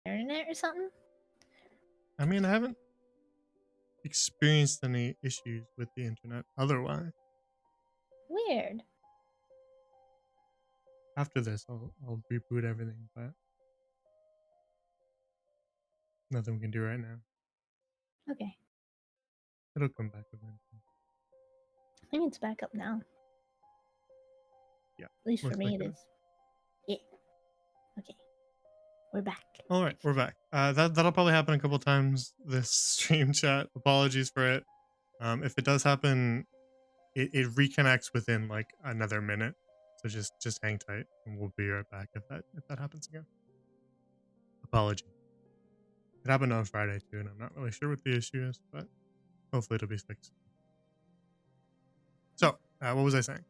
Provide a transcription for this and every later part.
internet or something? I mean, I haven't experienced any issues with the internet otherwise. Weird. After this, I'll reboot everything, but nothing we can do right now. Okay. It'll come back eventually. I think it's back up now. Yeah. At least for most me, it likely. is. Yeah. Okay. We're back. All right, we're back. That'll probably happen a couple times this stream chat. Apologies for it. If it does happen, it reconnects within like another minute. So just hang tight, and we'll be right back if that happens again. Apology. It happened on Friday too, and I'm not really sure what the issue is, but hopefully it'll be fixed. So, what was I saying?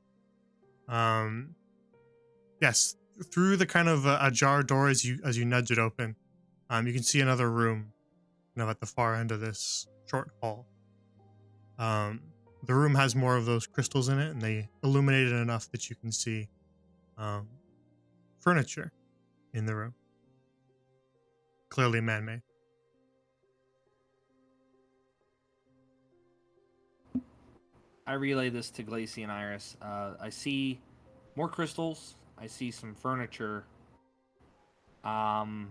Yes, through the kind of ajar door as you nudge it open, you can see another room, at the far end of this short hall. The room has more of those crystals in it, and they illuminate it enough that you can see furniture in the room. Clearly man-made. I relay this to Glacy and Iris. I see more crystals. I see some furniture. But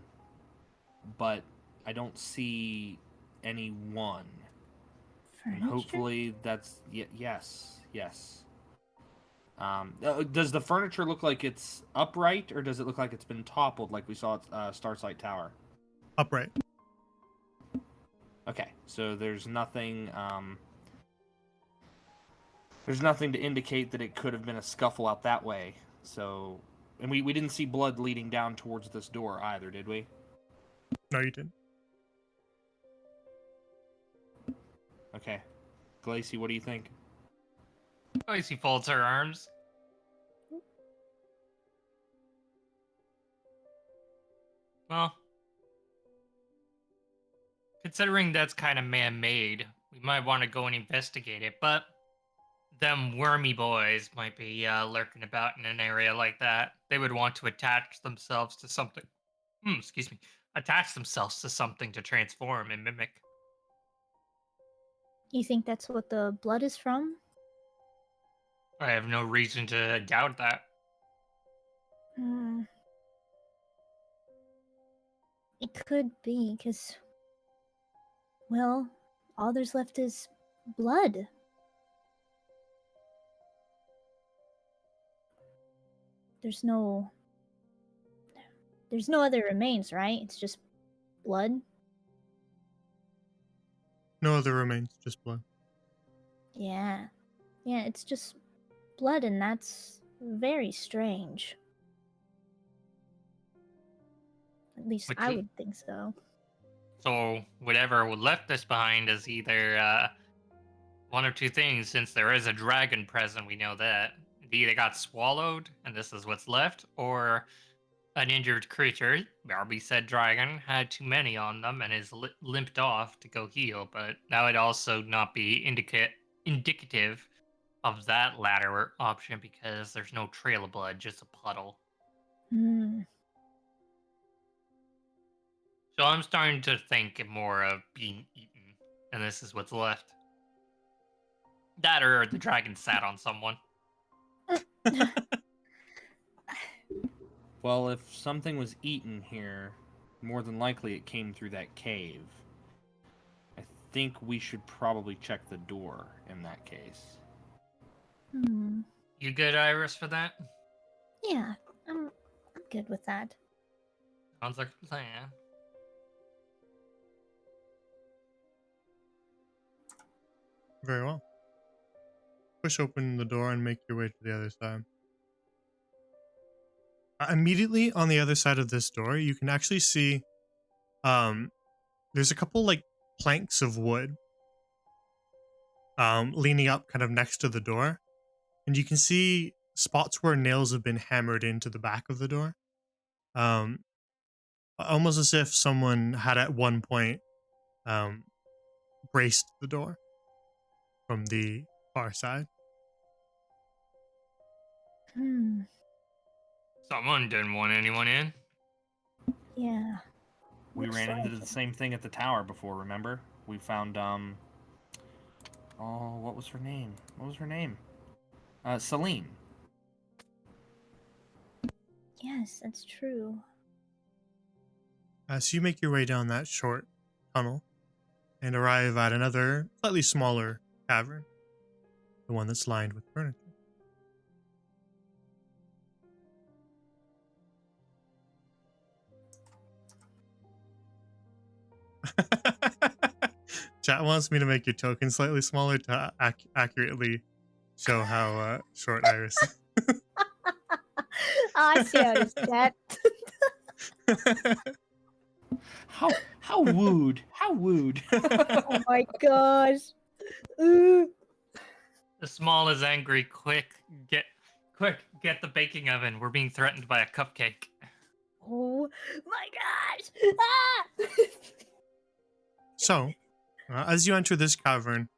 I don't see anyone. And Furniture? hopefully that's yes. Does the furniture look like it's upright, or does it look like it's been toppled, like we saw at Starsight Tower? Upright. Okay, so there's nothing. There's nothing to indicate that it could have been a scuffle out that way. So, and we didn't see blood leading down towards this door either, did we? No, you didn't. Okay, Glacy, what do you think? Glacy folds her arms. Well, considering that's kind of man-made, we might want to go and investigate it, but them wormy boys might be lurking about in an area like that. They would want to attach themselves to something. Excuse me. Attach themselves to something to transform and mimic. You think that's what the blood is from? I have no reason to doubt that. It could be, because, well, all there's left is blood. There's no other remains, right? It's just blood. No other remains, just blood. Yeah, it's just blood, and that's very strange. At least I would think so. So whatever left us behind is either one or two things. Since there is a dragon present, we know that it either got swallowed and this is what's left, or an injured creature, Barbie said dragon, had too many on them and is limped off to go heal. But that would also not be indicative of that latter option because there's no trail of blood, just a puddle. So I'm starting to think more of being eaten, and this is what's left. That or the dragon sat on someone. Well, if something was eaten here, more than likely it came through that cave. I think we should probably check the door in that case. You good, Iris, for that? Yeah, I'm good with that. Sounds like a plan. Very well. Push open the door and make your way to the other side. Immediately on the other side of this door, you can actually see there's a couple like planks of wood leaning up kind of next to the door, and you can see spots where nails have been hammered into the back of the door, almost as if someone had at one point braced the door from the far side. Someone didn't want anyone in. Yeah. We Looks ran into like the it. same thing at the tower before, remember? We found, oh, what was her name? Celine. Yes, that's true. So you make your way down that short tunnel and arrive at another slightly smaller cavern, the one that's lined with furniture. Chat wants me to make your token slightly smaller to accurately show how short Iris is. I see how it is, chat. How wooed. How wooed. Oh my gosh. Ooh. The small is angry. Quick, get the baking oven. We're being threatened by a cupcake. Oh my gosh. Ah! So, as you enter this cavern,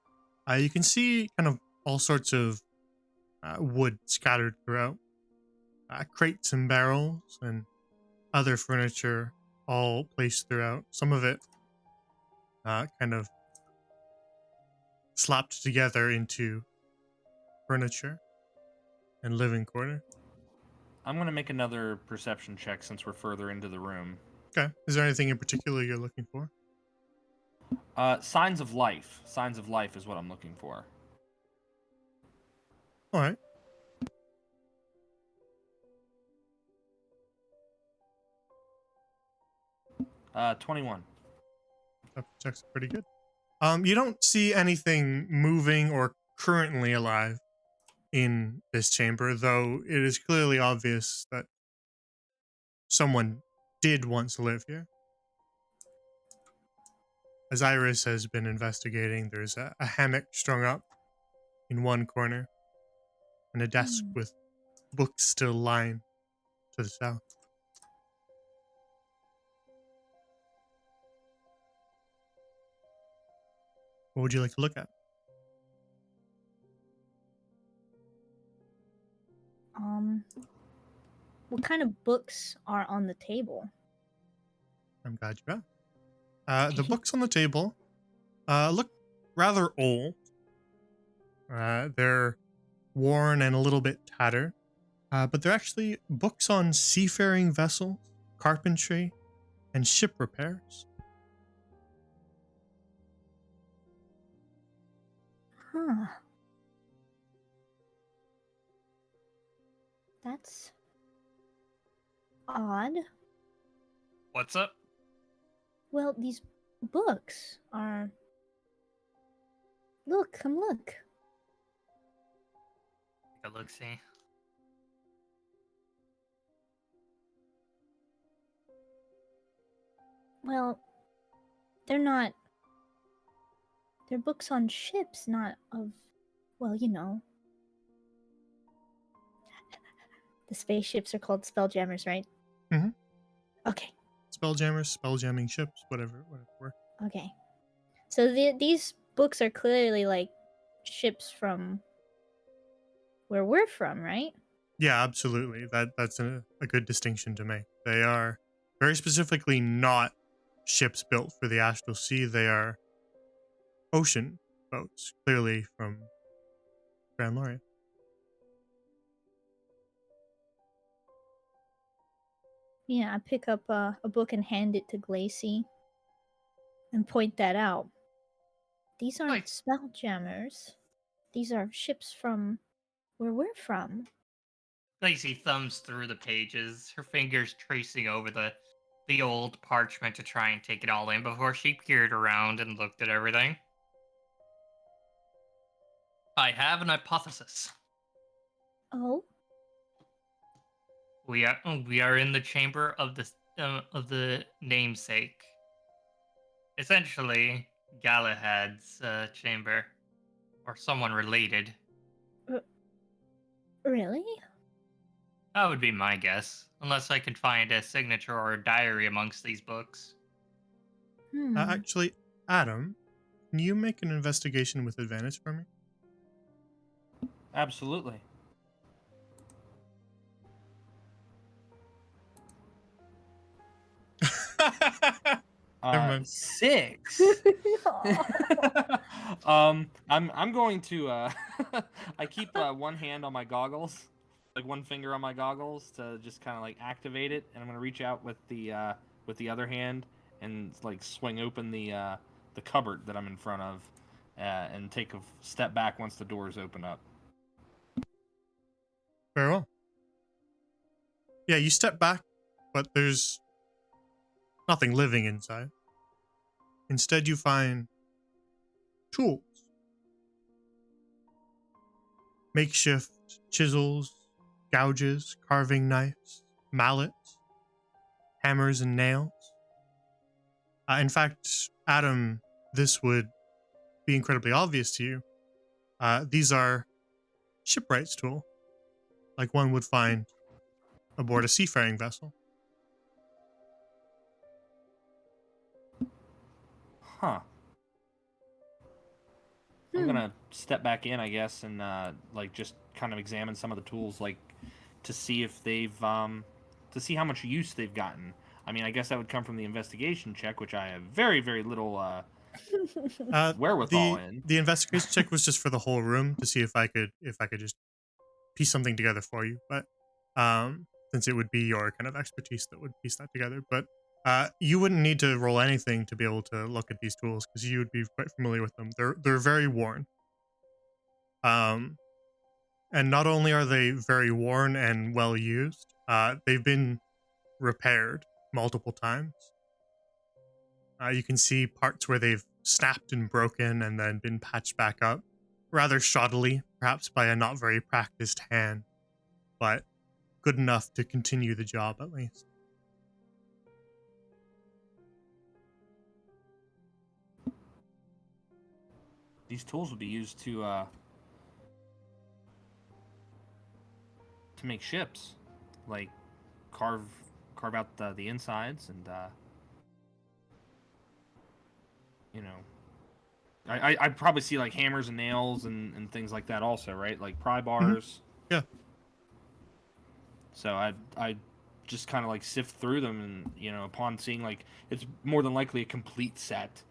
you can see kind of all sorts of wood scattered throughout. Crates and barrels and other furniture all placed throughout. Some of it kind of slapped together into furniture and living quarter. I'm going to make another perception check since we're further into the room. Okay. Is there anything in particular you're looking for? Signs of life. Signs of life is what I'm looking for. All right. 21. That checks pretty good. You don't see anything moving or currently alive in this chamber, though it is clearly obvious that someone did once live here. As Iris has been investigating, there's a hammock strung up in one corner and a desk with books still lying to the south. What would you like to look at? What kind of books are on the table? I'm glad you asked. The books on the table look rather old. They're worn and a little bit tattered, but they're actually books on seafaring vessels, carpentry, and ship repairs. Huh. That's odd. What's up? Well, these books are. Look, come look. Take a look, see. Well, they're not. They're books on ships, not of. Well, you know. The spaceships are called Spelljammers, right? Mm-hmm. Okay. Spelljammers, spelljamming ships, whatever. Okay. So these books are clearly like ships from where we're from, right? Yeah, absolutely. That's a good distinction to make. They are very specifically not ships built for the astral sea. They are ocean boats, clearly from Grand Laureate. Yeah, I pick up a book and hand it to Glacy and point that out. These aren't Like, Spelljammers. These are ships from where we're from. Lacey thumbs through the pages, her fingers tracing over the old parchment to try and take it all in before she peered around and looked at everything. I have an hypothesis. Oh? We are in the chamber of the namesake. Essentially, Galahad's chamber, or someone related. Really? That would be my guess, unless I can find a signature or a diary amongst these books. Actually, Adam, can you make an investigation with advantage for me? Absolutely. Never mind. 6. I'm going to I keep one hand on my goggles, like one finger on my goggles to just kind of like activate it, and I'm gonna reach out with the other hand and like swing open the cupboard that I'm in front of, and take a step back once the doors open up. Very well. Yeah, you step back, but there's nothing living inside. Instead, you find tools. Makeshift chisels, gouges, carving knives, mallets, hammers, and nails. In fact, Adam, this would be incredibly obvious to you. These are shipwright's tool, like one would find aboard a seafaring vessel. Huh. I'm gonna step back in, I guess, and like just kind of examine some of the tools, like to see if they've to see how much use they've gotten. I mean, I guess that would come from the investigation check, which I have very, very little wherewithal in. The investigation check was just for the whole room to see if I could just piece something together for you, but since it would be your kind of expertise that would piece that together, but you wouldn't need to roll anything to be able to look at these tools because you would be quite familiar with them. They're very worn. And not only are they very worn and well used, they've been repaired multiple times. You can see parts where they've snapped and broken and then been patched back up, rather shoddily, perhaps by a not very practiced hand, but good enough to continue the job at least. These tools would be used to make ships, like carve out the insides, and you know, I'd probably see like hammers and nails and things like that also, right? Like pry bars. Yeah. So I just kind of like sift through them, and upon seeing like it's more than likely a complete set.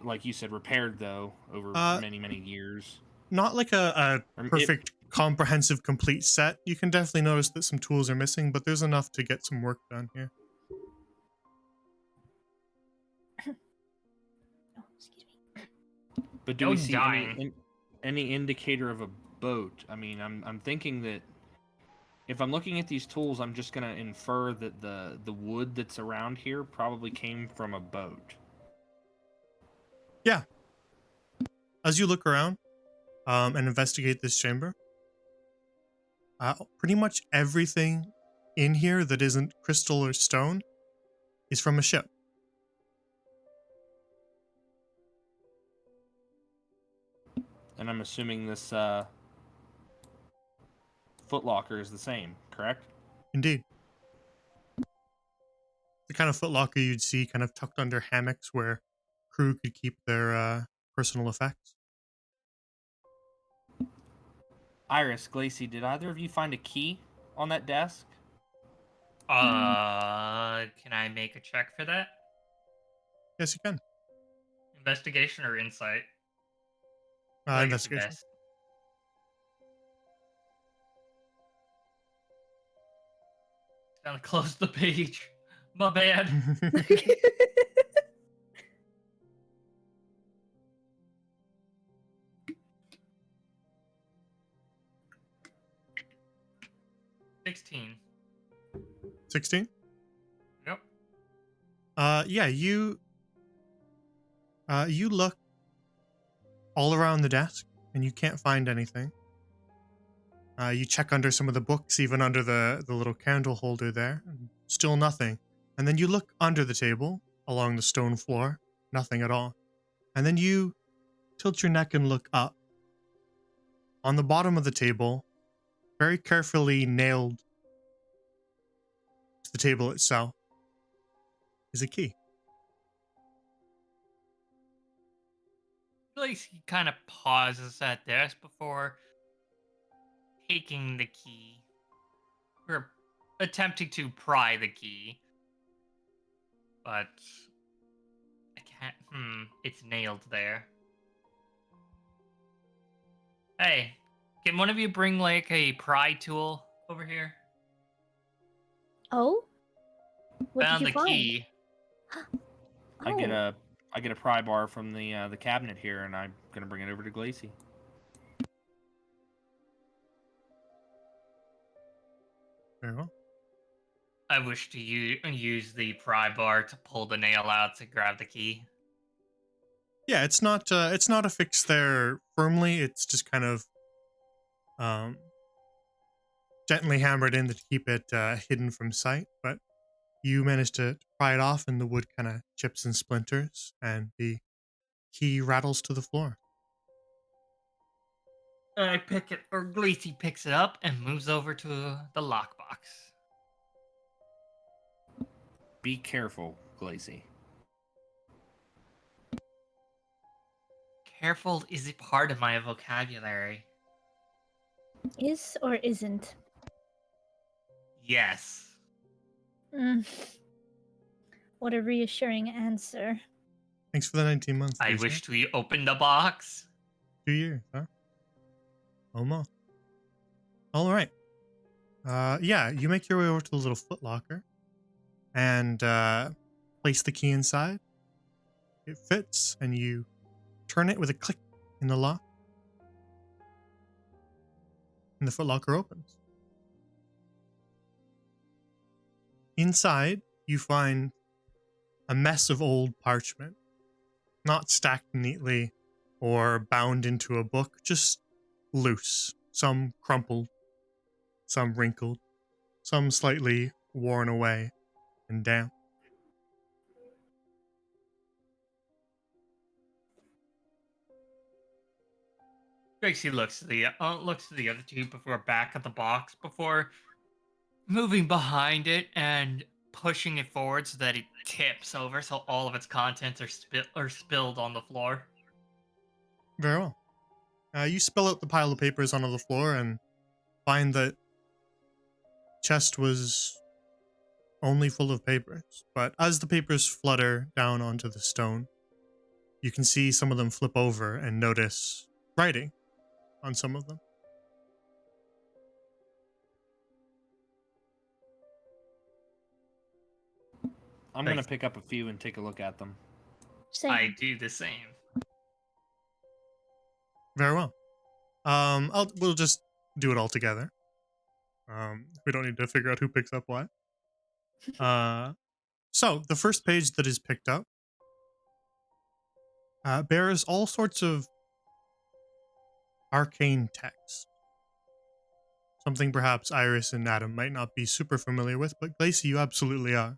Like you said, repaired though over many years. Not like a perfect, comprehensive, complete set. You can definitely notice that some tools are missing, but there's enough to get some work done here. Oh, excuse me. But do we see any indicator of a boat? I mean, I'm thinking that if I'm looking at these tools, I'm just gonna infer that the wood that's around here probably came from a boat. Yeah. As you look around and investigate this chamber, pretty much everything in here that isn't crystal or stone is from a ship. And I'm assuming this footlocker is the same, correct? Indeed. The kind of footlocker you'd see kind of tucked under hammocks where crew could keep their personal effects. Iris, Glacy, did either of you find a key on that desk? Can I make a check for that? Yes, you can. Investigation or insight? I think it's the Investigation. best. Gotta close the page. My bad. 16. 16? Yep. Yeah, you look all around the desk and you can't find anything. You check under some of the books, even under the little candle holder there, and still nothing. And then you look under the table, along the stone floor, nothing at all. And then you tilt your neck and look up. On the bottom of the table, very carefully nailed to the table itself, is a key. Lacey kind of pauses at this before taking the key. Or attempting to pry the key. But It's nailed there. Hey, can one of you bring like a pry tool over here? Oh, what did Found you the find? key. I get Oh, a pry bar from the cabinet here, and I'm gonna bring it over to Glacy. Very well. I wish to use the pry bar to pull the nail out to grab the key. Yeah, it's not affixed there firmly. It's just kind of um, gently hammered in to keep it hidden from sight. But you manage to pry it off, and the wood kind of chips and splinters, and the key rattles to the floor. I pick it, or Glacy picks it up and moves over to the lockbox. Be careful, Glacy. Careful is a part of my vocabulary. is or isn't? Yes. Mm. What a reassuring answer. Thanks for the 19 months. I Lisa. wish to open the box. 2 years, huh? Almost. All right. Yeah, you make your way over to the little footlocker and place the key inside. It fits, and you turn it with a click in the lock, and the footlocker opens. Inside, you find a mess of old parchment, not stacked neatly or bound into a book, just loose. Some crumpled, some wrinkled, some slightly worn away and damp. Gracie looks to the other two before back at the box before moving behind it and pushing it forward so that it tips over, so all of its contents are spilled on the floor. Very well. You spill out the pile of papers onto the floor and find that chest was only full of papers. But as the papers flutter down onto the stone, you can see some of them flip over and notice writing on some of them. I'm Thanks. gonna pick up a few and take a look at them. Same. I do the same. Very well. We'll just do it all together. We don't need to figure out who picks up what. So the first page that is picked up bears all sorts of arcane text. Something perhaps Iris and Adam might not be super familiar with, but Glacy, you absolutely are.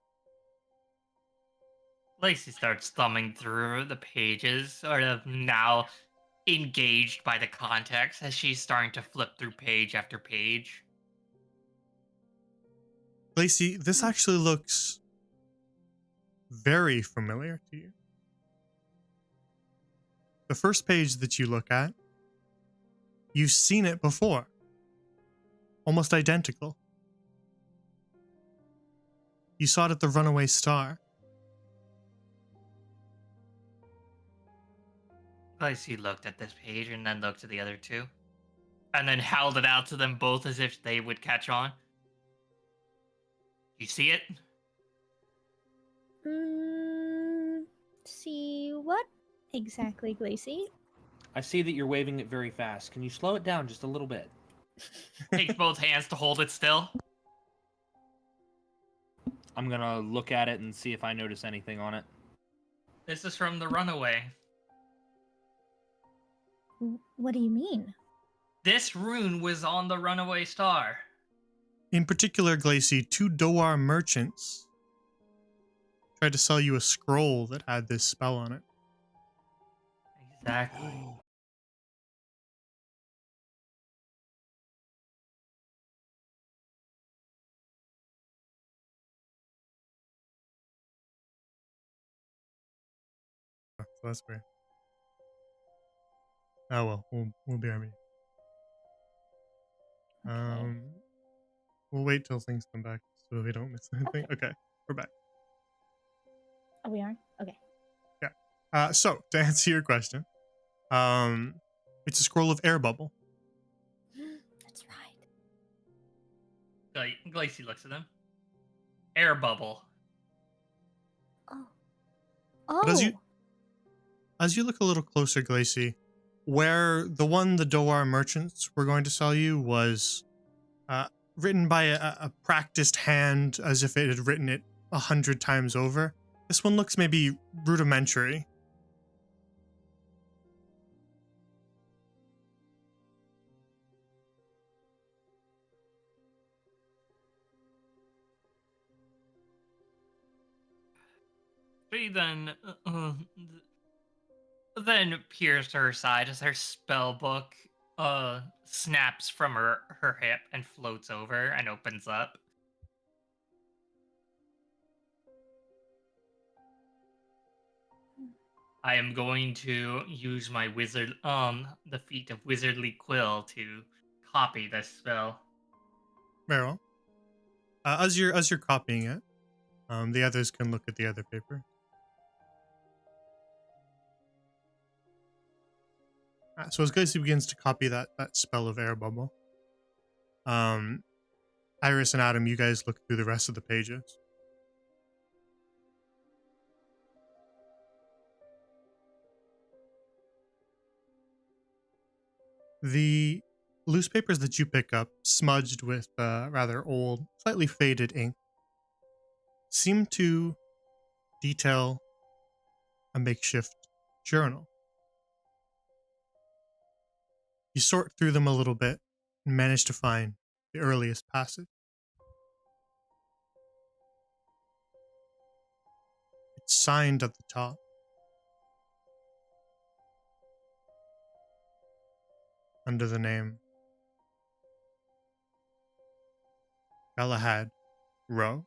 Lacey starts thumbing through the pages, sort of now engaged by the context as she's starting to flip through page after page. Glacy, this actually looks very familiar to you. The first page that you look at, you've seen it before. Almost identical. You saw it at the Runaway Star. Lacey looked at this page and then looked at the other two, and then held it out to them both as if they would catch on. You see it? See what exactly, Glacy? I see that you're waving it very fast. Can you slow it down just a little bit? Takes both hands to hold it still. I'm gonna look at it and see if I notice anything on it. This is from the Runaway. What do you mean? This rune was on the Runaway Star. In particular, Glacy, two Doar merchants tried to sell you a scroll that had this spell on it. Exactly. So that's weird. Oh well, we'll be RB. Okay. We'll wait till things come back so we don't miss anything. Okay, we're back. Oh, we are? Okay. Yeah. So to answer your question, it's a scroll of air bubble. That's right. Glacy looks at them. Air bubble. Oh. But Oh. as you look a little closer, Glacy, where the one the Doar merchants were going to sell you was uh, written by a practiced hand, as if it had written it 100 times over. This one looks maybe rudimentary. She then peers to her side as her spell book snaps from her hip and floats over and opens up. I am going to use my the feat of wizardly quill to copy this spell. Very well. As you're copying it, the others can look at the other paper. So as Glacy begins to copy that spell of air bubble, Iris and Adam, you guys look through the rest of the pages. The loose papers that you pick up, smudged with rather old, slightly faded ink, seem to detail a makeshift journal. You sort through them a little bit and manage to find the earliest passage. It's signed at the top. Under the name Galahad Row.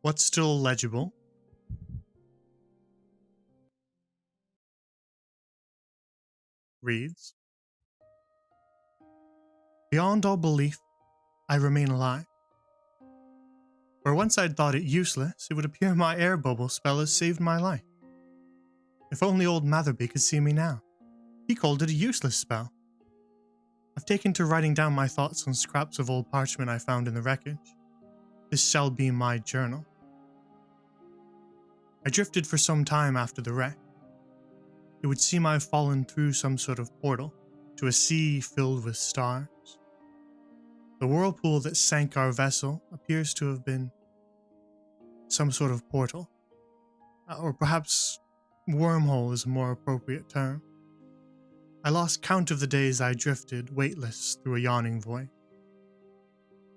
What's still legible reads, "Beyond all belief, I remain alive. Where once I'd thought it useless, it would appear my air bubble spell has saved my life. If only old Matherby could see me now. He called it a useless spell. I've taken to writing down my thoughts on scraps of old parchment I found in the wreckage. This shall be my journal. I drifted for some time after the wreck. It would seem I've fallen through some sort of portal to a sea filled with stars. The whirlpool that sank our vessel appears to have been some sort of portal, or perhaps wormhole is a more appropriate term. I lost count of the days I drifted, weightless, through a yawning void.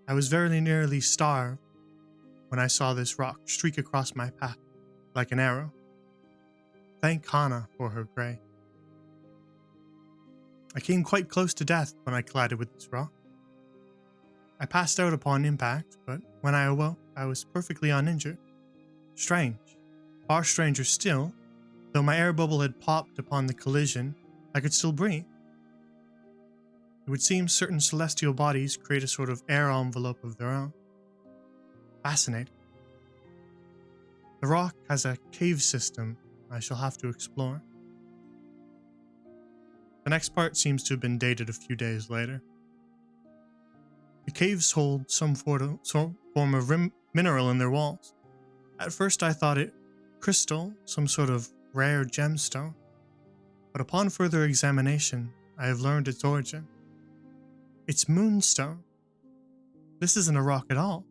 I was very nearly starved when I saw this rock streak across my path like an arrow. Thank Hana for her grace. I came quite close to death when I collided with this rock. I passed out upon impact, but when I awoke, I was perfectly uninjured. Strange. Far stranger still, though my air bubble had popped upon the collision, I could still breathe. It would seem certain celestial bodies create a sort of air envelope of their own. Fascinating. The rock has a cave system I shall have to explore. The next part seems to have been dated a few days later. The caves hold some form of mineral in their walls. At first I thought it crystal, some sort of rare gemstone, but upon further examination I have learned its origin. It's moonstone. This isn't a rock at all,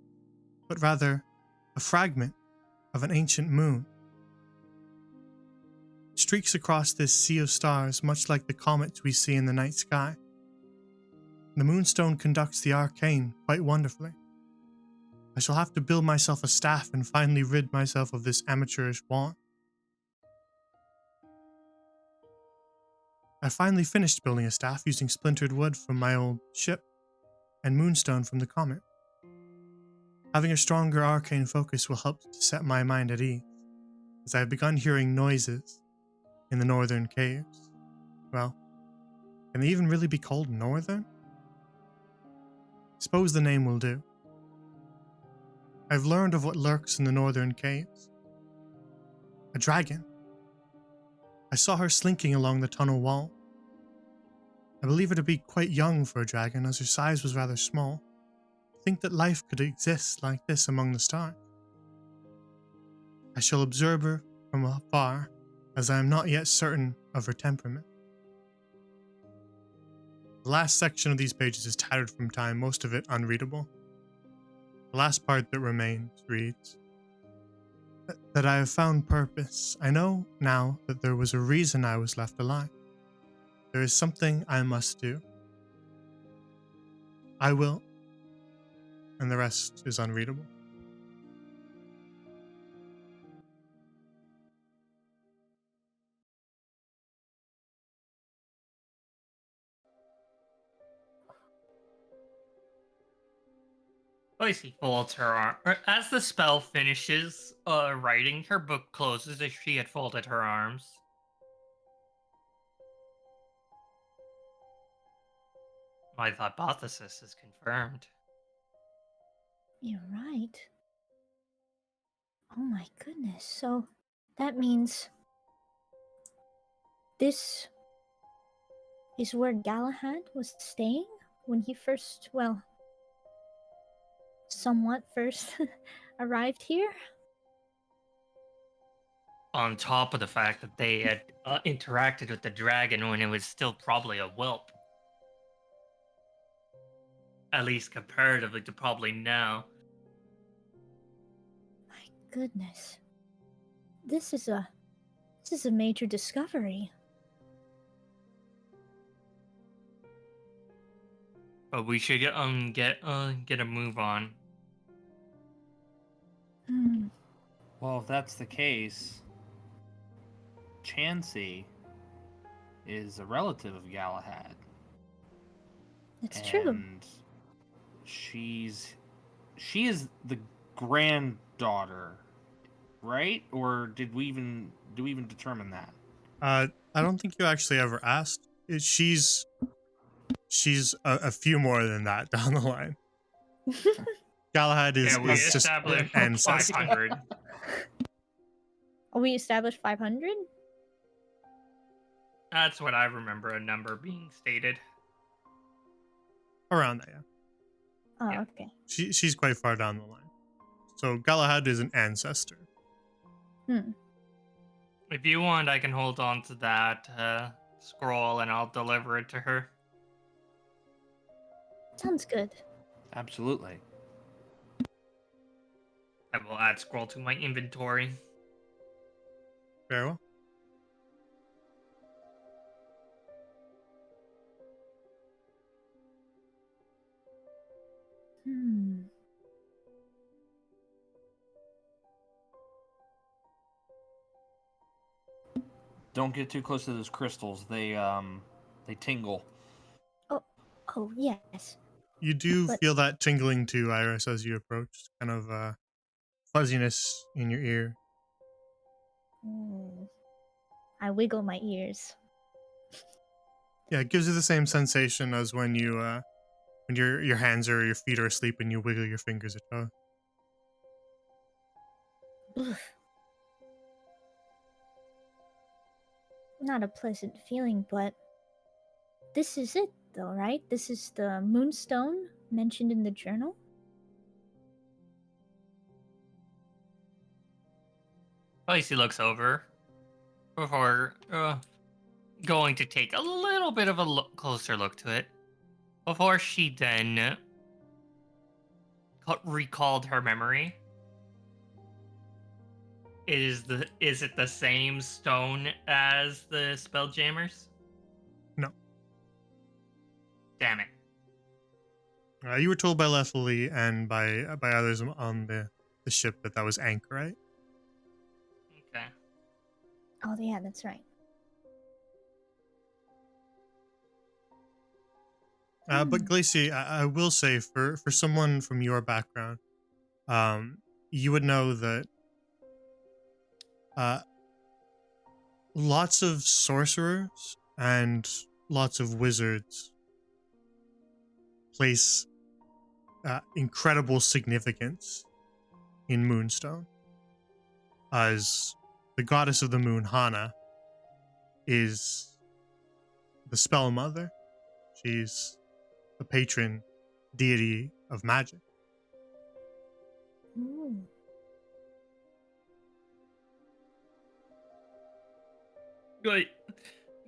but rather a fragment of an ancient moon. It streaks across this sea of stars much like the comets we see in the night sky. The moonstone conducts the arcane quite wonderfully. I shall have to build myself a staff and finally rid myself of this amateurish wand. I finally finished building a staff using splintered wood from my old ship and moonstone from the comet. Having a stronger arcane focus will help to set my mind at ease, as I have begun hearing noises in the northern caves. Well, can they even really be called northern? Suppose the name will do. I've learned of what lurks in the northern caves. A dragon. I saw her slinking along the tunnel wall. I believe her to be quite young for a dragon, as her size was rather small. To think that life could exist like this among the stars. I shall observe her from afar, as I am not yet certain of her temperament. The last section of these pages is tattered from time, most of it unreadable. The last part that remains reads, that I have found purpose. I know now that there was a reason I was left alive. There is something I must do. I will. And the rest is unreadable. Lacey folds her arm. As the spell finishes writing, her book closes as she had folded her arms. My hypothesis is confirmed. You're right. Oh my goodness. So that means this is where Galahad was staying when he first, well, somewhat first arrived here? On top of the fact that they had interacted with the dragon when it was still probably a whelp. At least comparatively to probably now. My goodness. This is a major discovery. But we should get a move on. Hmm. Well, if that's the case, Chansey is a relative of Galahad. That's true. And she is the granddaughter, right? Or do we even determine that? I don't think you actually ever asked. She's a few more than that down the line. Galahad is We just an established ancestor. 500. We established 500? That's what I remember a number being stated. Around that, yeah. Oh, Yeah. okay. She's quite far down the line. So Galahad is an ancestor. Hmm. If you want, I can hold on to that scroll and I'll deliver it to her. Sounds good. Absolutely. I will add scroll to my inventory. Very well. Hmm. Don't get too close to those crystals. They tingle. Oh, yes. You do But- feel that tingling too, Iris, as you approach. Kind of fuzziness in your ear. Hmm. I wiggle my ears. Yeah, it gives you the same sensation as when you when your hands or your feet are asleep and you wiggle your fingers or toes. Ugh. Not a pleasant feeling, but this is it, though, right? This is the moonstone mentioned in the journal? Lacey looks over before going to take a little bit of a closer look to it. Before she then recalled her memory. Is it the same stone as the Spelljammers? No. Damn it. You were told by Lethally and by others on the ship that was anchorite. Okay. Oh, yeah, that's right. But Glacy, I will say for someone from your background, you would know that lots of sorcerers and lots of wizards place incredible significance in Moonstone, as the goddess of the moon, Hana, is the spell mother. She's the patron deity of magic. Ooh.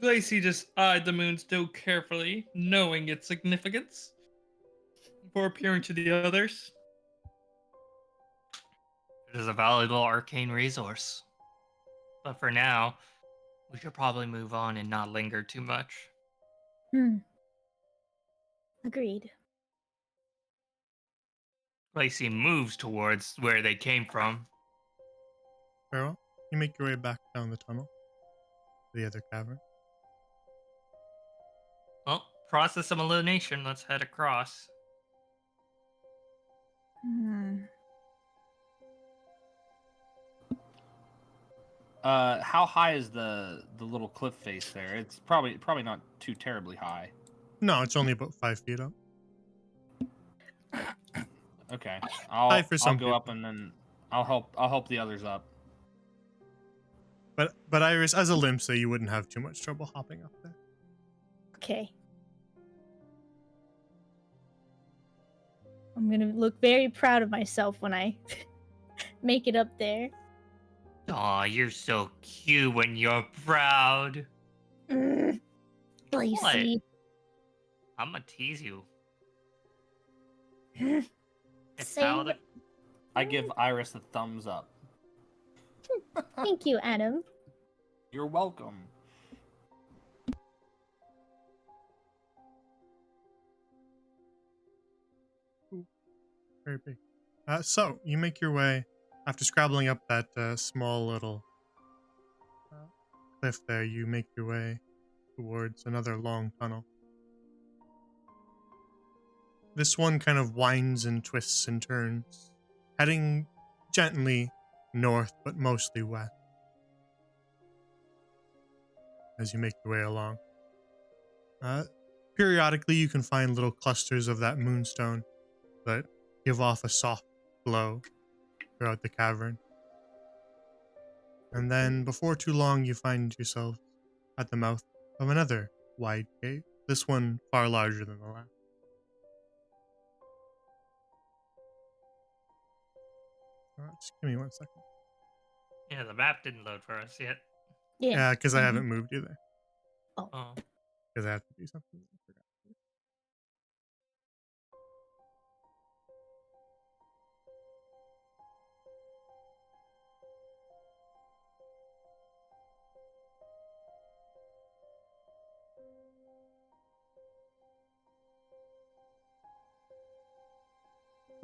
Glacy just eyed the moonstone carefully, knowing its significance, before appearing to the others. It is a valuable arcane resource. But for now, we should probably move on and not linger too much. Agreed. Lacey moves towards where they came from. Very well. You make your way back down the tunnel to the other cavern. Well, process of elimination. Let's head across. Hmm. How high is the little cliff face there? It's probably not too terribly high. No, it's only about 5 feet up. Okay, High for I'll some go up people. and then I'll help the others up. But Iris, as a Limsa, you wouldn't have too much trouble hopping up there. Okay. I'm gonna look very proud of myself when I make it up there. Aw, you're so cute when you're proud. Lacey. I'm gonna tease you. It's Say how the... what- I give Iris a thumbs up. Thank you, Adam. You're welcome. Very big. So, you make your way, after scrabbling up that small little cliff there, you make your way towards another long tunnel. This one kind of winds and twists and turns, heading gently north, but mostly west as you make your way along. Periodically, you can find little clusters of that moonstone that give off a soft glow throughout the cavern. And then, before too long, you find yourself at the mouth of another wide cave, this one far larger than the last. Just give me 1 second. Yeah, the map didn't load for us yet. Yeah, because I Mhm. haven't moved you there. Oh. Because I have to do something. I forgot.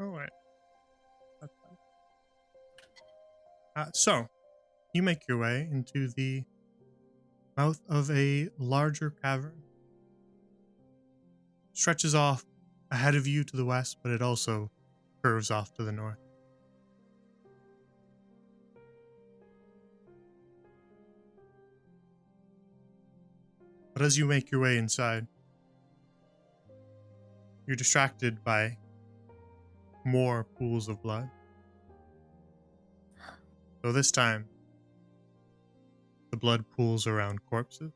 All right. That's fine. So, you make your way into the mouth of a larger cavern. Stretches off ahead of you to the west, but it also curves off to the north. But as you make your way inside, you're distracted by more pools of blood. So this time, the blood pools around corpses.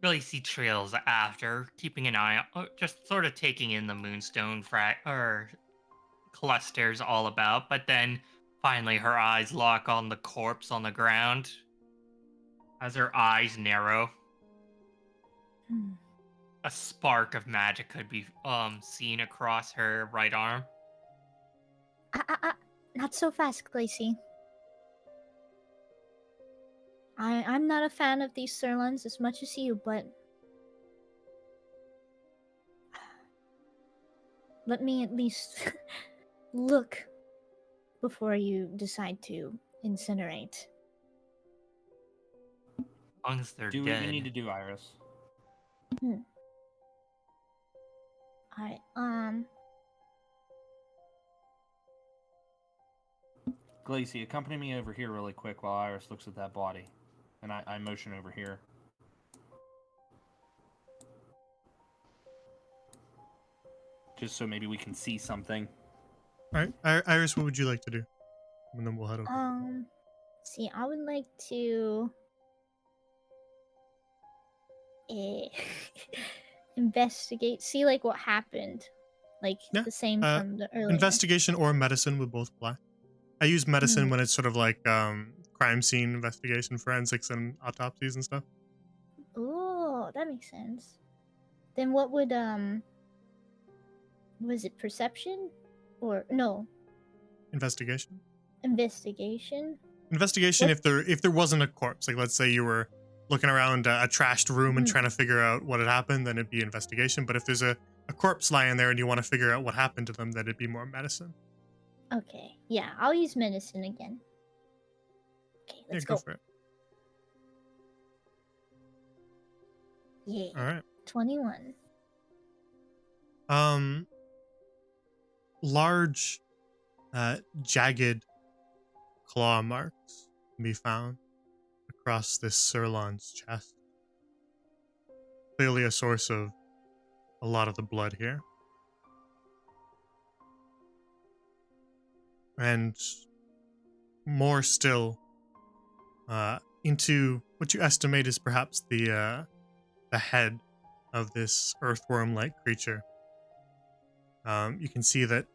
Really see trails after, keeping an eye on, just sort of taking in the moonstone clusters all about, but then finally her eyes lock on the corpse on the ground. As her eyes narrow, Hmm. a spark of magic could be seen across her right arm. Not so fast, Glacy. I'm not a fan of these sirloins as much as you, but let me at least look before you decide to incinerate. As long as they're Do dead. what you need to do, Iris. I Glacy, accompany me over here really quick while Iris looks at that body. And I motion over here. Just so maybe we can see something. All right, Iris, what would you like to do? And then we'll head over. See, I would like to investigate, see like what happened, like Yeah, the same from the earlier. Investigation or medicine would both apply. I use medicine when it's sort of like crime scene investigation, forensics, and autopsies and stuff. Oh, that makes sense. Then what would was it perception or no Investigation. investigation? Investigation. What? If there wasn't a corpse, like let's say you were looking around a trashed room and trying to figure out what had happened, then it'd be investigation. But if there's a corpse lying there and you want to figure out what happened to them, then it'd be more medicine. Okay, yeah, I'll use medicine again. Okay, let's go for it. Yeah. All right. 21. Large, jagged claw marks can be found across this Sirlon's chest. Clearly a source of a lot of the blood here. And more still, into what you estimate is perhaps the head of this earthworm-like creature. You can see that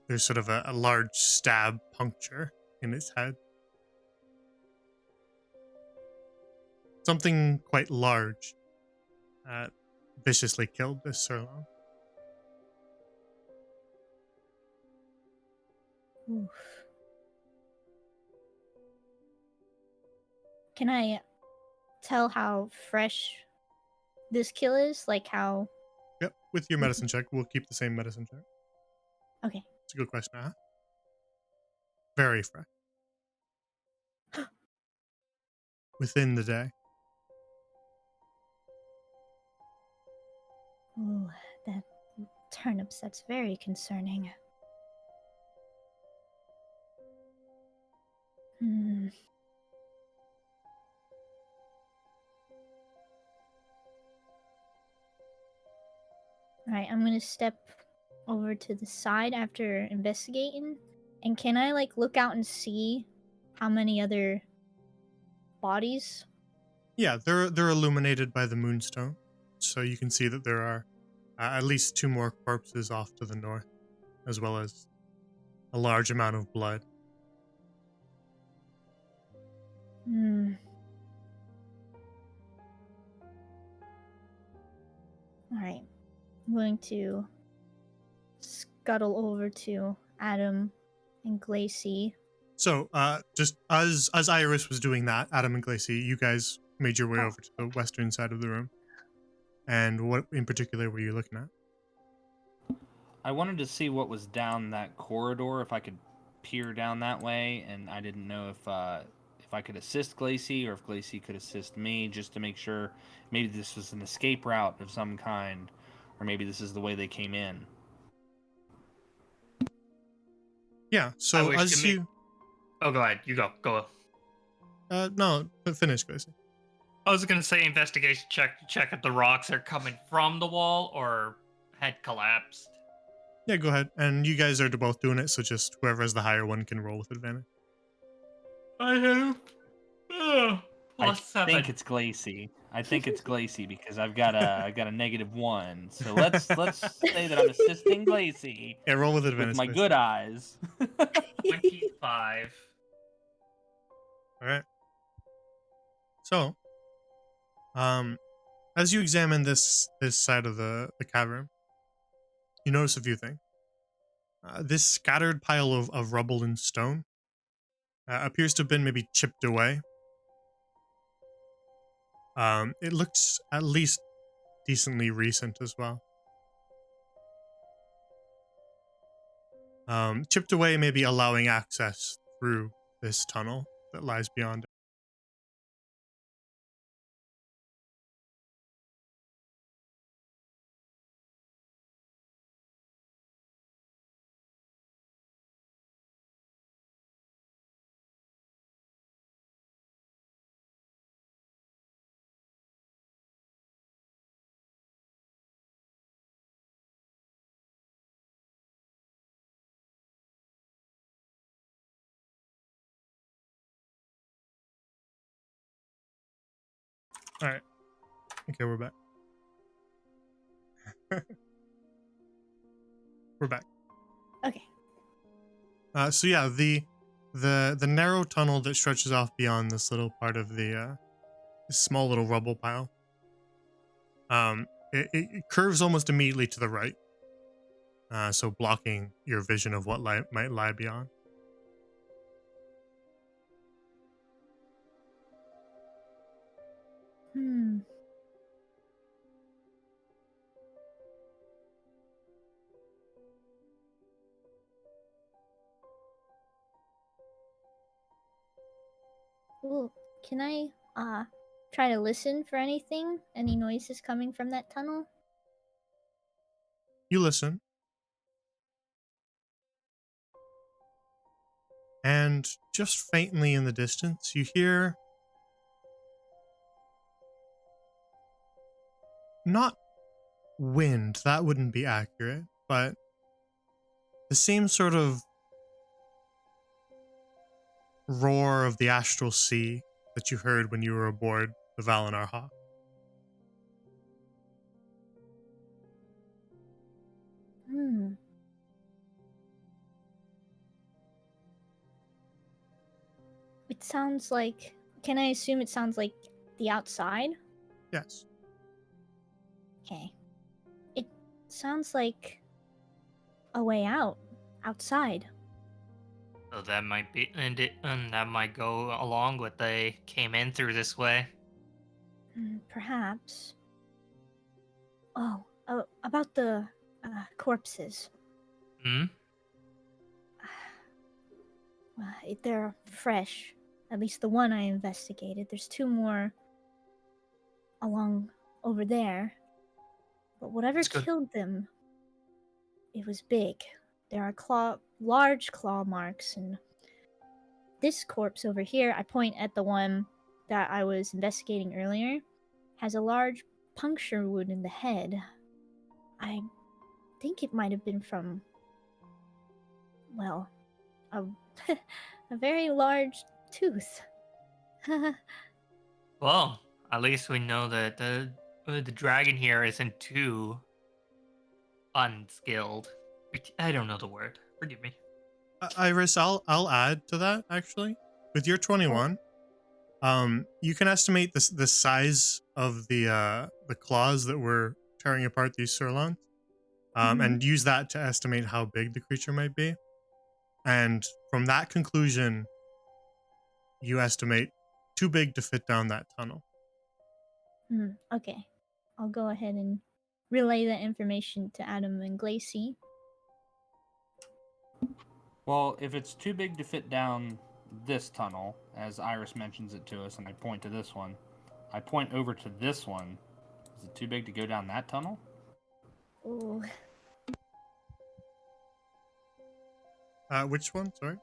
there's sort of a large stab puncture in its head. Something quite large viciously killed this Sirlon. Oof. Can I tell how fresh this kill is? Like how... Yep, with your medicine check, we'll keep the same medicine check. Okay. It's a good question, huh? Very fresh. Within the day. Ooh, that turnips, that's very concerning. Alright, I'm gonna step over to the side after investigating. And can I, like, look out and see how many other bodies? Yeah, they're illuminated by the moonstone. So you can see that there are at least 2 more corpses off to the north, as well as a large amount of blood. Alright. I'm going to scuttle over to Adam and Glacy. So, just as Iris was doing that, Adam and Glacy, you guys made your way over to the western side of the room. And what in particular were you looking at? I wanted to see what was down that corridor, if I could peer down that way, and I didn't know if I could assist Glacy or if Glacy could assist me, just to make sure maybe this was an escape route of some kind, or maybe this is the way they came in. Yeah, so as you... Oh, go ahead. You go. Go. No, finish, Glacy. I was going to say investigation check to check if the rocks are coming from the wall or had collapsed. Yeah, go ahead. And you guys are both doing it, so just whoever has the higher one can roll with advantage. I have plus 7. I think it's Glacy. I think it's Glacy because I've got a -1. So let's say that I'm assisting Glacy. Yeah, roll with advantage. With my Glacy. good eyes. 25. All right. So, as you examine this side of the cavern, you notice a few things. This scattered pile of rubble and stone appears to have been maybe chipped away. It looks at least decently recent as well. Chipped away, maybe allowing access through this tunnel that lies beyond it. All right. Okay, we're back. We're back. Okay. So yeah, the narrow tunnel that stretches off beyond this little part of the this small little rubble pile. It curves almost immediately to the right. So blocking your vision of what might lie beyond. Hmm. Well, can I try to listen for anything? Any noises coming from that tunnel? You listen, and just faintly in the distance, you hear not wind, that wouldn't be accurate, but the same sort of roar of the astral sea that you heard when you were aboard the Valinar Hawk. Hmm. It sounds like. Can I assume it sounds like the outside? Yes. Okay. It sounds like a way out. Outside. So that might be, and that might go along with they came in through this way. Perhaps. Oh, about the corpses. Hmm. They're fresh. At least the one I investigated. There's two more along over there. But whatever That's good. killed them, it was big. There are large claw marks, and this corpse over here, I point at the one that I was investigating earlier, has a large puncture wound in the head. I think it might have been from, well, a, a very large tooth. Well, at least we know that the dragon here isn't too unskilled. I don't know the word. Forgive me. Iris, I'll add to that actually. With your 21, you can estimate the size of the claws that were tearing apart these sirloins, and use that to estimate how big the creature might be. And from that conclusion, you estimate too big to fit down that tunnel. Okay. I'll go ahead and relay that information to Adam and Glacy. Well, if it's too big to fit down this tunnel, as Iris mentions it to us, and I point to this one, I point over to this one. Is it too big to go down that tunnel? Ooh. Which one? Sorry,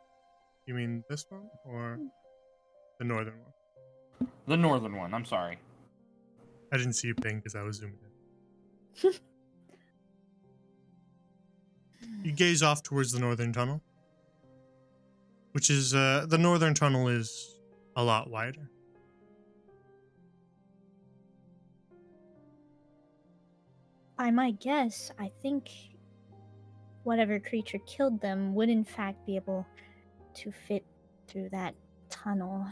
you mean this one or the northern one? The northern one, I'm sorry. I didn't see you ping because I was zooming in. You gaze off towards the northern tunnel, which is the northern tunnel is a lot wider. By my guess, I think whatever creature killed them would in fact be able to fit through that tunnel.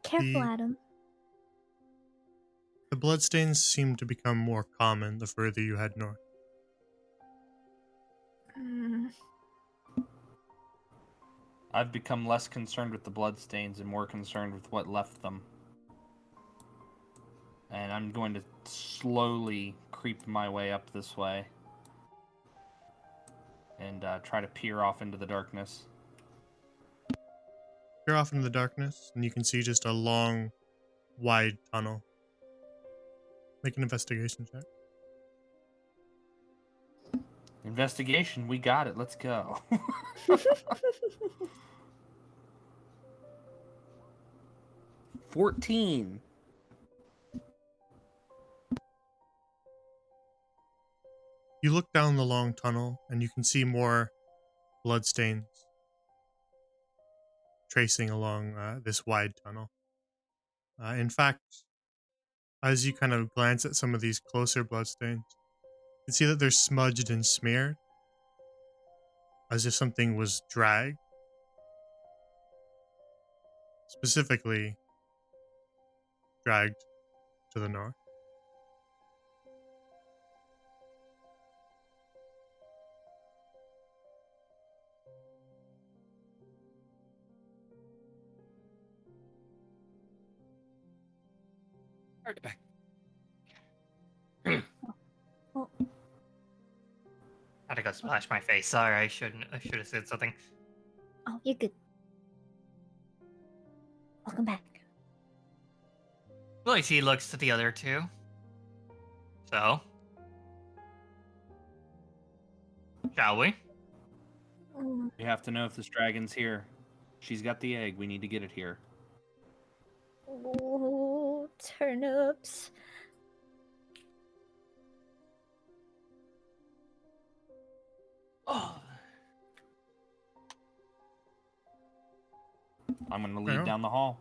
Careful, Adam. The bloodstains seem to become more common the further you head north. I've become less concerned with the bloodstains and more concerned with what left them. And I'm going to slowly creep my way up this way and try to peer off into the darkness. You're off into the darkness, and you can see just a long, wide tunnel. Make an investigation check. Investigation, we got it. Let's go. 14. You look down the long tunnel and you can see more bloodstains tracing along this wide tunnel. In fact, as you kind of glance at some of these closer bloodstains, you can see that they're smudged and smeared, as if something was dragged. Specifically, dragged to the north. Alright, back. Oh, Had to go splash my face. Sorry, I should have said something. oh, you're good. Welcome back. Well, he looks to the other two. So, shall we? Mm, We have to know if this dragon's here. She's got the egg. We need to get it here. Oh, turnips. Oh. I'm going to lead Well. down the hall.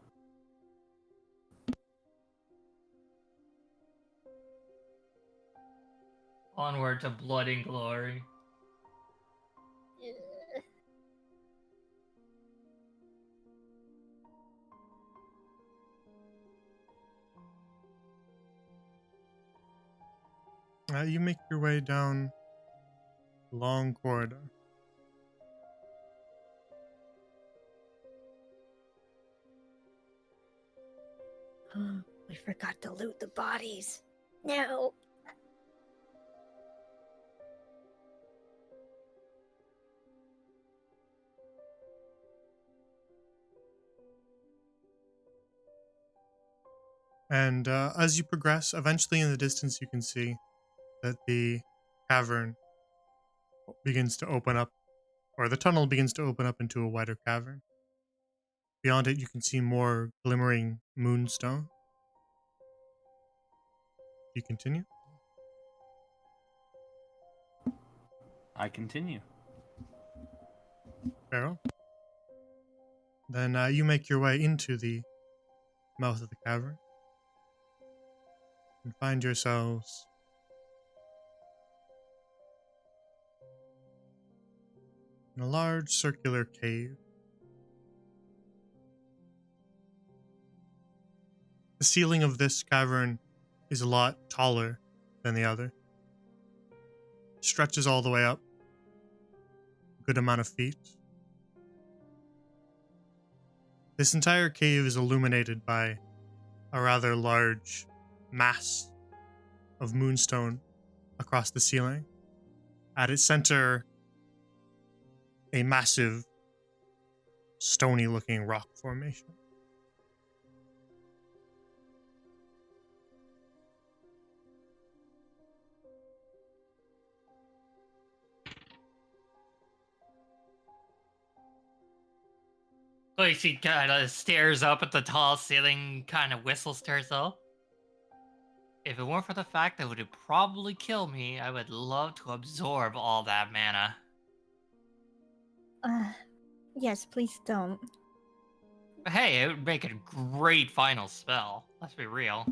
Onward to blood and glory. You make your way down a long corridor. We forgot to loot the bodies. No. And as you progress, eventually in the distance you can see that the cavern begins to open up, or the tunnel begins to open up into a wider cavern. Beyond it, you can see more glimmering moonstone. You continue? I continue. Farrell? Then you make your way into the mouth of the cavern and find yourselves in a large circular cave. The ceiling of this cavern is a lot taller than the other. Stretches all the way up, a good amount of feet. This entire cave is illuminated by a rather large mass of moonstone across the ceiling. At its center, a massive, stony-looking rock formation. Lacey kind of stares up at the tall ceiling, kind of whistles to herself. If it weren't for the fact that it would probably kill me, I would love to absorb all that mana. Yes, please don't. But hey, it would make a great final spell. Let's be real.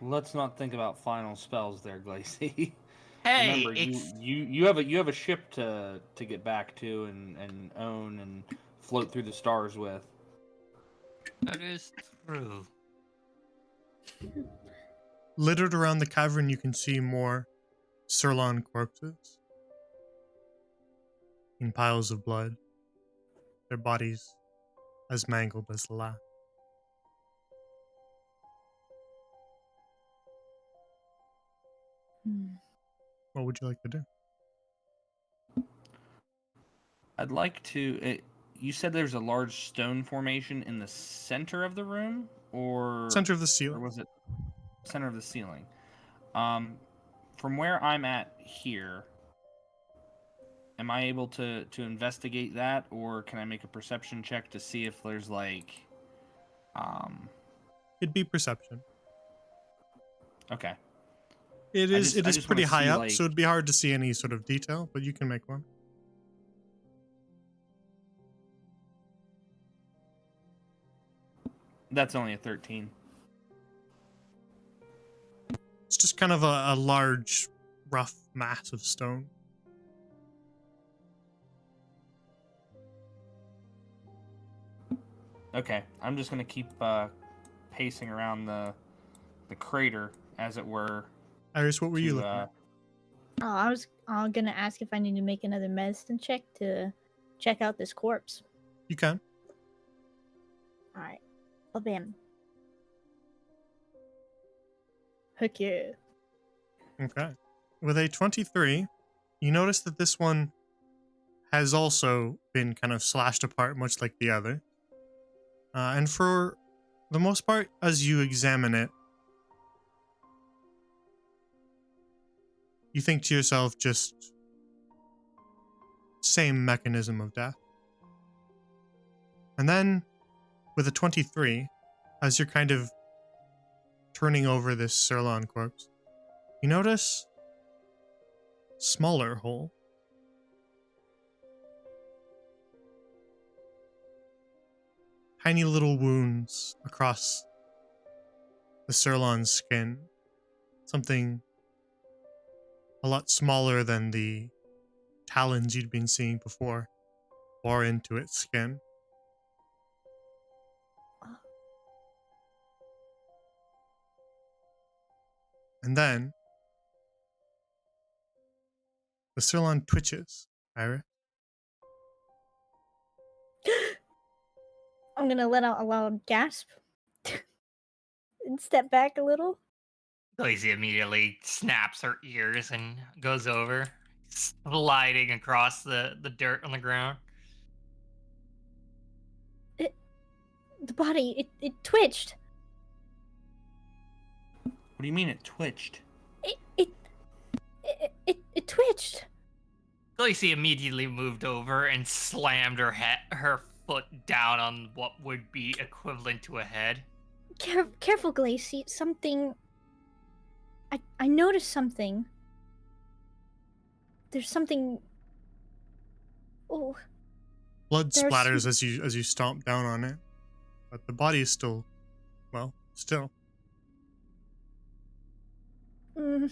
Let's not think about final spells there, Glacy. Hey, Remember, it's... you have a ship to get back to and own and float through the stars with. That is true. Littered around the cavern, you can see more Sirloin corpses in piles of blood, their bodies as mangled as the last. What would you like to do? I'd like to. You said there's a large stone formation in the center of the room, or Center of the or ceiling. was it center of the ceiling? From where I'm at here, am I able to investigate that, or can I make a perception check to see if there's like It'd be perception. Okay. It I is just pretty wanna high see, up, like- so it'd be hard to see any sort of detail, but you can make one. That's only a 13. It's just kind of a large, rough mass of stone. Okay, I'm just gonna keep pacing around the crater, as it were. Iris, what were you to, looking at? Oh, I was gonna ask if I need to make another medicine check to check out this corpse. You can. All right. Oh, bam. Heck yeah. Okay. With a 23, you notice that this one has also been kind of slashed apart, much like the other. And for the most part, as you examine it, you think to yourself, just same mechanism of death. And then, with a 23, as you're kind of turning over this Sirlon corpse, you notice smaller hole. Tiny little wounds across the Sirlon's skin. Something a lot smaller than the talons you'd been seeing before, bore into its skin. And then the Sirlon twitches, Ira. I'm gonna let out a loud gasp and step back a little. Lacey immediately snaps her ears and goes over, sliding across the dirt on the ground. The body, it twitched. What do you mean it twitched? It twitched. Lacey immediately moved over and slammed her foot down on what would be equivalent to a head. Careful, Glacy. Something. I noticed something. There's something. Oh. Blood There's splatters as you stomp down on it, but the body is still, well, still. I'm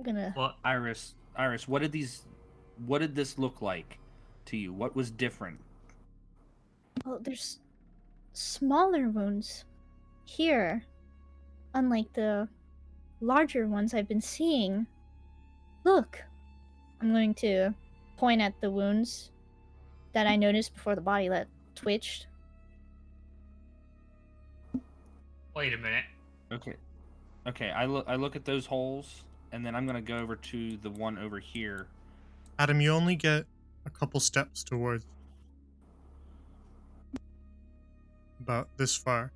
gonna. Well, Iris, what did this look like to you? What was different? Well, there's smaller wounds here, unlike the larger ones I've been seeing. Look, I'm going to point at the wounds that I noticed before the body that twitched. wait a minute. Okay. I look at those holes, and then I'm gonna go over to the one over here. Adam, you only get a couple steps towards about this far.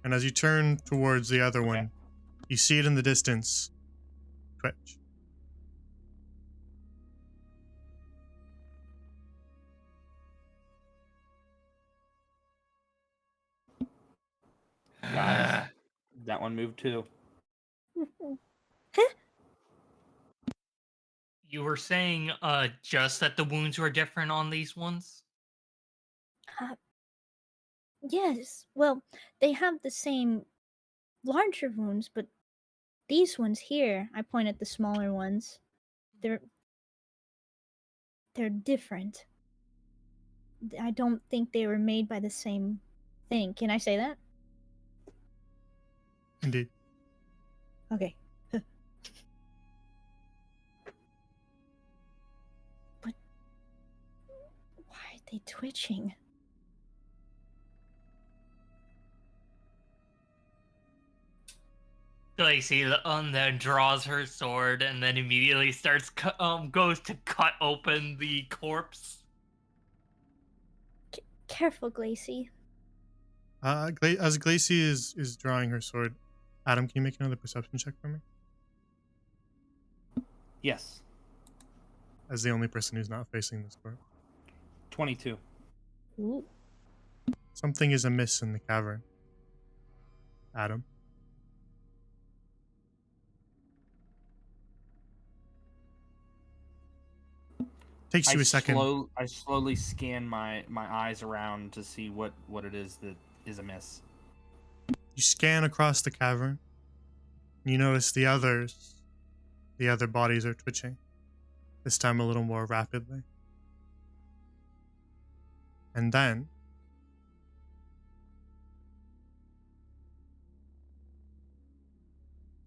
And as you turn towards the other one, you see it in the distance twitch. Guys, that one moved too. You were saying just that the wounds were different on these ones? Yes, well, they have the same larger wounds, but these ones here, I point at the smaller ones. They're different. I don't think they were made by the same thing. Can I say that? Indeed. Okay. But why are they twitching? Lacey then draws her sword and then immediately goes to cut open the corpse. Careful, Glacy. As Glacy is drawing her sword, Adam, can you make another perception check for me? Yes. As the only person who's not facing this corpse. 22. Ooh. Something is amiss in the cavern. Adam. Takes you a second. I slowly scan my eyes around to see what it is that is amiss. You scan across the cavern. You notice the other bodies are twitching. This time a little more rapidly. And then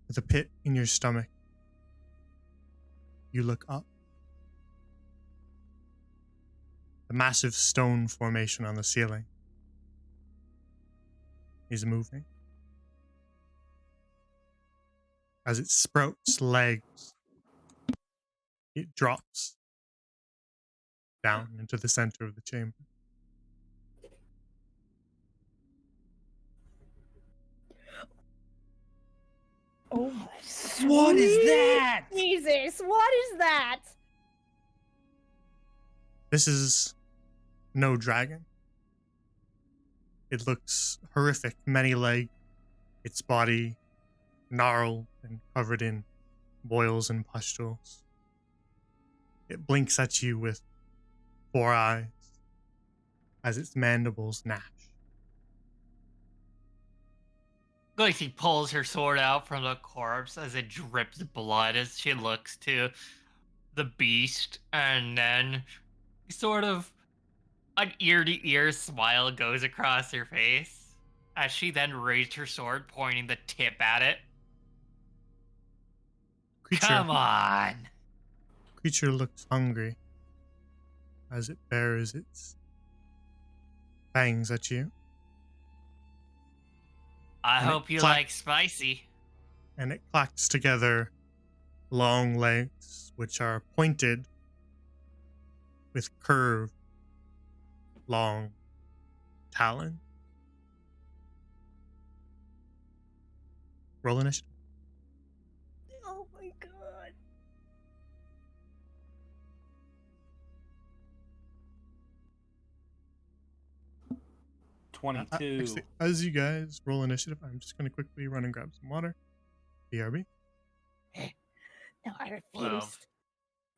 with a pit in your stomach, you look up. The massive stone formation on the ceiling is moving. As it sprouts legs, it drops down into the center of the chamber. Oh my. What is sweet that? Jesus, what is that? This is no dragon. It looks horrific, many legged, its body gnarled and covered in boils and pustules. It blinks at you with 4 eyes as its mandibles gnash. Gracie pulls her sword out from the corpse as it drips blood as she looks to the beast, and then sort of an ear-to-ear smile goes across her face as she then raised her sword, pointing the tip at it. Come on! Creature looks hungry as it bares its fangs at you. I And it hope you clack- like spicy. And it clacks together long legs, which are pointed with curved, long talon. Roll initiative. Oh my god. Uh, 22. actually, as you guys roll initiative, I'm just going to quickly run and grab some water. BRB. No, I refuse. 12.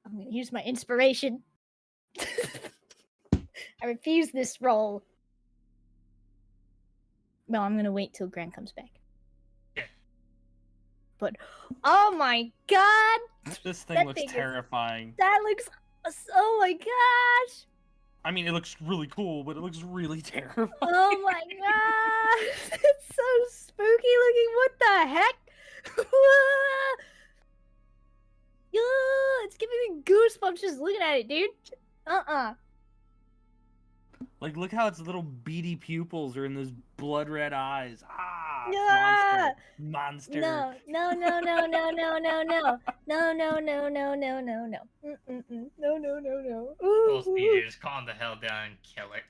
I'm gonna use my inspiration. I refuse this roll. No, I'm gonna wait till Grant comes back. Yeah. But oh my god! This That thing looks thing is- terrifying. That looks oh my gosh! I mean, it looks really cool, but it looks really terrifying. Oh my god! It's so spooky looking. What the heck? It's giving me goosebumps just looking at it, dude. Like, look how its little beady pupils are in those blood red eyes. Ah, Yeah. monster. No, no, no, no, no, no, no, no, no, no, no, no, no, no, no, no, no, no, no. Full speed, just calm the hell down and kill it.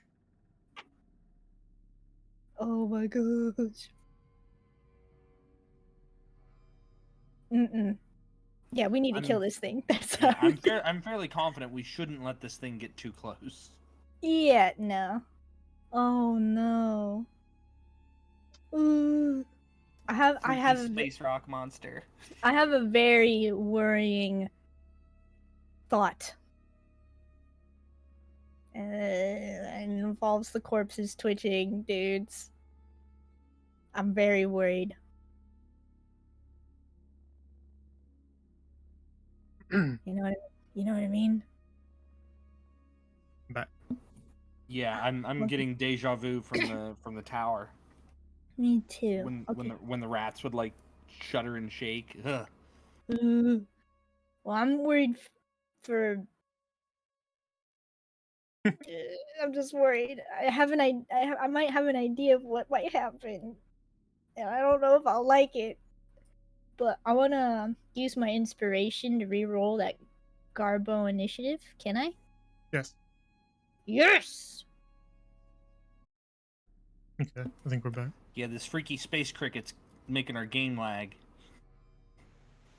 Oh my gosh. Yeah, we need to kill this thing. That's Yeah, how. I'm fairly confident we shouldn't let this thing get too close. Yeah, no. Oh no. Ooh. I have Freaky space rock monster. I have a very worrying thought. And it involves the corpses twitching, dudes. I'm very worried. You know what I mean? But Yeah, I'm getting deja vu from the tower Me too. when the rats would like shudder and shake. Ugh. Well, I'm worried for. I'm just worried. I might have an idea of what might happen, and I don't know if I'll like it. But I wanna use my inspiration to re-roll that Garbo initiative. Can I? yes. Yes. Okay, I think we're back. Yeah, this freaky space cricket's making our game lag.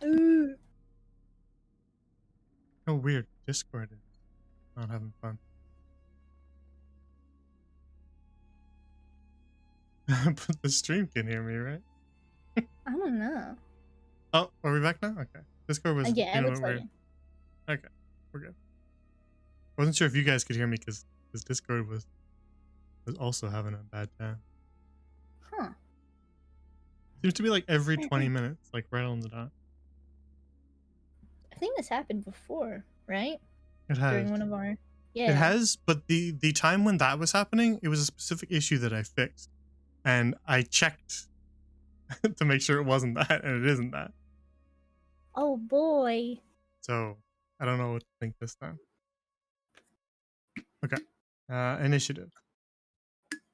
Ooh. Oh, weird. Discord is not having fun. But the stream can hear me, right? I don't know. Oh, are we back now? Okay. Discord was Yeah, it doing looks it like weird. it. Okay, we're good. Wasn't sure if you guys could hear me because Discord was also having a bad time. Huh. Seems to be like every 20 minutes, like right on the dot. I think this happened before, right? It has. During one of our. Yeah. It has, but the time when that was happening, it was a specific issue that I fixed, and I checked to make sure it wasn't that, and it isn't that. Oh boy. So I don't know what to think this time. Okay, initiative.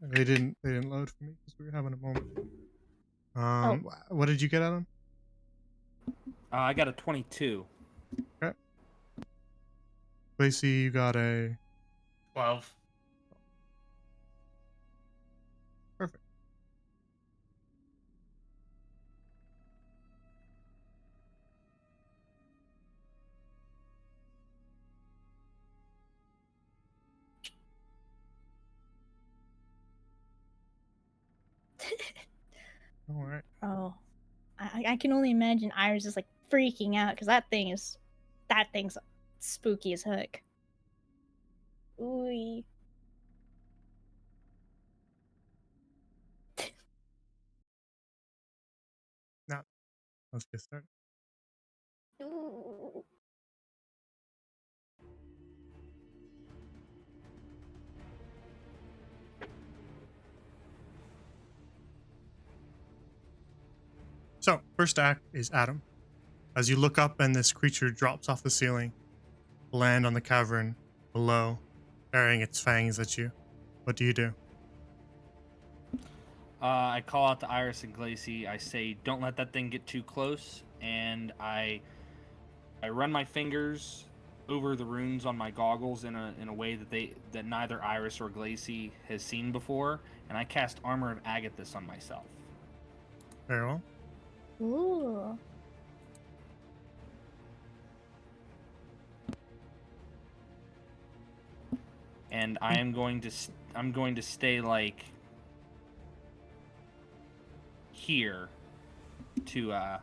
They didn't load for me because we were having a moment. What did you get, Adam? I got a 22. Okay. Lacey, you got a 12. perfect. All right. Oh, I can only imagine Iris is like freaking out because that thing's spooky as heck. Ooh. Now let's get started. Ooh. So first act is Adam. As you look up and this creature drops off the ceiling, to land on the cavern below, burying its fangs at you. What do you do? I call out to Iris and Glacy. I say, "Don't let that thing get too close," and I run my fingers over the runes on my goggles in a way that neither Iris or Glacy has seen before, and I cast Armor of Agathis on myself. Very well. Ooh. And I'm going to stay like here to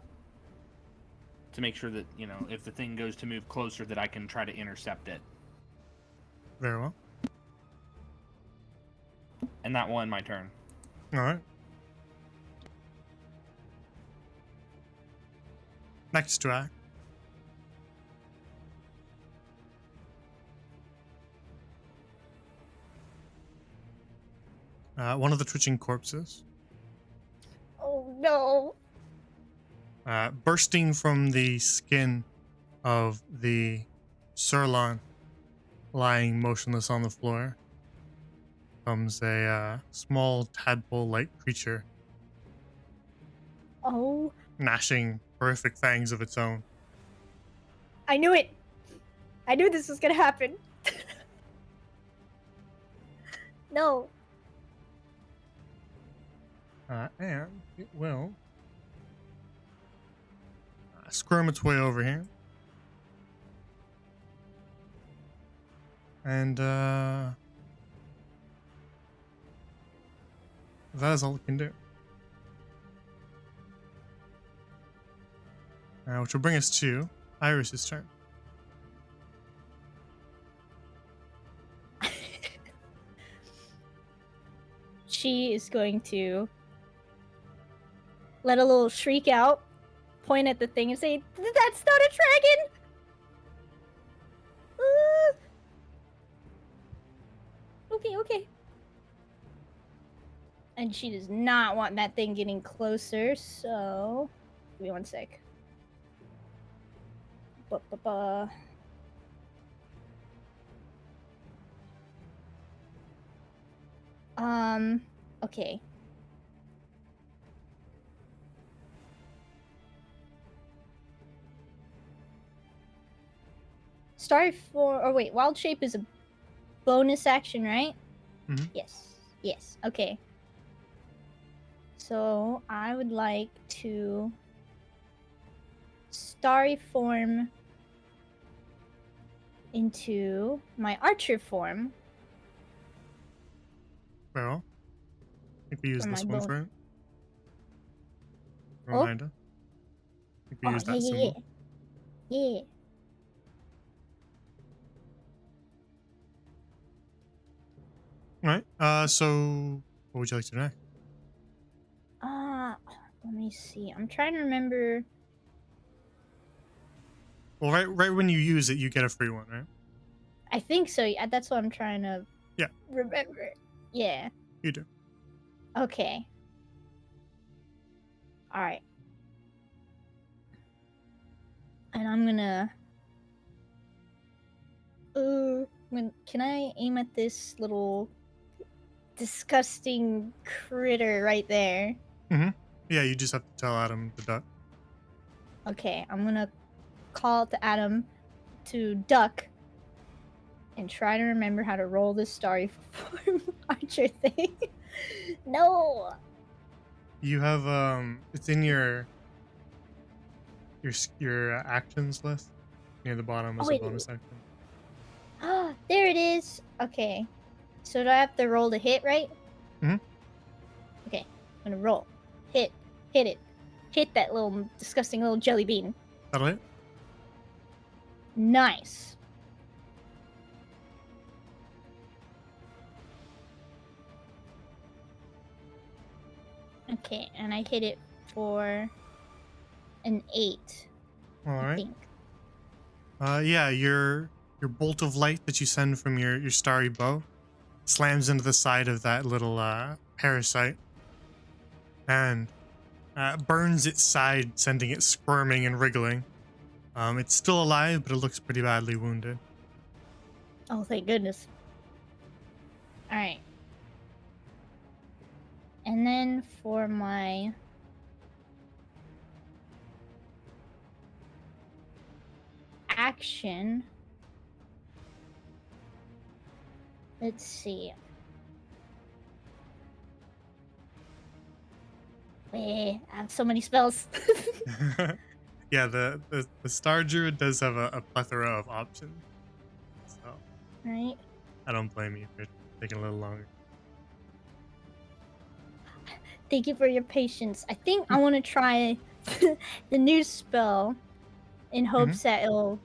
make sure that, if the thing goes to move closer, that I can try to intercept it. Very well. And that won my turn. All right. Next act. One of the twitching corpses, Oh no. bursting from the skin of the Surlon, lying motionless on the floor, comes a small tadpole-like creature, Oh, gnashing horrific fangs of its own. I knew it. I knew this was gonna happen. No. And it will squirm its way over here. And that is all it can do. Which will bring us to Iris's turn. She is going to let a little shriek out, point at the thing, and say, "That's not a dragon!" Okay. And she does not want that thing getting closer, so... Give me one sec. Ba-ba-ba. Okay. Wild Shape is a bonus action, right? Mhm. Yes. Okay. So I would like to starry form into my archer form. Well, think we used For this my one bone. for it. Oh. Reminder. I think we Oh, used yeah, that yeah, symbol. yeah. Yeah. All right. So what would you like to do next? Let me see. I'm trying to remember. Well, right when you use it, you get a free one, right? I think so. Yeah, that's what I'm trying to Yeah. remember. Yeah. You do. Okay. All right. And I'm gonna. Can I aim at this little disgusting critter right there? Yeah, you just have to tell Adam to duck. Okay, I'm gonna call to Adam to duck and try to remember how to roll this starry form archer thing. No. You have it's in your actions list near the bottom as Oh, a it bonus is. action. Ah, there it is. Okay. So do I have to roll to hit, right? Mhm. Okay, I'm gonna roll. Hit it. Hit that little disgusting little jelly bean. That'll hit. Nice. Okay, and I hit it for an 8, All I right. think. Yeah, your bolt of light that you send from your starry bow slams into the side of that little parasite and burns its side, sending it squirming and wriggling. It's still alive, but it looks pretty badly wounded. Oh, thank goodness. Alright. And then for my action, let's see. I have so many spells. Yeah, the star druid does have a plethora of options, so Right? I don't blame you for taking a little longer. Thank you for your patience. I think I want to try the new spell in hopes that it'll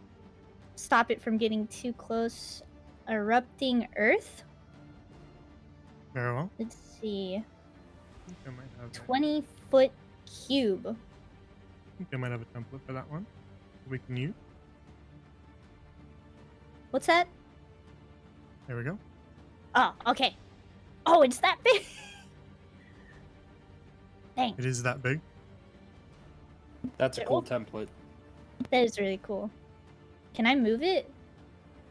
stop it from getting too close. Erupting Earth? Very well. Let's see. I think I might have 20-foot cube. I think I might have a template for that one we can use. What's that? There we go. Oh, okay. Oh, it's that big. Dang, It is that big. That's a cool template. that is really cool. Can I move it?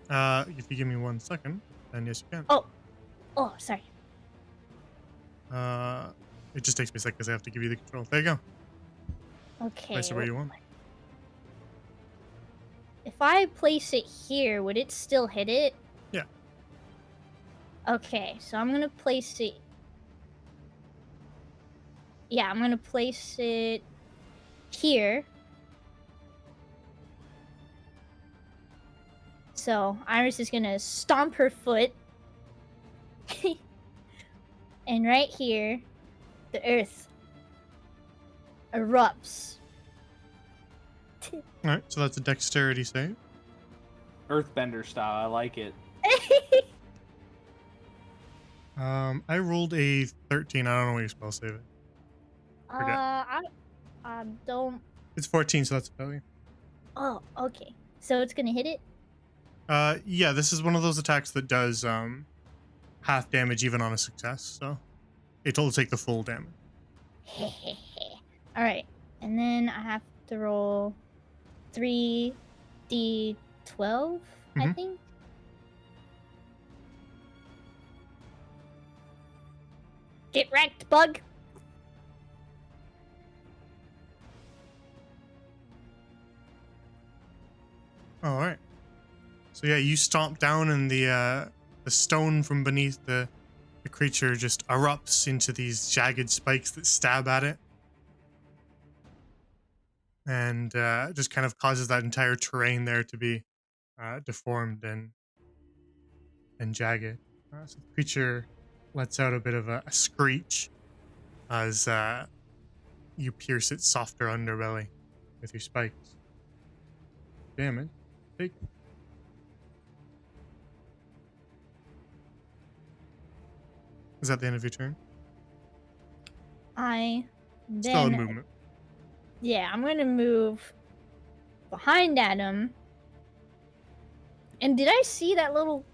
If you give me 1 second, then yes, you can. Oh, sorry. It just takes me a sec because I have to give you the control. There you go. Okay. Place it where you want. If I place it here, would it still hit it? Yeah. Okay, so I'm gonna place it. Yeah, I'm gonna place it here. So Iris is gonna stomp her foot. And right here, the earth erupts. All right, so that's a dexterity save. Earthbender style. I like it. I rolled a 13. I don't know what your spell save is. Forget. I don't. It's 14, so that's a failure. Oh, okay. So it's gonna hit it. Yeah, this is one of those attacks that does half damage even on a success, so it'll take the full damage. All right, and then I have to roll 3d12, I Mhm. think. Get wrecked, bug. All right. So yeah, you stomp down, and the stone from beneath the creature just erupts into these jagged spikes that stab at it, and just kind of causes that entire terrain there to be deformed and jagged. So the creature lets out a bit of a screech as you pierce its softer underbelly with your spikes. Damage. Take. Is that the end of your turn? Still a movement. Yeah, I'm gonna move behind Adam. And did I see that little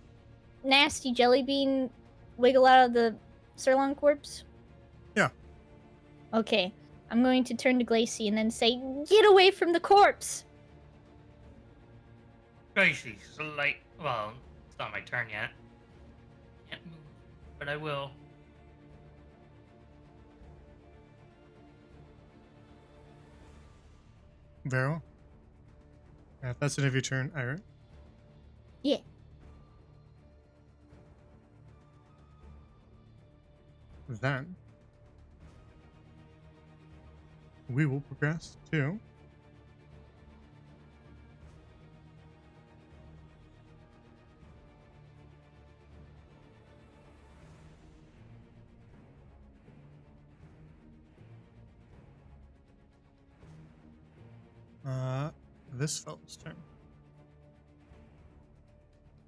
nasty jelly bean wiggle out of the Sirloin corpse? Yeah. Okay. I'm going to turn to Glacy and then say, "Get away from the corpse!" Gracie, well, it's not my turn yet. Can't move, but I will. Vero. If that's the end of your turn, Ira. Yeah. Then we will progress to this fellow's turn.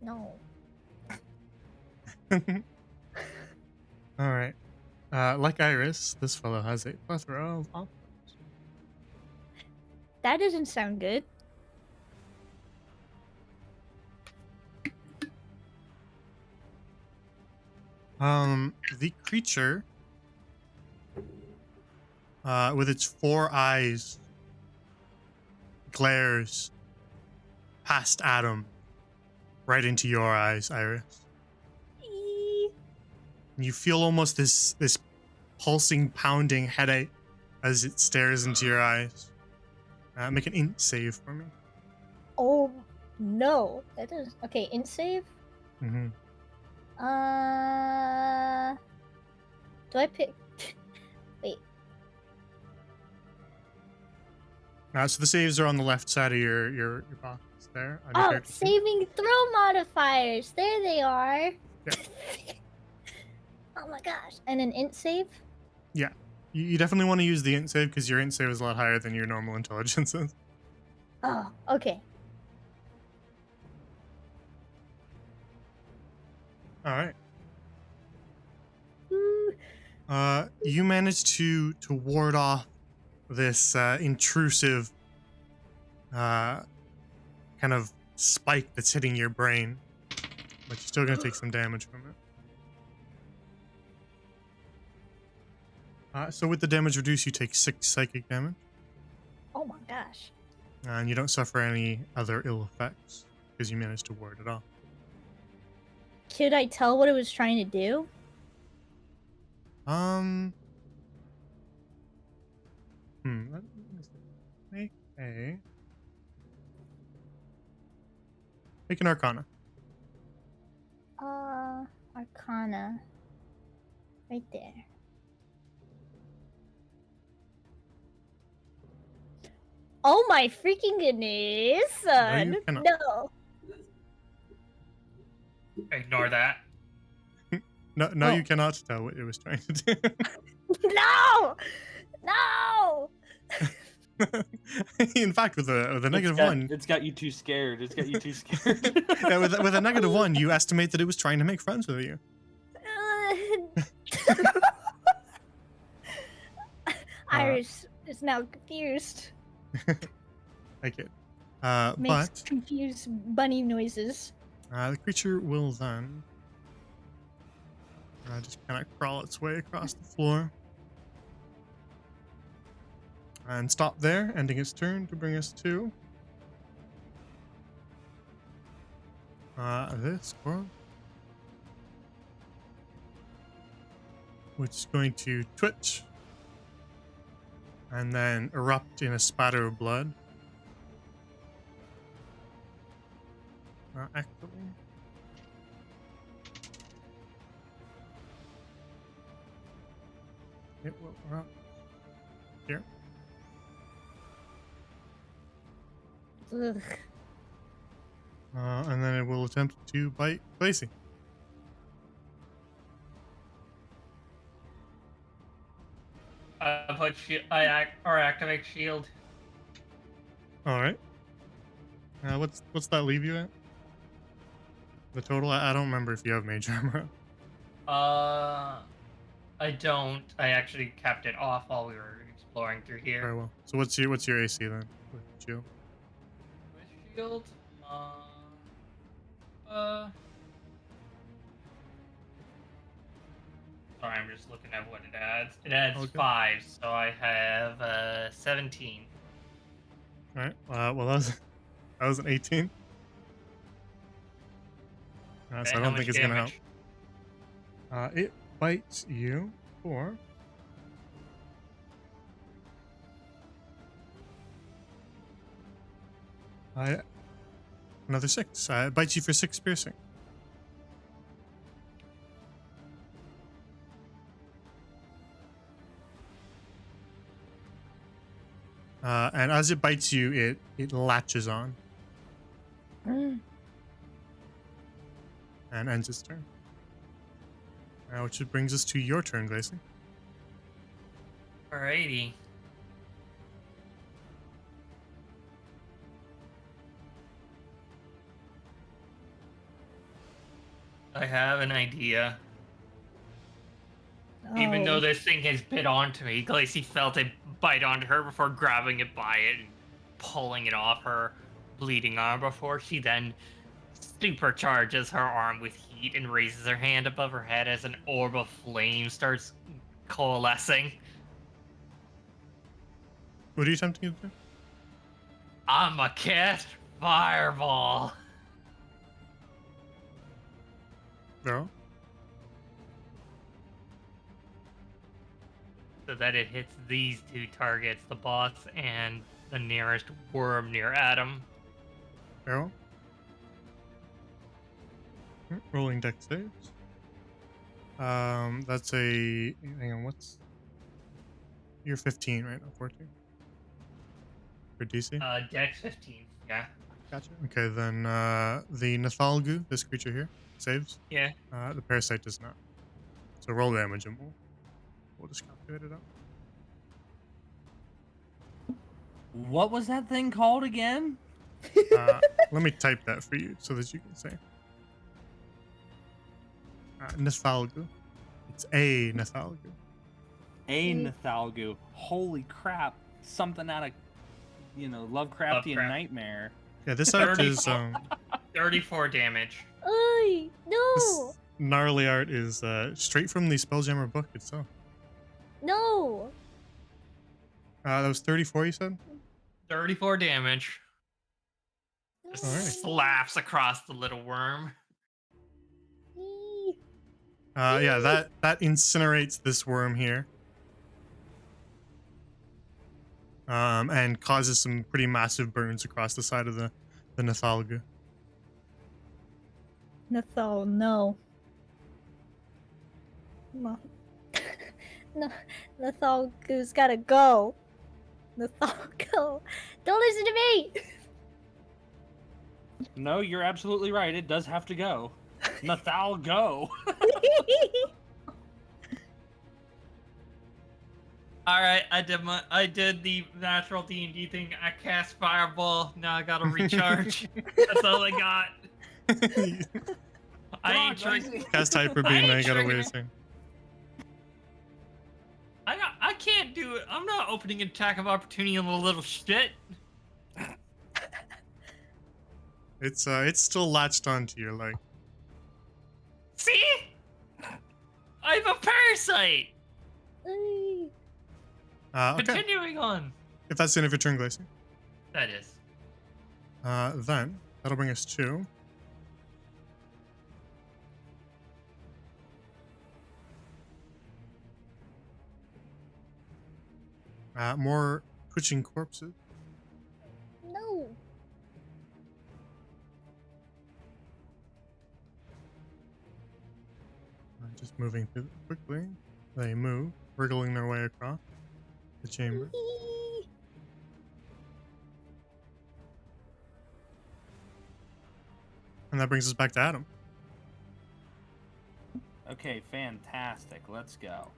No. All right. Like Iris, this fellow has a plethora of options. That doesn't sound good. The creature, with its 4 eyes, glares past Adam right into your eyes, Iris. You feel almost this pulsing, pounding headache as it stares into your eyes. Make an int save for me. Oh, no. That does... Okay, int save? Mm-hmm. Do I pick... Wait. So the saves are on the left side of your box there. On your Oh, character sheet. saving throw modifiers. There they are. Yeah. Oh my gosh. And an int save? Yeah. You definitely want to use the int save because your int save is a lot higher than your normal intelligence is. Oh, okay. All right. Ooh. You managed to ward off this intrusive kind of spike that's hitting your brain, but you're still gonna take some damage from it. So with the damage reduced, you take 6 psychic damage, Oh my gosh. and you don't suffer any other ill effects because you managed to ward it off. Could I tell what it was trying to do? Let me see. Make an Arcana. Arcana. Right there. Oh my freaking goodness, son! you cannot. No! Ignore that. No, Oh. you cannot tell what it was trying to do. No! No! In fact, with a negative 1, It's got you too scared. It's got you too scared. yeah, with a negative 1, you estimate that it was trying to make friends with you. Iris is now confused. Like it. Makes But confused bunny noises. the creature will then just kind of crawl its way across the floor and stop there, ending its turn to bring us to this squirrel, which is going to twitch and then erupt in a spatter of blood. Actually, it will erupt here. Ugh. And then it will attempt to bite Lacey. or activate shield. All right. What's that leave you at? The total? I don't remember if you have mage armor. I don't. I actually kept it off while we were exploring through here. Very well. So what's your AC then with shield? With shield, uh, sorry, I'm just looking at what it adds. It adds Okay. 5, so I have 17. All right. Well, that was an 18. So Okay, I how don't much think it's gonna help. damage? It bites you for another 6. It bites you for 6 piercing. And as it bites you, it latches on Mm. and ends its turn. Which brings us to your turn, Glacy. Alrighty. I have an idea. Even though Oh. this thing has bit onto me, Glacy felt it bite onto her before grabbing it by it and pulling it off her bleeding arm before she then supercharges her arm with heat and raises her hand above her head as an orb of flame starts coalescing. What are you attempting to do? I'm a cast fireball. No. So that it hits these 2 targets, the boss and the nearest worm near Adam. Barrel. Rolling deck saves. That's a. Hang on, what's. You're 15 right now, 14. For DC? Dex 15, yeah. Gotcha. Okay, then the Nathalgu, this creature here, saves. Yeah. The parasite does not. So roll damage and we'll just calculate it out. What was that thing called again? Let me type that for you so that you can say. Nathalgu. It's a Nathalgu. A Nathalgu. Holy crap. Something out of, Lovecraftian Lovecraft. nightmare. Yeah, this art is 34 damage. Ay, no. this gnarly art is straight from the Spelljammer book itself. No. That was 34, you said? 34 damage. Just Alright. slaps across the little worm. Eee. Yeah, that incinerates this worm here. And causes some pretty massive burns across the side of the Nathalgu. Nathal, no. No. No. Nathal Goose gotta go. Nathal, go. Don't listen to me. No, you're absolutely right. It does have to go. Nathal, go. All right, I did the natural D&D thing. I cast fireball. Now I gotta recharge. That's all I got. I ain't trying. Cast Hyper Beam, now you gotta wait a second. I can't do it. I'm not opening an attack of opportunity on the little shit. It's still latched onto your leg. See? I'm a parasite. Ay. Okay. Continuing on. If that's the end of your turn, Glacy. That is. Then that'll bring us to more twitching corpses. No. Just moving through quickly. They move, wriggling their way across the chamber. Eee. And that brings us back to Adam. Okay, fantastic. Let's go.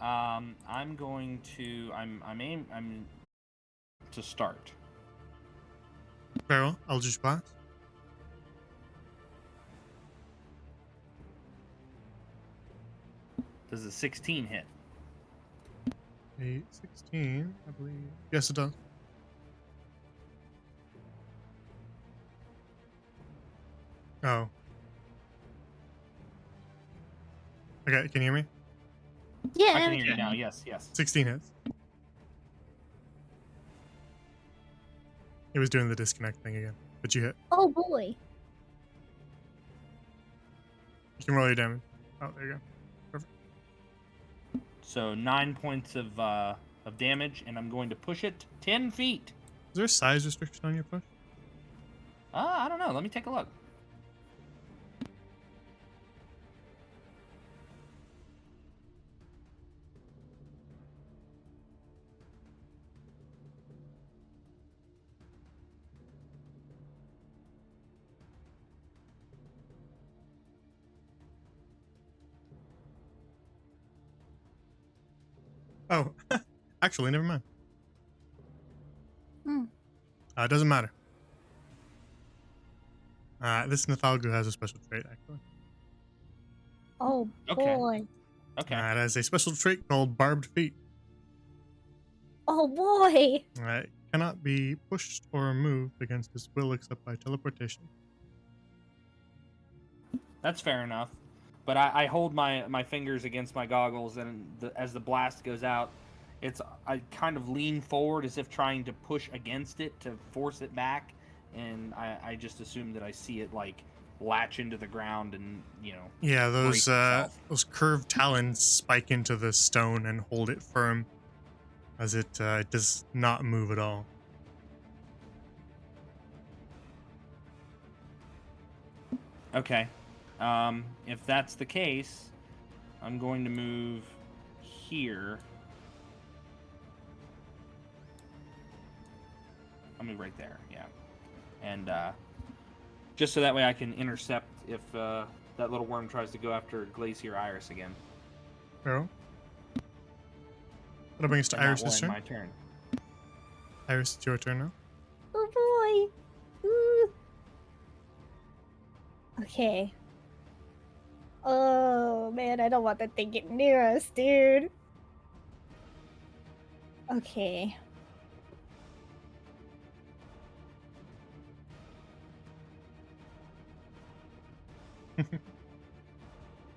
I'm going to. I'm to start. Very well. Eldritch Blast. Does a 16 hit? A 16, I believe. Yes, it does. Oh. Okay, can you hear me? Yeah. I can hear you now. Yes. 16 hits. It was doing the disconnect thing again, but you hit. Oh boy. You can roll your damage. Oh, there you go. Perfect. So 9 points of damage, and I'm going to push it 10 feet. Is there a size restriction on your push? I don't know. Let me take a look. Oh, actually, never mind. Hmm. It doesn't matter. This Nathalgu has a special trait, actually. Oh Okay. boy. Okay. It has a special trait called Barbed Feet. Oh boy. It cannot be pushed or moved against its will except by teleportation. That's fair enough. But I hold my fingers against my goggles, and as the blast goes out, I kind of lean forward as if trying to push against it to force it back, and I just assume that I see it like latch into the ground and Yeah, brace itself. those curved talons spike into the stone and hold it firm, as it does not move at all. Okay. If that's the case, I'm going to move here. I'll move right there, yeah. And just so that way I can intercept if that little worm tries to go after Glacier Iris again. Arrow. That'll bring us to And that will Iris' end turn. my turn. Iris, it's your turn now. Oh boy. Ooh. Okay. Oh man, I don't want that thing getting near us, dude. Okay.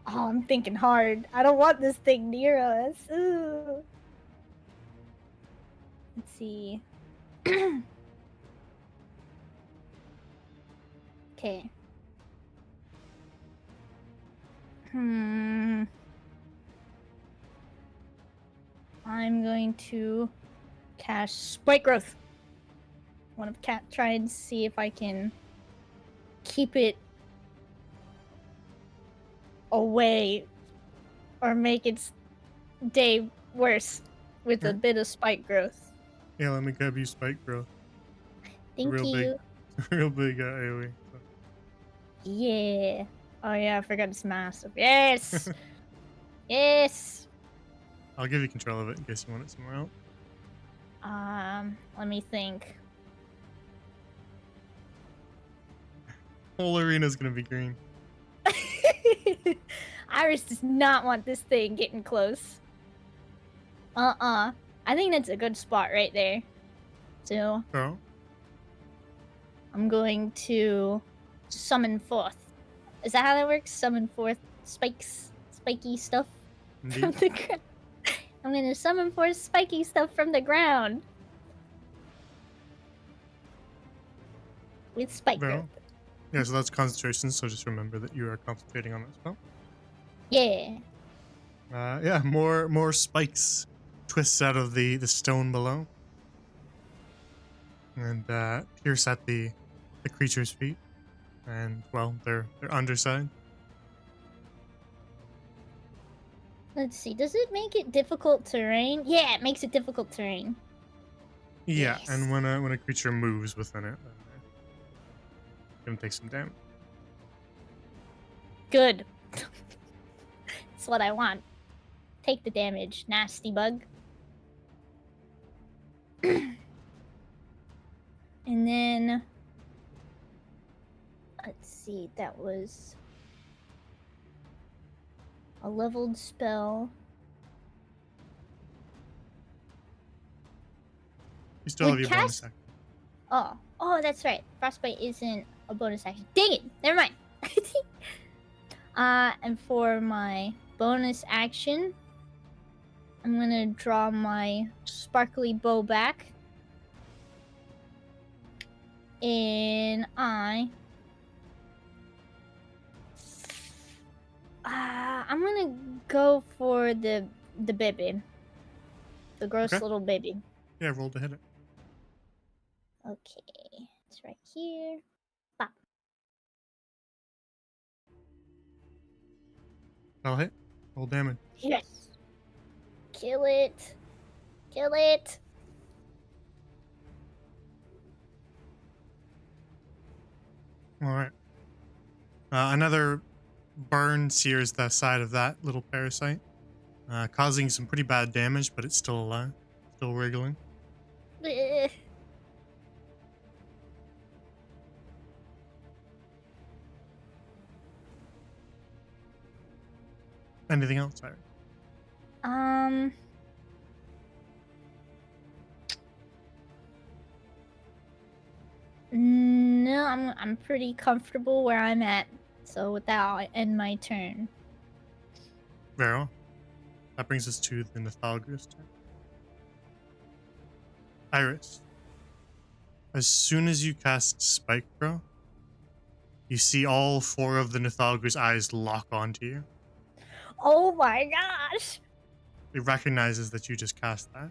Oh, I'm thinking hard. I don't want this thing near us. Ooh. Let's see. Okay. I'm going to cast Spike Growth. I want to try and see if I can keep it away or make its day worse with a Alright. bit of Spike Growth. Yeah, let me grab you Spike Growth. Thank real you. Real big AoE. So. Yeah. Oh yeah, I forgot it's massive. Yes. Yes. I'll give you control of it in case you want it somewhere else. Let me think. Whole arena's gonna be green. Iris does not want this thing getting close. I think that's a good spot right there. So Oh, I'm going to summon forth. Is that how that works? Summon forth spiky stuff from indeed. the ground. I'm gonna summon forth spiky stuff from the ground. With spike Well. growth. Yeah, so that's concentration, so just remember that you are concentrating on that spell. Yeah. Yeah, more spikes twists out of the stone below. And pierce at the creature's feet. And well, their underside. Let's see. Does it make it difficult terrain? Yeah, it makes it difficult terrain. Yeah, Yes. and when a creature moves within it, then they're gonna take some damage. Good. That's what I want. take the damage, nasty bug. And then, let's see, that was a leveled spell. You still have your bonus Cast- action. Oh, that's right. Frostbite isn't a bonus action. Dang it! Never mind. And for my bonus action, I'm gonna draw my sparkly bow back. And I'm gonna go for the baby. The gross Okay. little baby. Yeah, roll to hit it. Okay. It's right here. That'll hit. Roll damage. Yes. Kill it. Kill it. All right. Another burn sears the side of that little parasite, causing some pretty bad damage, but it's still alive, still wriggling. Bleh. Anything else, Iris? No, I'm pretty comfortable where I'm at. So with that, I'll end my turn. Very well. That brings us to the Nothalgur's turn. Iris, as soon as you cast Spike Throw, you see all 4 of the Nothalgur's eyes lock onto you. Oh my gosh! It recognizes that you just cast that.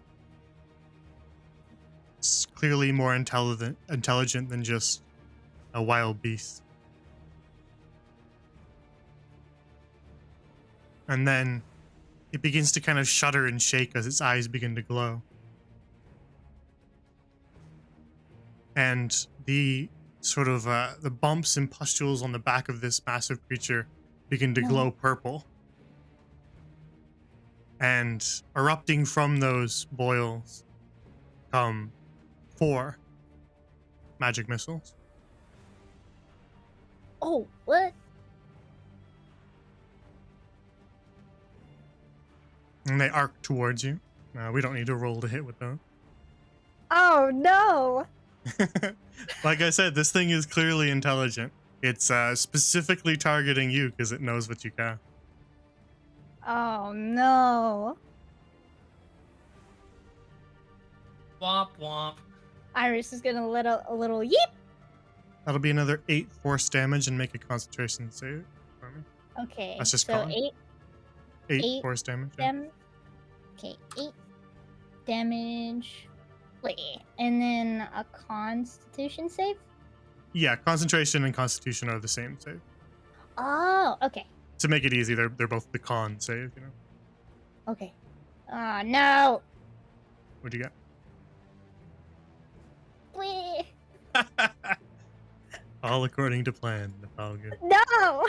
It's clearly more intelligent than just a wild beast. And then it begins to kind of shudder and shake as its eyes begin to glow. And the sort of the bumps and pustules on the back of this massive creature begin to glow purple. And erupting from those boils come 4 magic missiles. Oh, what? And they arc towards you. We don't need to roll to hit with those. Oh no! Like I said, this thing is clearly intelligent. It's specifically targeting you because it knows what you got. Oh no! Womp womp. Iris is gonna let out a little yeep. That'll be another 8 force damage and make a concentration save for me. Okay. That's just so con. 8 8 force damage. Yeah. Okay, 8 damage. Wait, and then a Constitution save. Yeah, concentration and constitution are the same save. Oh, okay, To make it easy, they're both the con save, you know. okay. Oh no! What do you Wait. got? All according to plan, Nothalgur. No!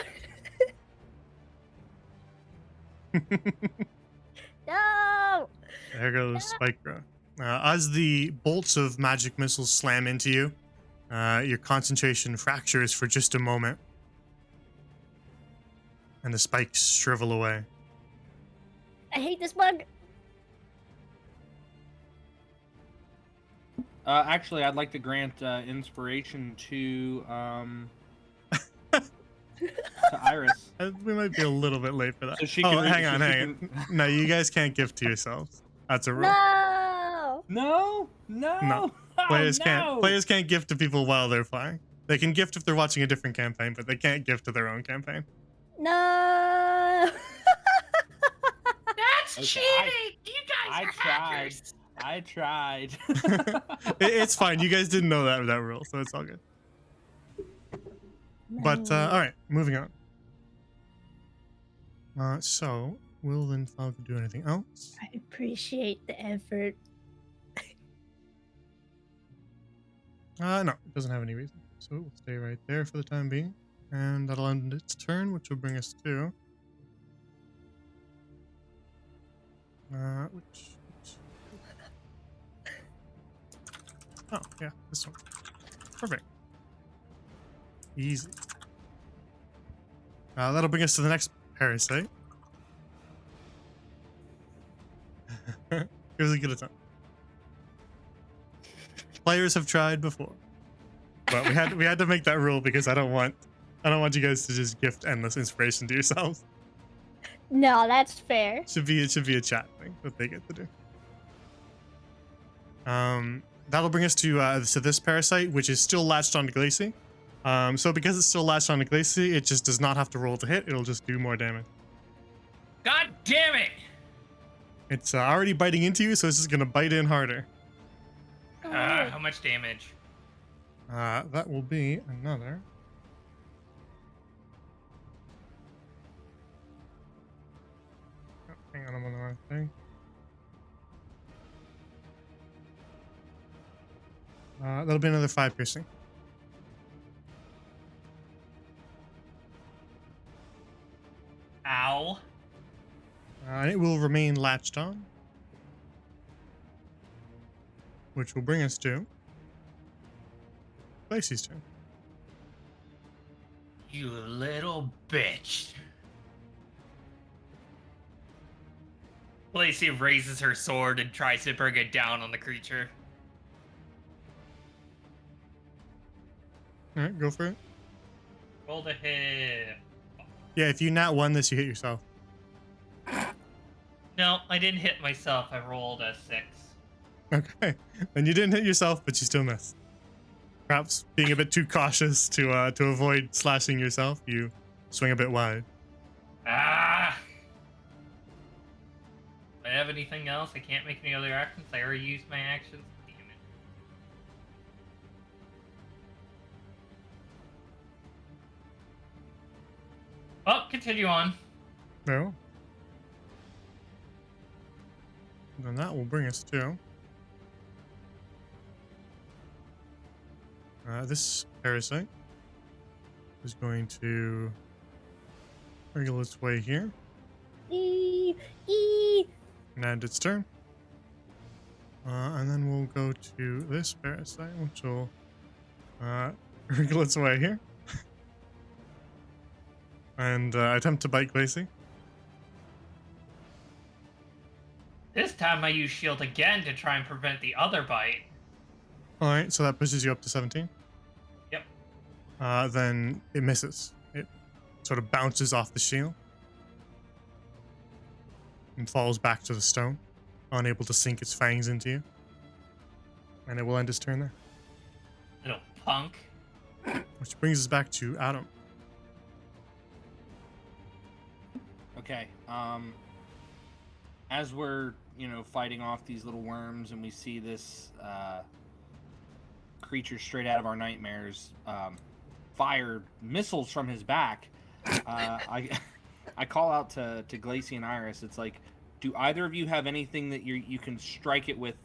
No! There goes Spycro. As the bolts of magic missiles slam into you, your concentration fractures for just a moment, and the spikes shrivel away. I hate this bug. Actually, I'd like to grant inspiration to Iris. We might be a little bit late for that. So she Oh, can hang on. No, you guys can't gift to yourselves. That's a rule. No! No. No. Oh, Players no. can't gift to people while they're flying. They can gift if they're watching a different campaign, but they can't gift to their own campaign. No! That's Okay, cheating! You guys I are tried. hackers! I tried. It's fine. You guys didn't know that rule, so it's all good. But all right, moving on. So will then Falcon do anything else? I appreciate the effort. No, it doesn't have any reason. So it will stay right there for the time being, and that'll end its turn, which will bring us to Which? Oh, yeah, this one. Perfect. Easy. That'll bring us to the next parasite. It was a good attempt. Players have tried before, but we had to make that rule because I don't want you guys to just gift endless inspiration to yourselves. No, that's fair. It should be a chat thing that they get to do. That'll bring us to this parasite, which is still latched onto Glacy. So because it's still latched onto Glacy, it just does not have to roll to hit. It'll just do more damage. God damn it! It's already biting into you, so it's just gonna bite in harder. How much damage? That will be another. Oh, hang on, I'm on the wrong thing. That'll be another 5 piercing. Ow. And it will remain latched on, which will bring us to Lacey's turn. You little bitch. Lacey raises her sword and tries to bring it down on the creature. All right, go for it. Roll to hit. Yeah, if you nat 1 this, you hit yourself. No, I didn't hit myself. I rolled a 6. Okay, then you didn't hit yourself, but you still missed. Perhaps being a bit too cautious to avoid slashing yourself, you swing a bit wide. Ah! Do I have anything else? I can't make any other actions. I already used my actions. Damn it. Well, continue on. No. Then that will bring us to this parasite is going to wriggle its way here E. and end its turn. And then we'll go to this parasite, which will wriggle its way here and attempt to bite Glacy. This time I use shield again to try and prevent the other bite. All right, so that pushes you up to 17. Yep. Then it misses. It sort of bounces off the shield and falls back to the stone, unable to sink its fangs into you. And it will end its turn there. Little punk. Which brings us back to Adam. Okay. As we're, fighting off these little worms and we see this creature straight out of our nightmares fire missiles from his back, I call out to Glacy and Iris. It's like, do either of you have anything that you can strike it with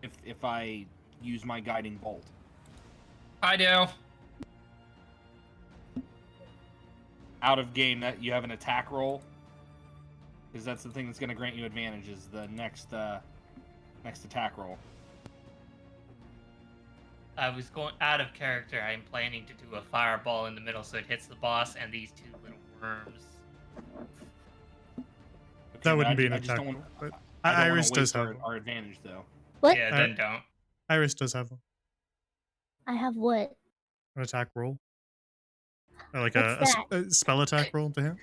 if I use my guiding bolt? I do. Out of game, that you have an attack roll, because that's the thing that's going to grant you advantage, is the next attack roll. I was going out of character. I'm planning to do a fireball in the middle so it hits the boss and these 2 little worms. Okay, That wouldn't but be an I just attack don't roll, want- but I don't wanna Iris does waste have one. our advantage, though. What? Yeah, then don't. Iris does have one. I have what? An attack roll. Or like What's a spell attack roll to hit.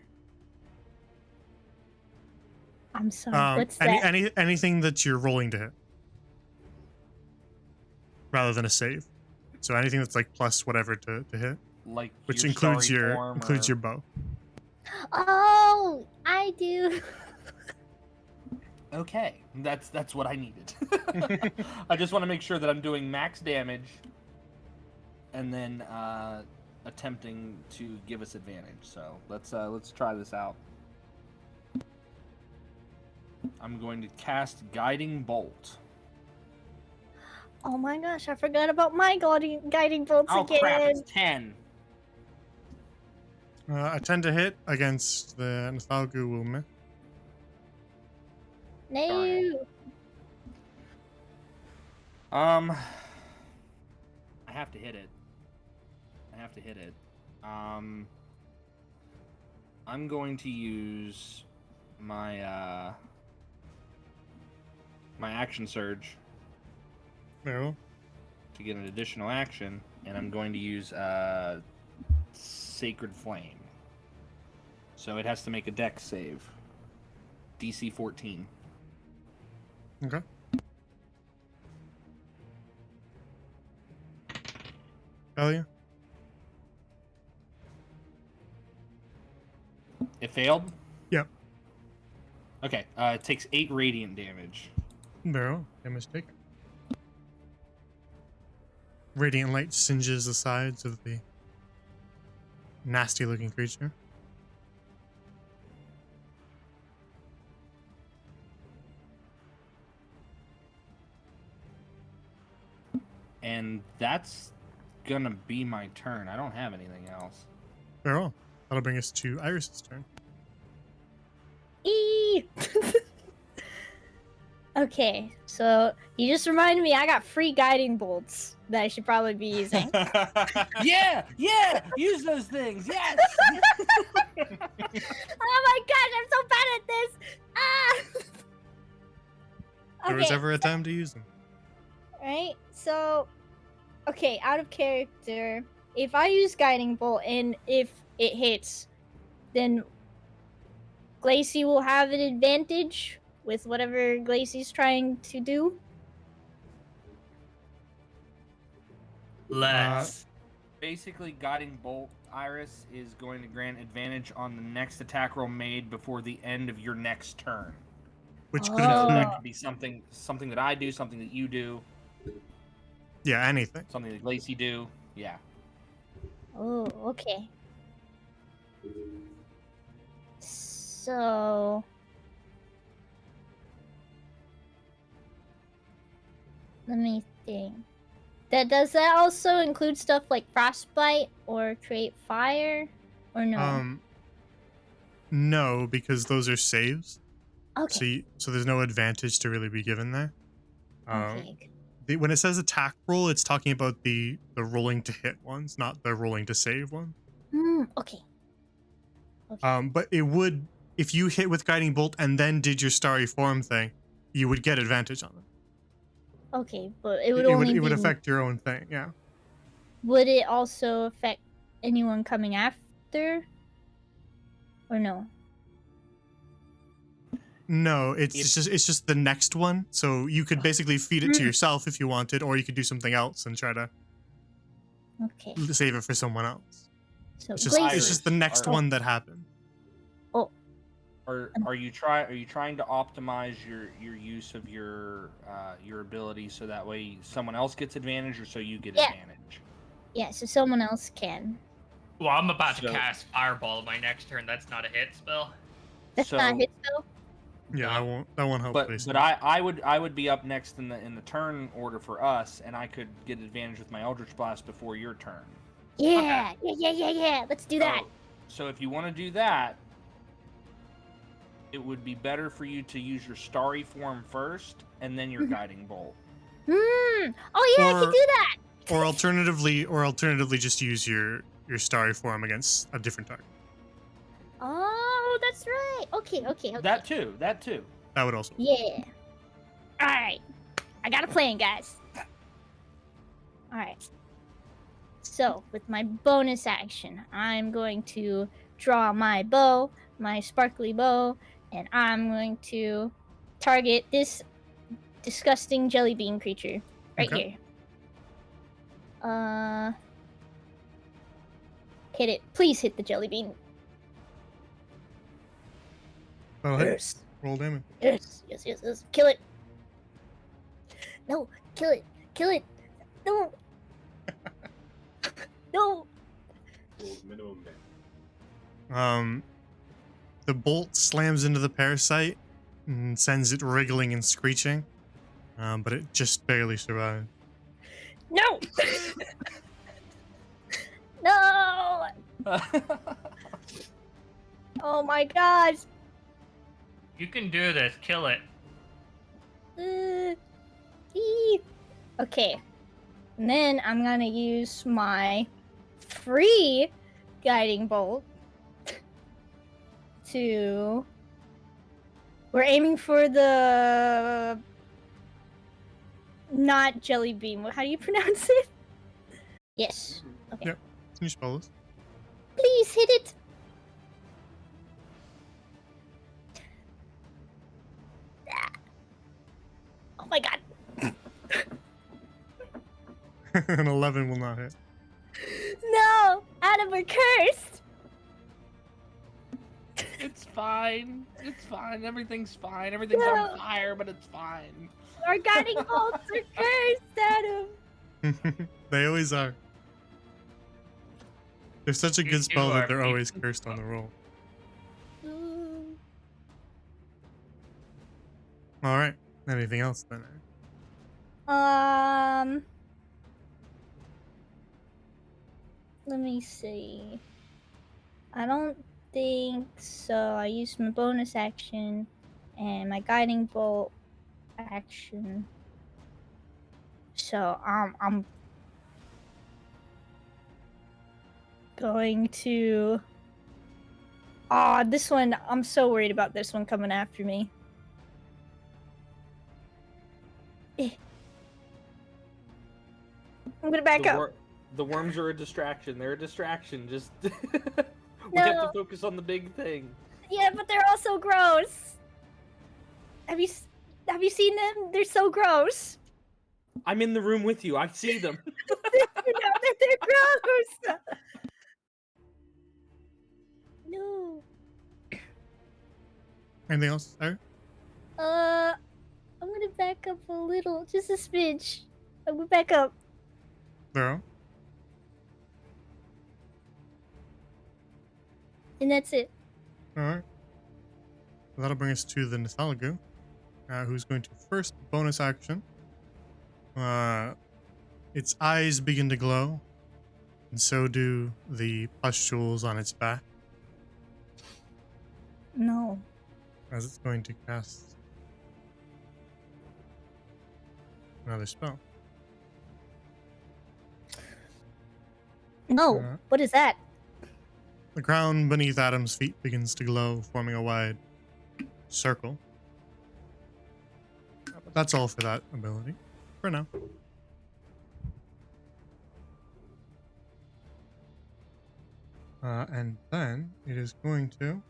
I'm sorry. What's that? Anything that you're rolling to hit, rather than a save. So anything that's like plus whatever to hit, Like which your includes starry your form your or- bow. Oh, I do. Okay, that's what I needed. I just want to make sure that I'm doing max damage, and then attempting to give us advantage. So let's try this out. I'm going to cast Guiding Bolt. Oh my gosh, I forgot about my guiding bolts Oh again. crap! It's 10. A 10 to hit against the Nathalgu will miss. No. I have to hit it. I'm going to use my my action surge No. to get an additional action, and I'm going to use Sacred Flame. So it has to make a dex save. DC 14. Okay. Hell yeah. It failed? Yep. Okay, it takes 8 radiant damage. Barrel. Damage taken. Radiant light singes the sides of the nasty looking creature. And that's gonna be my turn. I don't have anything else. Barrel. That'll bring us to Iris's turn. Eee! Okay, so you just reminded me I got free guiding bolts that I should probably be using. Yeah! Use those things, yes! Oh my gosh, I'm so bad at this! Ah! There was ever a time to use them. Right? So, okay, out of character, if I use guiding bolt and if it hits, then Glacy will have an advantage with whatever Glacy's trying to do. Let's. Basically, Guiding Bolt, Iris, is going to grant advantage on the next attack roll made before the end of your next turn. Which could So Oh. include, that could be something that I do, something that you do, yeah, anything. something that Glacy do. Yeah. Oh, okay. So, let me think. Does that also include stuff like frostbite or create fire, or no? No, because those are saves. Okay. So there's no advantage to really be given there. Okay. When it says attack roll, it's talking about the rolling to hit ones, not the rolling to save one. Okay. But it would, if you hit with guiding bolt and then did your starry form thing, you would get advantage on it. Okay, but it would only it be. would affect your own thing, yeah. Would it also affect anyone coming after, or no? No, it's just the next one. So you could basically feed it to yourself if you wanted, or you could do something else and try to Okay. save it for someone else. So It's just Glacy. it's just the next Are- one that happened. Are you trying to optimize your use of your ability so that way someone else gets advantage or so you get Yeah. advantage? Yeah, so someone else can. Well, I'm about to So- cast Fireball my next turn. That's not a hit spell. That's not his spell. Yeah, that won't help. But basically. I would be up next in the turn order for us, and I could get advantage with my Eldritch Blast before your turn. Yeah. Let's do that. So if you want to do that, it would be better for you to use your Starry Form first, and then your Guiding Bolt. Oh yeah, I can do that. Or alternatively, just use your starry form against a different target. Oh, that's right. Okay. That too. That would also. Yeah. All right. I got a plan, guys. All right. So, with my bonus action, I'm going to draw my bow, my sparkly bow, and I'm going to target this disgusting jelly bean creature right Okay. here. Hit it. Please hit the jelly bean. Oh, hey, Yes. roll damage. Yes. Kill it. No, kill it. No. No. The bolt slams into the parasite and sends it wriggling and screeching, but it just barely survived. No. No. Oh my gosh. You can do this. Kill it. Okay. And then I'm gonna use my free guiding bolt to. We're aiming for the. Not jelly beam. How do you pronounce it? Yes. Okay. Yep. Can you spell this? Please hit it. Oh my god. An 11 will not hit. No! Adam, we're cursed! It's fine. It's fine. Everything's fine. Everything's on fire, but it's fine. Our guiding bolts are cursed, Adam! They always are. They're such a You good spell that are they're always making cursed on the roll. Alright. Anything else then? Let me see. I don't think so. I used my bonus action and my guiding bolt action. So I'm going to. This one. I'm so worried about this one coming after me. I'm gonna back up. The worms are a distraction. They're a distraction. Just we No. have to focus on the big thing. Yeah, but they're also gross. Have you seen them? They're so gross. I'm in the room with you. I see them. You know that they're gross. No. Anything else, Sarah? I'm gonna back up a little, just a smidge. I'm gonna back up. Vero? And that's it. Alright. That'll bring us to the Nithalagu, who's going to first bonus action. Its eyes begin to glow, and so do the pustules on its back, No. as it's going to cast another spell. No. What is that? The ground beneath Adam's feet begins to glow, forming a wide circle. But that's all for that ability, for now. And then it is going to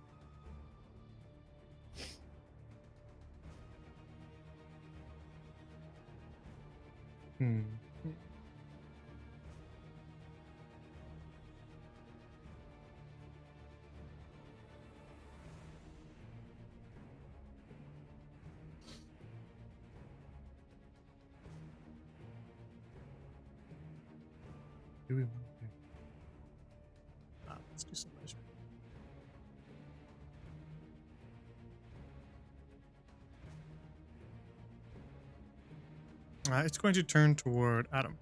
do we want to do? Let's do some measure. It's going to turn toward Adam.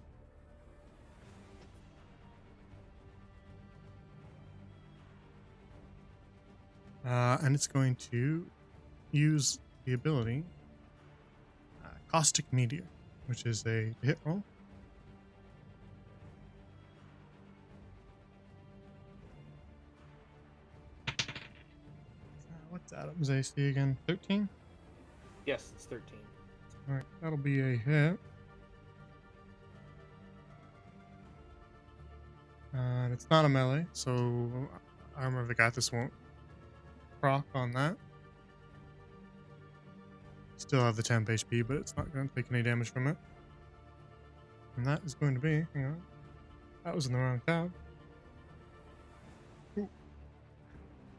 And it's going to use the ability Caustic Meteor, which is a hit roll. What's Adam's AC again? 13? Yes, it's 13. Alright, that'll be a hit. And it's not a melee, so Armor of Agathis won't proc on that. Still have the temp HP, but it's not going to take any damage from it. And that is going to be, hang on, that was in the wrong tab. Ooh.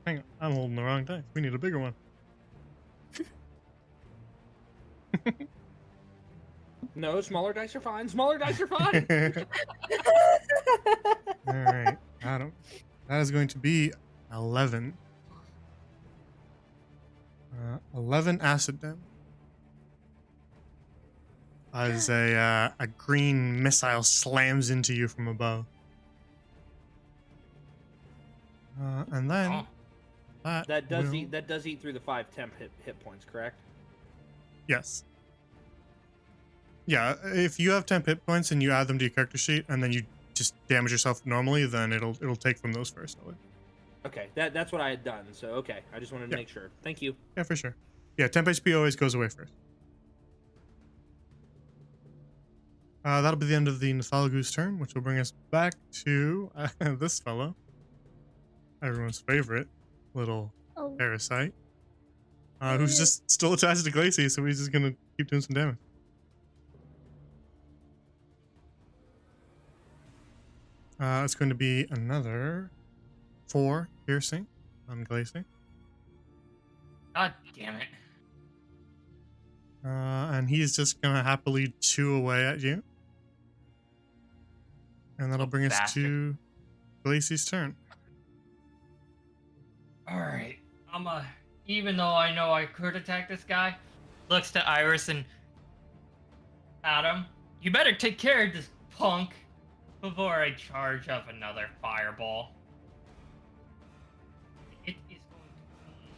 Hang on, I'm holding the wrong dice. We need a bigger one. No, smaller dice are fine. Smaller dice are fine. Alright, Adam. That is going to be 11. 11 acid damage. As a green missile slams into you from above. And then That does eat through the 5 temp hit points, correct? Yes. Yeah, if you have 10 hit points and you add them to your character sheet, and then you just damage yourself normally, then it'll take from those first. Okay, that's what I had done. So okay, I just wanted to Yeah. make sure. Thank you. Yeah, for sure. Yeah, temp HP always goes away first. That'll be the end of the Nathalgu's turn, which will bring us back to this fellow. Everyone's favorite little Oh, parasite. Who's just still attached to Glacy, so he's just gonna keep doing some damage. It's going to be another 4 piercing on Glacy. God damn it. And he's just gonna happily chew away at you. And that'll bring us Bastard. to Glacy's turn. Alright. Even though I know I could attack this guy, looks to Iris and Adam. You better take care of this punk before I charge up another fireball. It is going to be...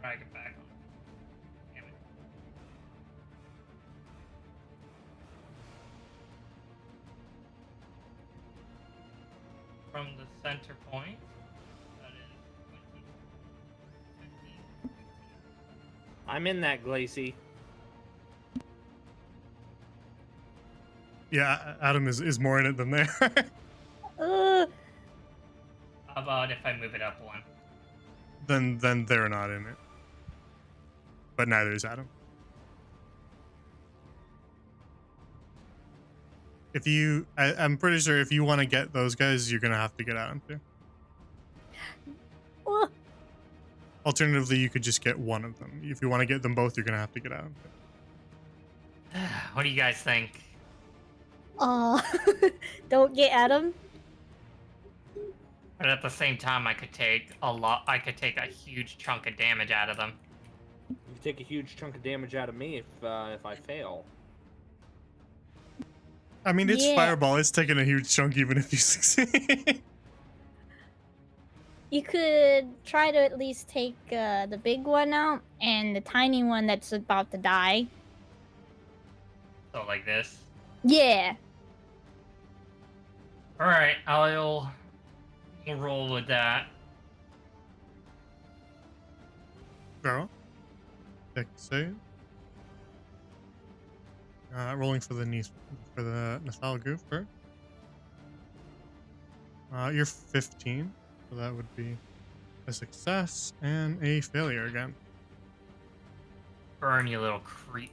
Drag it back on. Damn it. From the center point, that is 20, 15, 16. I'm in that Glacy. Yeah, Adam is more in it than there. uh, How about if I move it up one? then they're not in it. But neither is Adam. If you, I'm pretty sure if you want to get those guys, you're gonna have to get Adam too. uh, Alternatively, you could just get one of them. If you want to get them both, you're gonna have to get Adam too. What do you guys think? don't get Adam. But at the same time, I could take a huge chunk of damage out of them. You can take a huge chunk of damage out of me if I fail. I mean, it's Yeah. fireball. It's taking a huge chunk even if you succeed. You could try to at least take the big one out and the tiny one that's about to die. So like this. Yeah. All right, we'll roll with that. Girl, deck save. Rolling for the Nathalgu first. You're 15, so that would be a success and a failure again. Burn, you little cretin.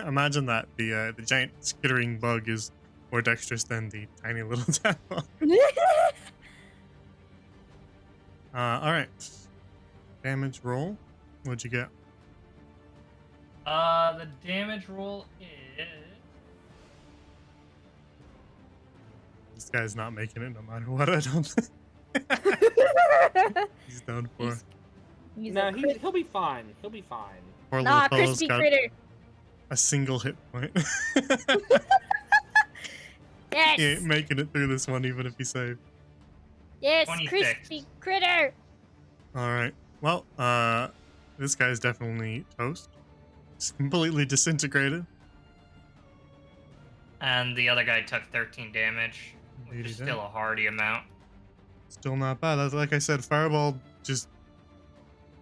Imagine that the giant skittering bug is more dexterous than the tiny little tadpole. All right. Damage roll. What'd you get? The damage roll is... This guy's not making it no matter what. I don't think. He's done for. He's No, a crit- he'll be fine. He'll be fine. Poor Nah, little fellow's crispy got critter. a single hit point. Yes. He ain't making it through this one, even if he saved. Yes, 26. crispy critter. All right. Well, this guy's definitely toast. He's completely disintegrated. And the other guy took 13 damage, which Indeed is he still did. a hardy amount. Still not bad. Like I said, fireball just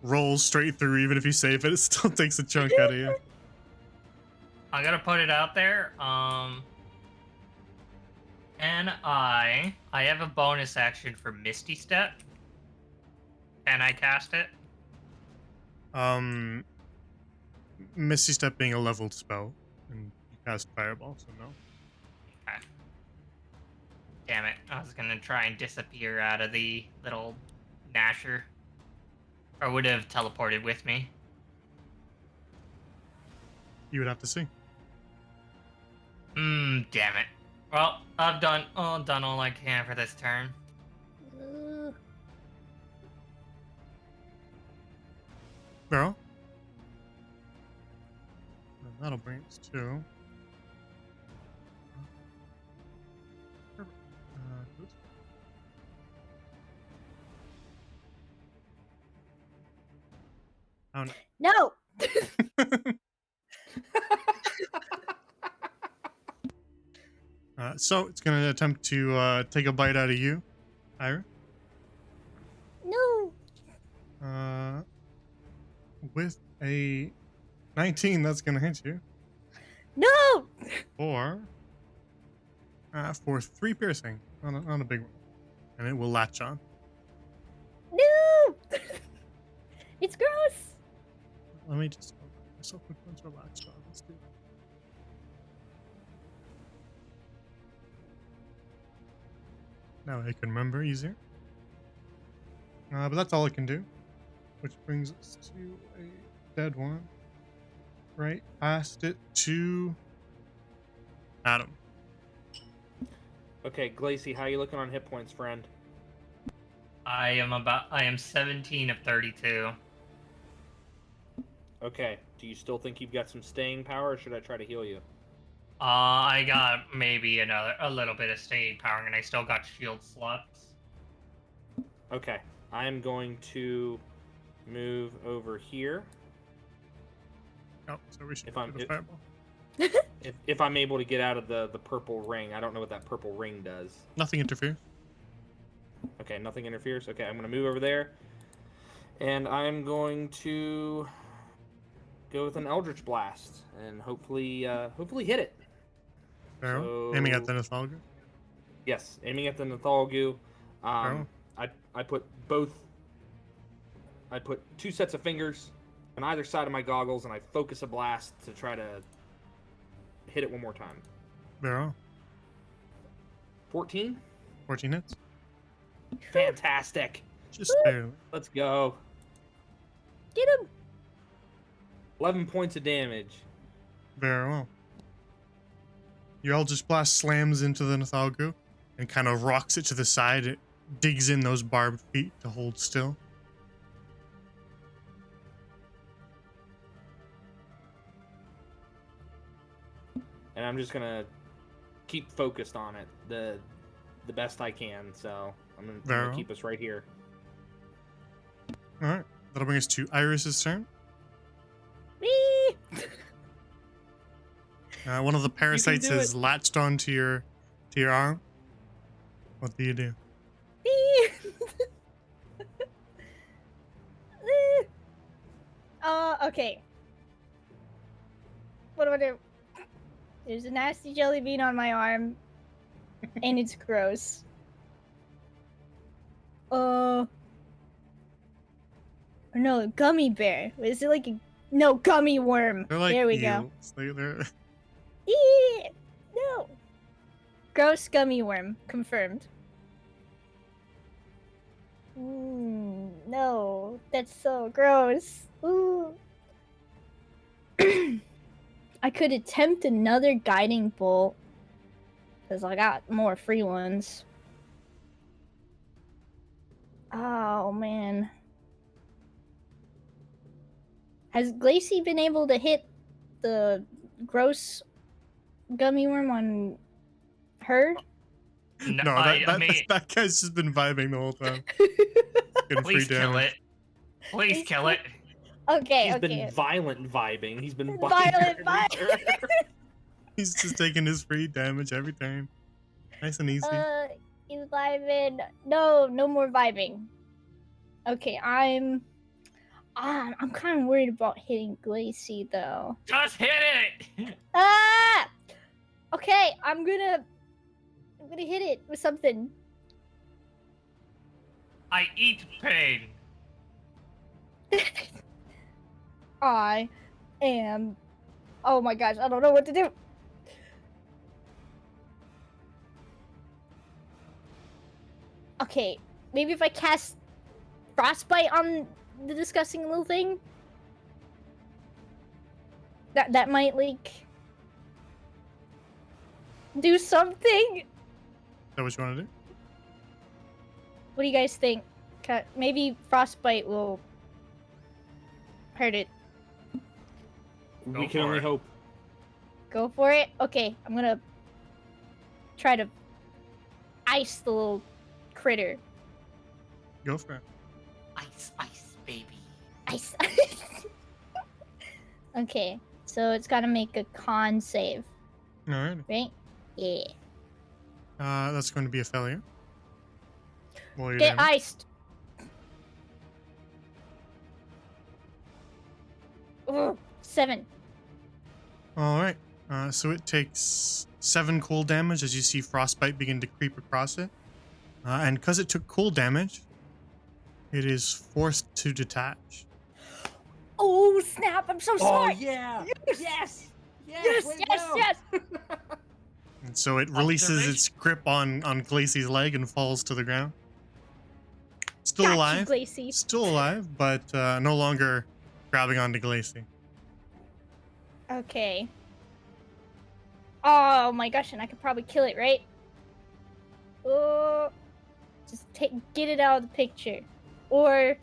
rolls straight through. Even if you save it, it still takes a chunk out of you. I'm gonna put it out there. And I have a bonus action for Misty Step. Can I cast it? Misty Step being a leveled spell, and you cast fireball, so no. Okay. Damn it! I was gonna try and disappear out of the little Nasher, or would have teleported with me. You would have to see. Damn it. Well, I've done all I can for this turn. Girl. That'll bring us to. Uh, Oh no. No. So it's gonna attempt to take a bite out of you, Ira. No. With a 19, that's gonna hit you. No. For 3 piercing, not a big one, and it will latch on. No. It's gross. Let me just myself which ones are latched on. Let's do that. Now I can remember easier. But that's all it can do, which brings us to a dead one. Right past it to Adam. Okay, Glacy, how you looking on hit points, friend? I am 17 of 32. Okay, do you still think you've got some staying power, or should I try to heal you? I got maybe a little bit of staying power, and I still got shield slots. Okay, I'm going to move over here. Oh, so we should If I'm- do the fireball. If I'm able to get out of the purple ring. I don't know what that purple ring does. Nothing interferes. Okay, nothing interferes. Okay, I'm going to move over there. And I'm going to go with an Eldritch Blast and hopefully hit it. Barrel. Aiming at the Nathalga. Yes, aiming at the Nathalgu. Barrel. I put 2 sets of fingers on either side of my goggles, and I focus a blast to try to hit it one more time. Barrel. 14? 14 hits. Fantastic. Just barely. Let's go. Get him. 11 points of damage. Very well. Your Eldritch Blast slams into the Nathalgu and kind of rocks it to the side. It digs in those barbed feet to hold still. And I'm just gonna keep focused on it the best I can. So I'm gonna Very well. keep us right here. All right. That'll bring us to Iris's turn. Me. One of the parasites do has it. latched onto your arm. What do you do? Me. Okay. What do I do? There's a nasty jelly bean on my arm, and it's gross. Or no, gummy bear. Is it like a no gummy worm? They're like there we eels. They're go. No. Gross gummy worm confirmed. No, that's so gross. Ooh. I could attempt another guiding bolt because I got more free ones. Oh man. Has Glacy been able to hit the gross gummy worm on her? No, No, I mean, that guy's just been vibing the whole time. Getting free please kill damage. it. Please He's kill it. Okay, He's okay. been violent vibing. He's been Violent biting her. He's just taking his free damage every time. Nice and easy. He's vibing. No more vibing. Okay, I'm kind of worried about hitting Glacy though. Just hit it. Ah! Okay, I'm gonna hit it with something. I eat pain. I am. Oh my gosh, I don't know what to do. Okay, maybe if I cast frostbite on the disgusting little thing, that might like do something. Is that what you want to do? What do you guys think? Maybe frostbite will hurt it. Go We can for only it. hope. Go for it. Okay, I'm gonna try to ice the little critter. Go for it. Ice, ice, baby. Ice. Okay, so it's got to make a con save, All right. right? Yeah. That's going to be a failure. Roll your Get damage. iced. Ooh, 7. All right. So it takes 7 cold damage as you see frostbite begin to creep across it. And because it took cold damage, it is forced to detach. Oh, snap. I'm so Oh smart. yeah! Yes! Yes! Yes, way to yes, go! yes. And so it releases Observation. its grip on Glacy's leg and falls to the ground. Still Got you, alive. Glacy. Still alive, but no longer grabbing onto Glacy. Okay. Oh my gosh, and I could probably kill it, right? Oh, just get it out of the picture. Or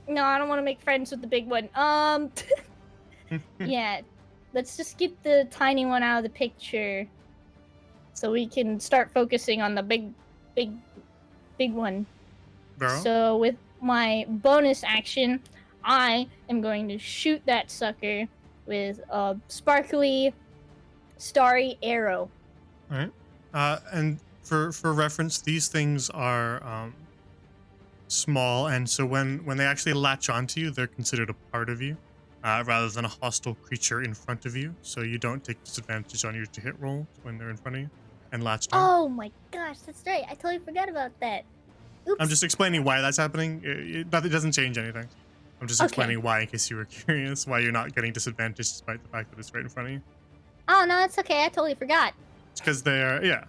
no, I don't want to make friends with the big one. Yeah, let's just get the tiny one out of the picture, so we can start focusing on the big one. Barrel? So with my bonus action, I am going to shoot that sucker with a sparkly, starry arrow. All right. And for reference, these things are small, and so when they actually latch onto you, they're considered a part of you, rather than a hostile creature in front of you. So you don't take disadvantage on your to hit rolls when they're in front of you and latched on. Oh my gosh, that's right. I totally forgot about that. Oops. I'm just explaining why that's happening. It doesn't change anything. I'm just Okay. explaining why, in case you were curious, why you're not getting disadvantage despite the fact that it's right in front of you. Oh no, it's okay. I totally forgot. It's because they're, yeah.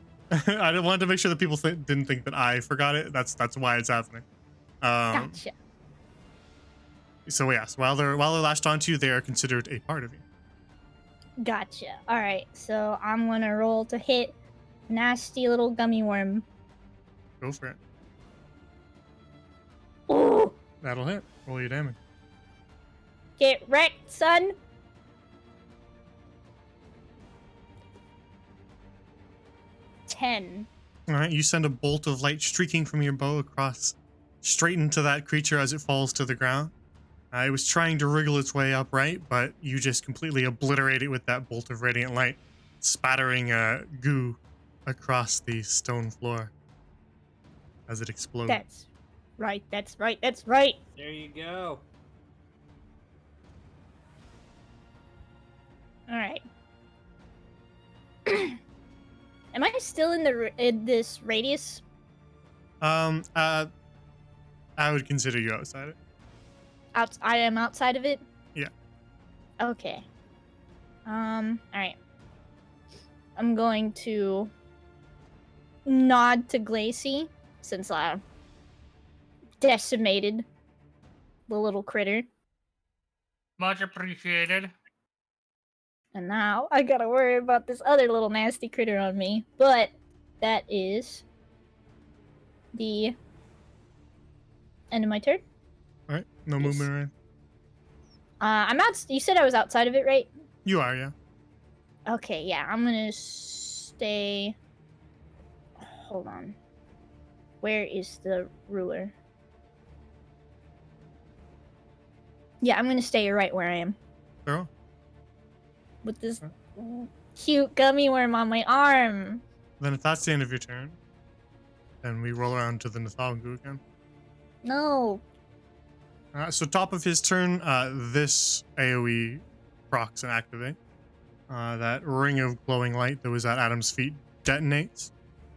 I wanted to make sure that people didn't think that I forgot it. That's why it's happening. Gotcha. So yes, while they're latched onto you, they are considered a part of you. Gotcha. All right, so I'm gonna roll to hit nasty little gummy worm. Go for it. Ooh, That'll hit. Roll your damage. get wrecked, son. $10. All right, you send a bolt of light streaking from your bow across, straight into that creature as it falls to the ground. It was trying to wriggle its way upright, but you just completely obliterate it with that bolt of radiant light, spattering goo across the stone floor as it explodes. That's right. That's right. That's right. There you go. All right. Am I still in this radius? I would consider you outside it. I am outside of it. Yeah. Okay. All right. I'm going to nod to Glacy since I decimated the little critter, Much appreciated. and now I gotta worry about this other little nasty critter on me. But that is the end of my turn. All right, no Yes. movement around. I'm out. You said I was outside of it, right? You are, yeah. Okay, yeah. I'm gonna stay. Hold on. Where is the ruler? Yeah, I'm gonna stay right where I am Girl. with this cute gummy worm on my arm. Then if that's the end of your turn, then we roll around to the Nathalgu again. No. So top of his turn, this AoE procs and activate. That ring of glowing light that was at Adam's feet detonates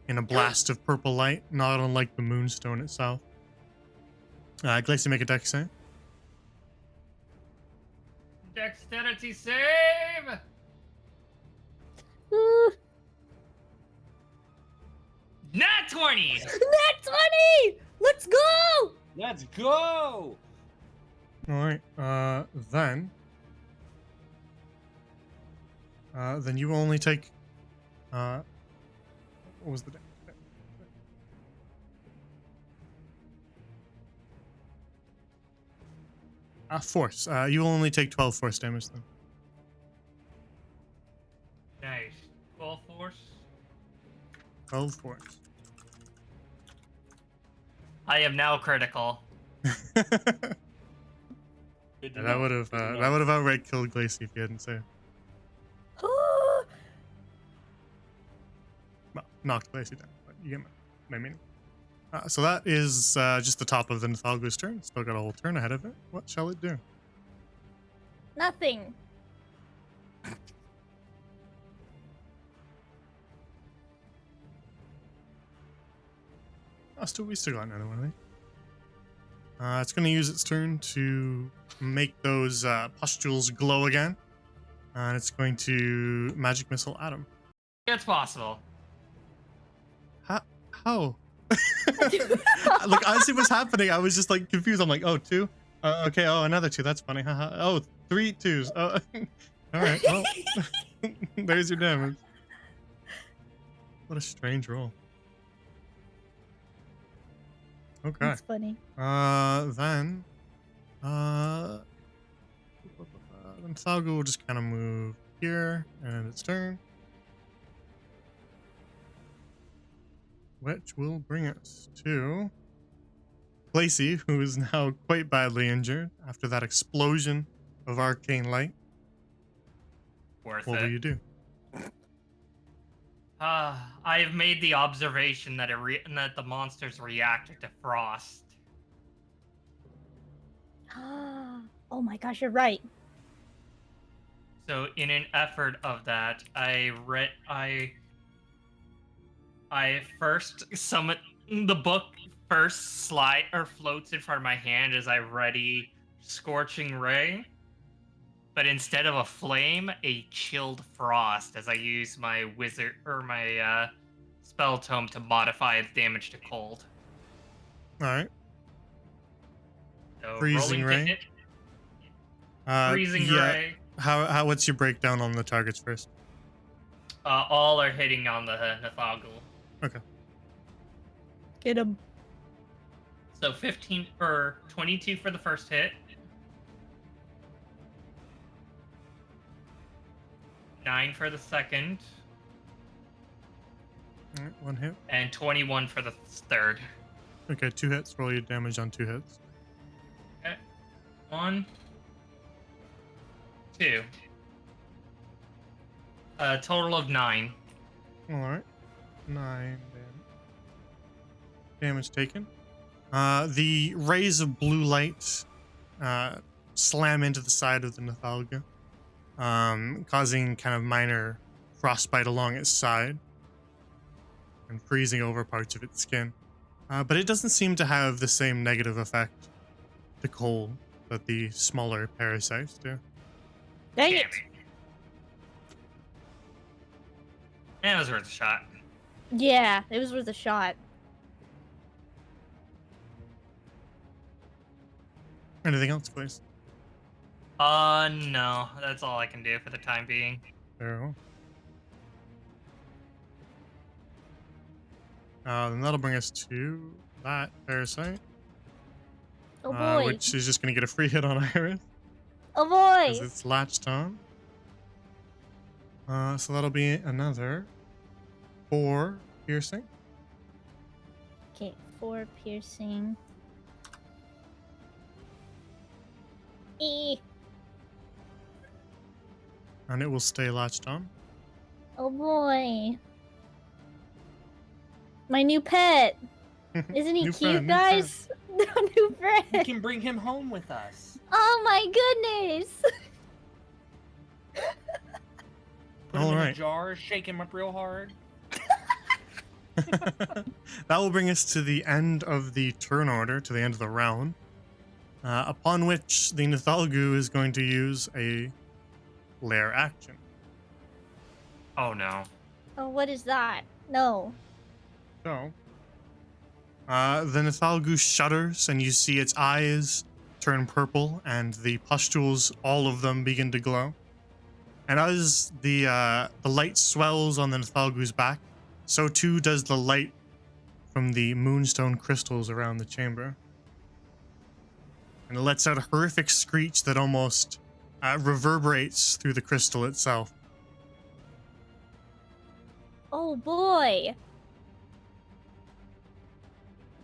in a blast of purple light, not unlike the moonstone itself. Glacy, make a dex save. Dexterity save! Ooh, Nat 20! Nat 20! Let's go! Let's go! All right. Then you will only take. What was the dex? Force. You will only take 12 force damage then. Nice. 12 force. 12 force. I am now critical. Good to Yeah, that know. would have Good to know. that would have outright killed Glacy if you hadn't saved. Well, knocked Glacy down, but you get my meaning. So that is just the top of the Nathalgu's turn. Still got a whole turn ahead of it. What shall it do? Nothing. Oh, we still got another one, I think. It's going to use its turn to make those pustules glow again. And it's going to Magic Missile Adam. It's possible. How? Like, I see what's happening. I was just like confused. I'm like, oh, 2? Okay, oh, another 2. That's funny. Oh, 3 2s. Oh, all right. Well, there's your damage. What a strange roll. Okay. That's funny. Then Thalgo will just kind of move here, and its turn, which will bring us to Glacy, who is now quite badly injured after that explosion of arcane light. Worth What it. will you do? I have made the observation that that the monsters reacted to frost. Oh my gosh, you're right. So, in an effort of that, I first summon the book. First slide or floats in front of my hand as I ready Scorching Ray. But instead of a flame, a chilled frost as I use my wizard or my spell tome to modify its damage to cold. All right. So Freezing rolling Ray? Freezing Yeah. Ray. How? What's your breakdown on the targets first? All are hitting on the Nathagul. Okay. Get him. So 15 for 22 for the first hit. 9 for the second. All right, 1 hit. And 21 for the third. Okay, 2 hits. Roll your damage on 2 hits. Okay. 1, 2. A total of 9. All right. 9 damage taken. The rays of blue light slam into the side of the Nathalga, causing kind of minor frostbite along its side and freezing over parts of its skin. But it doesn't seem to have the same negative effect to cold that the smaller parasites do. Dang Damn it. That was worth a shot. Yeah, it was worth a shot. Anything else, please? No. That's all I can do for the time being. Very well. Then that'll bring us to that parasite, Oh boy. which is just going to get a free hit on Iris Oh boy. because it's latched on. So that'll be another 4 piercing. Okay, 4 piercing. And it will stay latched on. Oh boy. My new pet. Isn't he New cute, friend, new guys? New friend. We can bring him home with us. Oh my goodness. Put him in a Alright. jar, shake him up real hard. That will bring us to the end of the turn order, to the end of the round, upon which the Nathalgu is going to use a lair action. Oh no. Oh, what is that? No. So, the Nathalgu shudders, and you see its eyes turn purple, and the pustules, all of them, begin to glow. And as the light swells on the Nathalgu's back, so too does the light from the moonstone crystals around the chamber. And it lets out a horrific screech that almost reverberates through the crystal itself. Oh boy.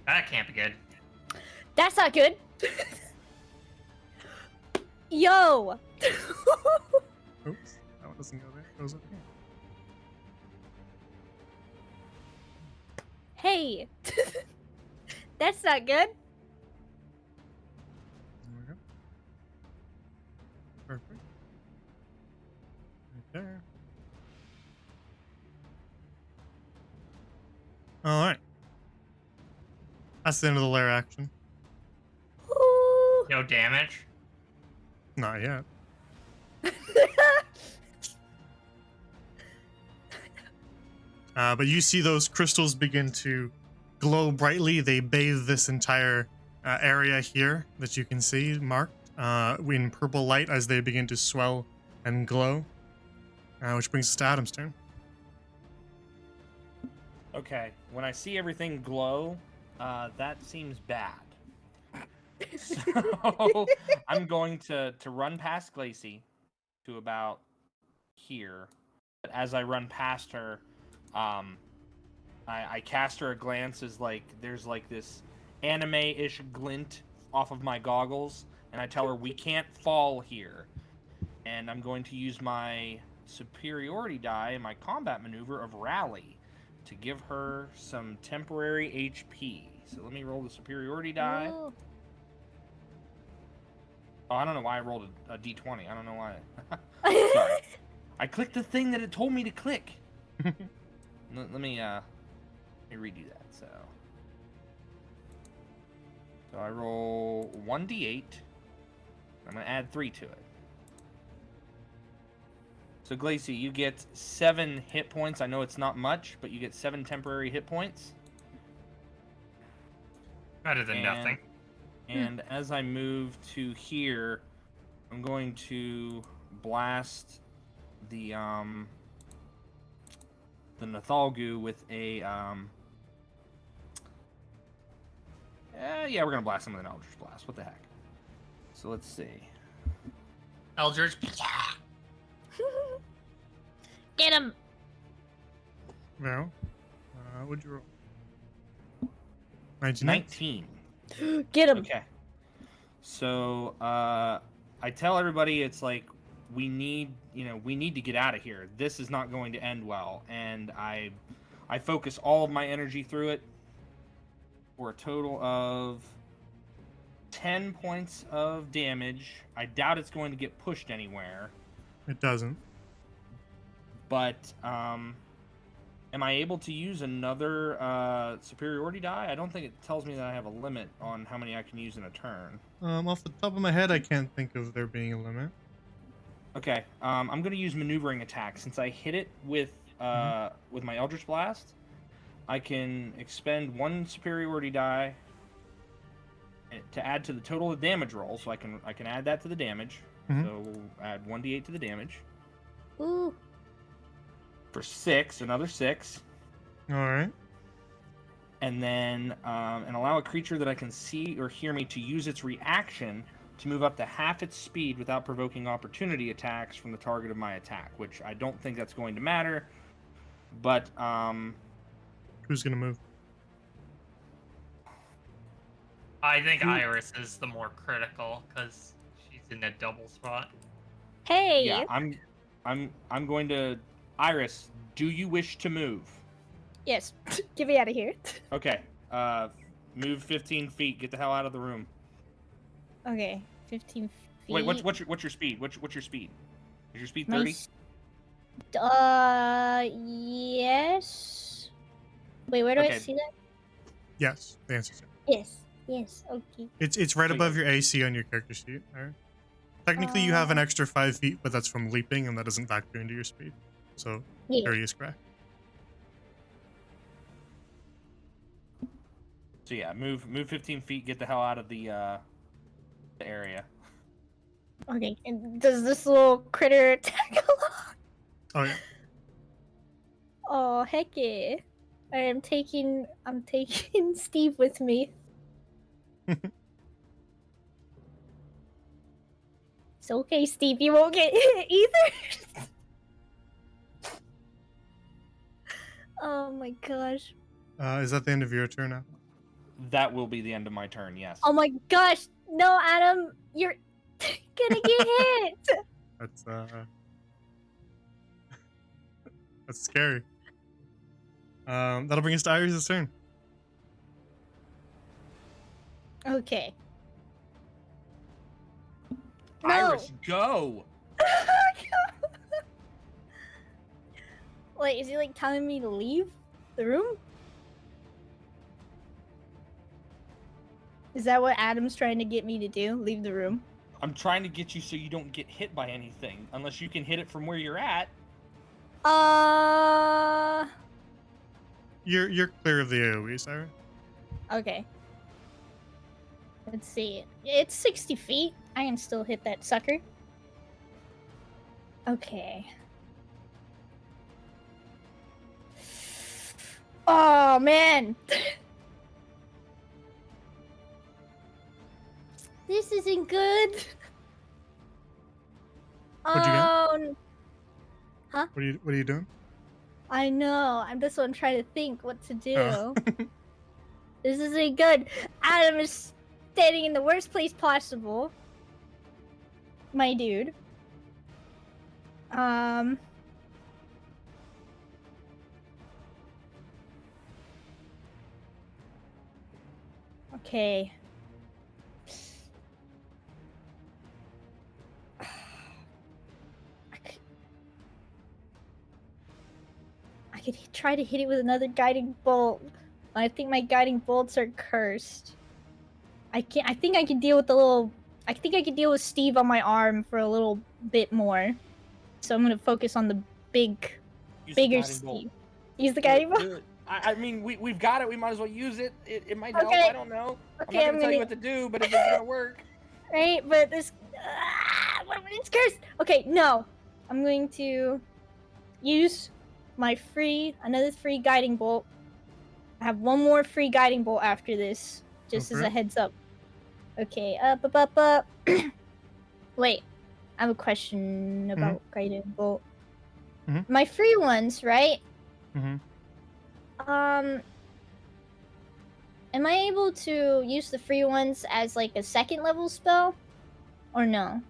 That can't be good. That's not good. Yo! Oops, that one doesn't go there. It goes up here. Hey! That's not good. There we go. Perfect. Right there. All right. That's the end of the lair action. Ooh. No damage. Not yet. But you see those crystals begin to glow brightly. They bathe this entire area here that you can see marked in purple light as they begin to swell and glow. Which brings us to Adam's turn. Okay, when I see everything glow, that seems bad. So I'm going to run past Glacy to about here. But as I run past her, I cast her a glance as like there's like this anime-ish glint off of my goggles, and I tell her we can't fall here. And I'm going to use my superiority die in my combat maneuver of rally to give her some temporary HP. So let me roll the superiority die. Ooh. Oh, I don't know why I rolled a d20. I don't know why. Sorry. I clicked the thing that it told me to click. Let me redo that. So I roll 1d8. I'm going to add 3 to it. So Glacy, you get 7 hit points. I know it's not much, but you get 7 temporary hit points. Better than nothing. And as I move to here, I'm going to blast the Nathalgu with a yeah, we're gonna blast him with an Eldritch Blast. What the heck? So let's see. Eldritch. Get him! Well, what'd you roll? 19. Get him! Okay. So I tell everybody it's like we need to get out of here. This is not going to end well, and I focus all of my energy through it for a total of 10 points of damage. I doubt it's going to get pushed anywhere. It doesn't. But am I able to use another superiority die? I don't think it tells me that I have a limit on how many I can use in a turn. Off the top of my head, I can't think of there being a limit. Okay, I'm going to use maneuvering attack. Since I hit it with my Eldritch Blast, I can expend 1 superiority die to add to the total of damage roll. So I can add that to the damage. So we'll add 1d8 to the damage. Ooh. For 6, another 6. All right. And then and allow a creature that I can see or hear me to use its reaction to move up to half its speed without provoking opportunity attacks from the target of my attack, which I don't think that's going to matter. But Who's gonna move? I think Iris is the more critical because she's in a double spot. Hey! yeah, I'm going to Iris, do you wish to move? Yes. Get me out of here. Okay. Move 15 feet. Get the hell out of the room. Okay. 15 feet. Wait, what's your speed? What's your speed? Is your speed My 30? Yes. Wait, where do I Okay. see that? Yes, the answer's Yes. Yes. Okay. it's right So above yeah. your AC on your character sheet. All right. Technically, you have an extra 5 feet, but that's from leaping, and that doesn't factor into your speed. So Yeah. 30 is correct. So yeah, move 15 feet. Get the hell out of the area. Okay. And does this little critter attack along? Oh yeah. Oh heck yeah! I'm taking Steve with me. It's okay, Steve. You won't get hit either. Oh my gosh. Is that the end of your turn now? That will be the end of my turn. Yes. Oh my gosh. No, Adam. You're. gonna get hit. That's that's scary. That'll bring us to Iris' turn. Okay. No. Iris, go. Wait, is he like telling me to leave the room? Is that what Adam's trying to get me to do? Leave the room? I'm trying to get you so you don't get hit by anything, unless you can hit it from where you're at. You're clear of the AoE, Siren. Okay. Let's see. It's 60 feet. I can still hit that sucker. Okay. Oh, man. This isn't good. What'd you get? Oh, What are you doing? I know. That's what I'm trying to think what to do. Oh. This isn't good. Adam is standing in the worst place possible. My dude. Okay. I could try to hit it with another guiding bolt. But I think my guiding bolts are cursed. I can't. I think I can deal with the little. I think I can deal with Steve on my arm for a little bit more. So I'm gonna focus on the bigger guiding Steve. bolt. Use the guiding bolt. Good. I mean, we've got it. We might as well use it. It might help. Okay. I don't know. Okay, I'm not gonna tell you what to do, but if it's gonna work. Right, but this. It's cursed. Okay, no. I'm going to use my another free guiding bolt. I have one more free guiding bolt after this, just as a heads up. Okay, up. Wait, I have a question about guiding bolt. My free ones, right? Am I able to use the free ones as like a second level spell, or no?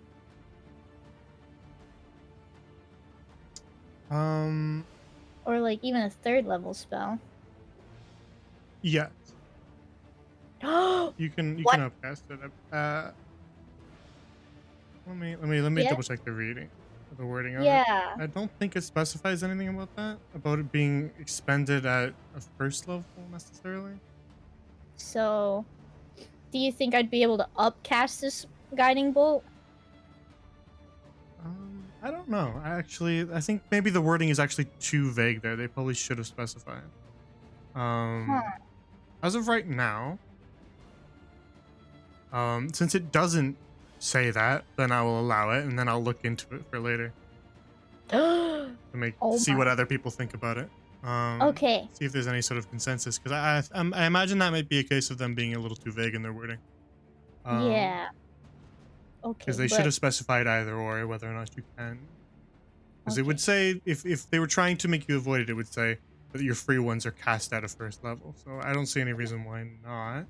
Or like even a third level spell? Yes. You can upcast it. Let me double check the wording of it. Yeah. I don't think it specifies anything about that, about it being expended at a first level necessarily. So, do you think I'd be able to upcast this guiding bolt? I don't know. I think maybe the wording is actually too vague there. They probably should have specified. As of right now, since it doesn't say that, then I will allow it, and then I'll look into it for later. To see what other people think about it. Okay. See if there's any sort of consensus, because I imagine that might be a case of them being a little too vague in their wording. Yeah. Okay. Because they should have specified either or, whether or not you can. Because it would say, if they were trying to make you avoid it, it would say that your free ones are cast at a first level. So I don't see any reason why not.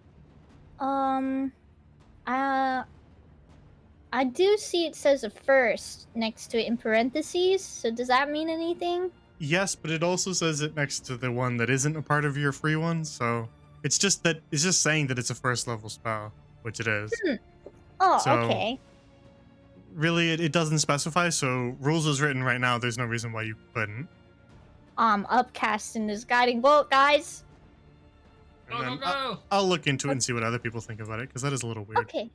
I do see it says a first next to it in parentheses. So does that mean anything? Yes, but it also says it next to the one that isn't a part of your free ones. So it's just saying that it's a first level spell, which it is. Oh, So, okay. Really, it doesn't specify. So rules as written right now, there's no reason why you couldn't. Upcasting this guiding bolt, guys. And then I'll look into it and see what other people think about it, because that is a little weird. Okay.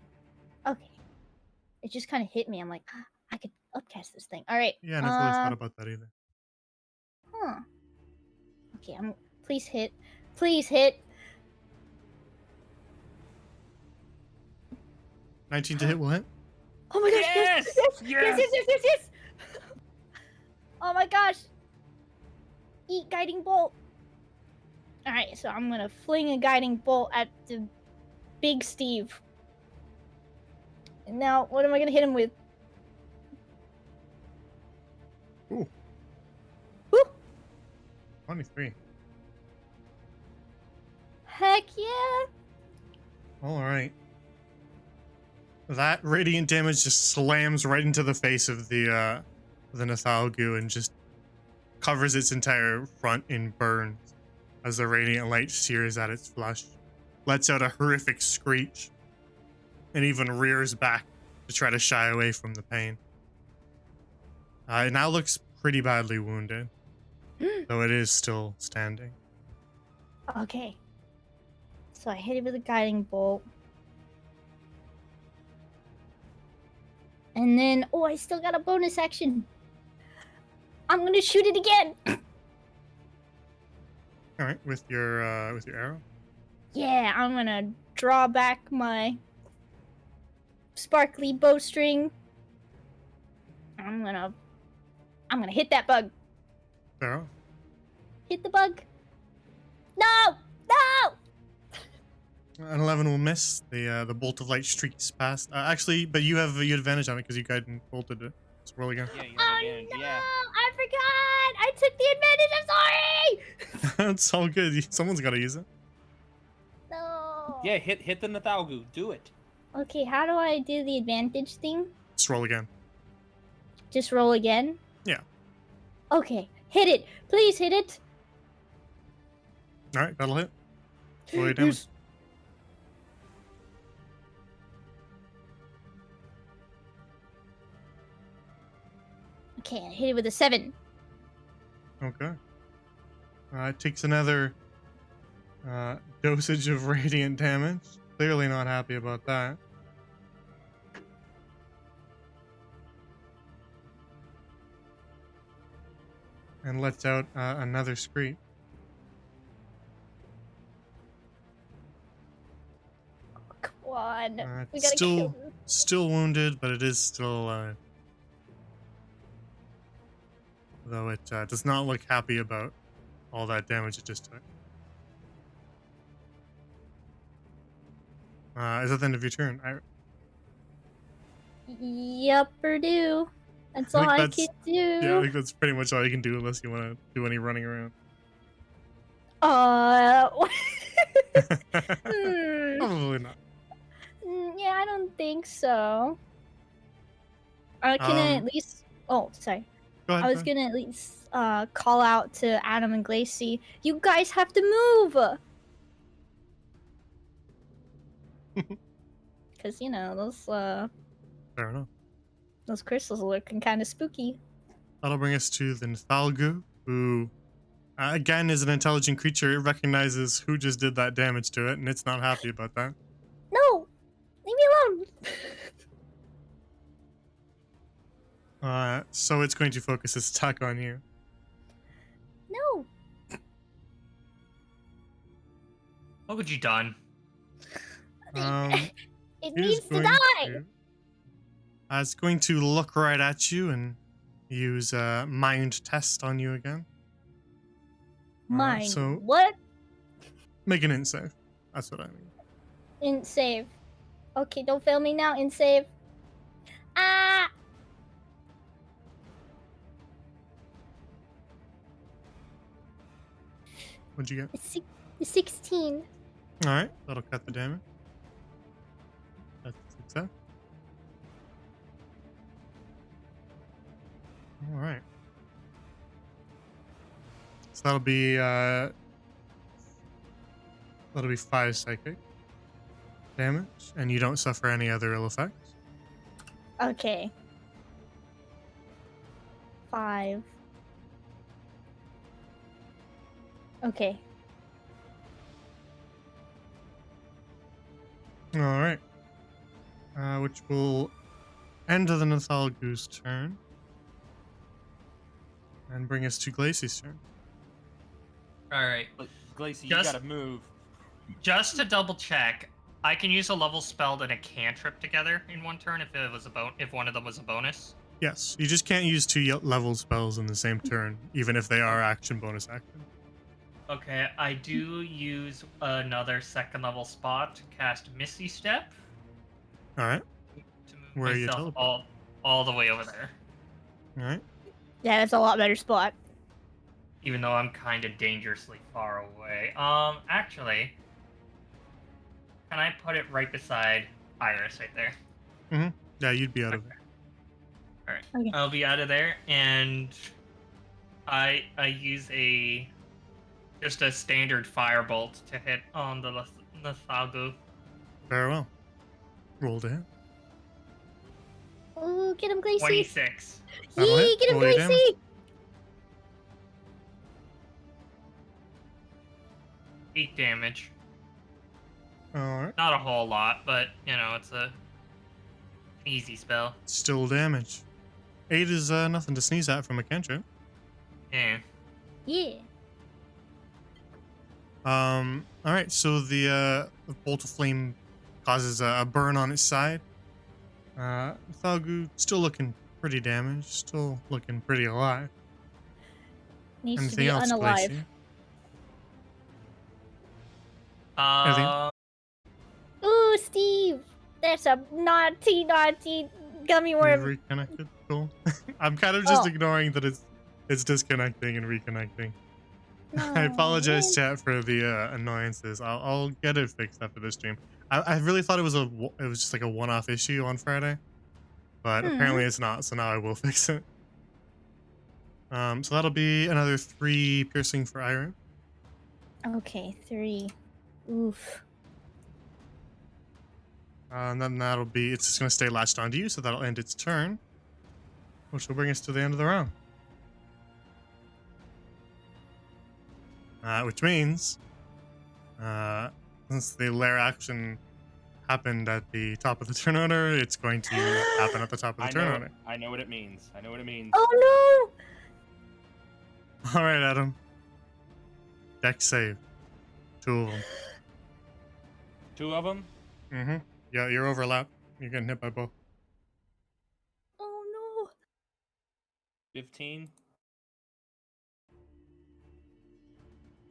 It just kind of hit me. I'm like, I could upcast this thing. All right. Yeah, I never really thought about that either. Okay, please hit. Please hit. 19 to hit will hit. Oh my gosh! Yes! Oh my gosh! Eat guiding bolt. All right, so I'm gonna fling a guiding bolt at the big Steve. And now, what am I gonna hit him with? Ooh. Woo! 23. Heck yeah! All right. That radiant damage just slams right into the face of the Nathalgu and just covers its entire front in burns as the radiant light sears at its flesh, lets out a horrific screech, and even rears back to try to shy away from the pain. It now looks pretty badly wounded, though it is still standing. Okay. So I hit it with a guiding bolt. And then, oh, I still got a bonus action. I'm gonna shoot it again. All right, with your arrow. Yeah, I'm gonna draw back my sparkly bowstring. I'm gonna hit that bug. Arrow. Hit the bug. No! No! An 11 will miss. The bolt of light streaks past. Actually, but you have advantage on it because you guided bolted it. So roll again. Yeah, you have Oh advantage. no! Yeah. I forgot! I took the advantage, I'm sorry! It's all good. Someone's got to use it. No. Yeah, hit the Nathalgu. Do it. Okay, how do I do the advantage thing? Just roll again. Just roll again? Yeah. Okay, hit it! Please hit it! All right, that'll hit. Roll your damage. Yes. Okay, I hit it with a 7. Okay. It takes another dosage of radiant damage. Clearly not happy about that. And lets out another screech. Come on. We It's gotta kill him. still wounded, but it is still alive. Though it does not look happy about all that damage it just took. Is that the end of your turn? Yupper do. That's I all think I that's- can do. Yeah, I think that's pretty much all you can do unless you want to do any running around. Hmm. Probably not. Yeah, I don't think so. Can I at least... Oh, sorry. Go ahead. I was gonna at least call out to Adam and Glacy. You guys have to move! Because, you know, Fair enough. those crystals are looking kind of spooky. That'll bring us to the Nathalgu, who, again, is an intelligent creature. It recognizes who just did that damage to it, and it's not happy about that. No! Leave me alone! So it's going to focus its attack on you. No! What would you done? It It needs is to going die! to- it's going to look right at you and use a mind test on you again. Mine. so- What? Make an int save. That's what I mean. Int save. Okay, don't fail me now. Int save. Ah! What'd you get? It's 16. All right, that'll cut the damage. That's a success. All right. So that'll be 5 psychic damage, and you don't suffer any other ill effects. Okay. 5. Okay. All right. Which will end the Nathalgu's turn and bring us to Glacy's turn. All right. Glacy, you Just- gotta move. Just to double check, I can use a level spell and a cantrip together in one turn if it was if one of them was a bonus. Yes, you just can't use 2 level spells in the same turn, even if they are action bonus action. Okay, I do use another second level spot to cast Misty Step All right, to move Where are you myself teleporting? all the way over there. all right. Yeah, that's a lot better spot. Even though I'm kind of dangerously far away. Actually, can I put it right beside Iris right there? Yeah, you'd be out of it. All right. Okay. I'll be out of there, and I use just a standard firebolt to hit on the Nathagu. Very well. Roll to hit. Oh, get him, Gracie. 26. That'll Yee, hit. get him, Roll your damage. Gracie. 8 damage. Alright. Not a whole lot, but it's a easy spell. Still damage. 8 is nothing to sneeze at from a cantrip. Yeah. Yeah. Alright, so the bolt of flame causes a burn on its side. Thalgu still looking pretty damaged, still looking pretty alive. Needs to Anything be else, unalive. Glacy? Uh, Ooh, Steve. That's a naughty gummy worm. Reconnected? Cool. I'm kind of just Oh. ignoring that it's disconnecting and reconnecting. I Oh, apologize, man. chat, for the annoyances. I'll get it fixed after this stream. I really thought it was just like a one-off issue on Friday, but apparently it's not. So now I will fix it. So that'll be another 3 piercing for Iron. Okay, 3. Oof. And then it's just gonna stay latched onto you, so that'll end its turn, which will bring us to the end of the round. Which means, since the lair action happened at the top of the turn order, it's going to happen at the top of the turn order. I know what it means. I know what it means. Oh All right, Adam. Dex save. 2 of them. 2 of them? Mm-hmm. Yeah, you're overlap. You're getting hit by both. no! Oh 15.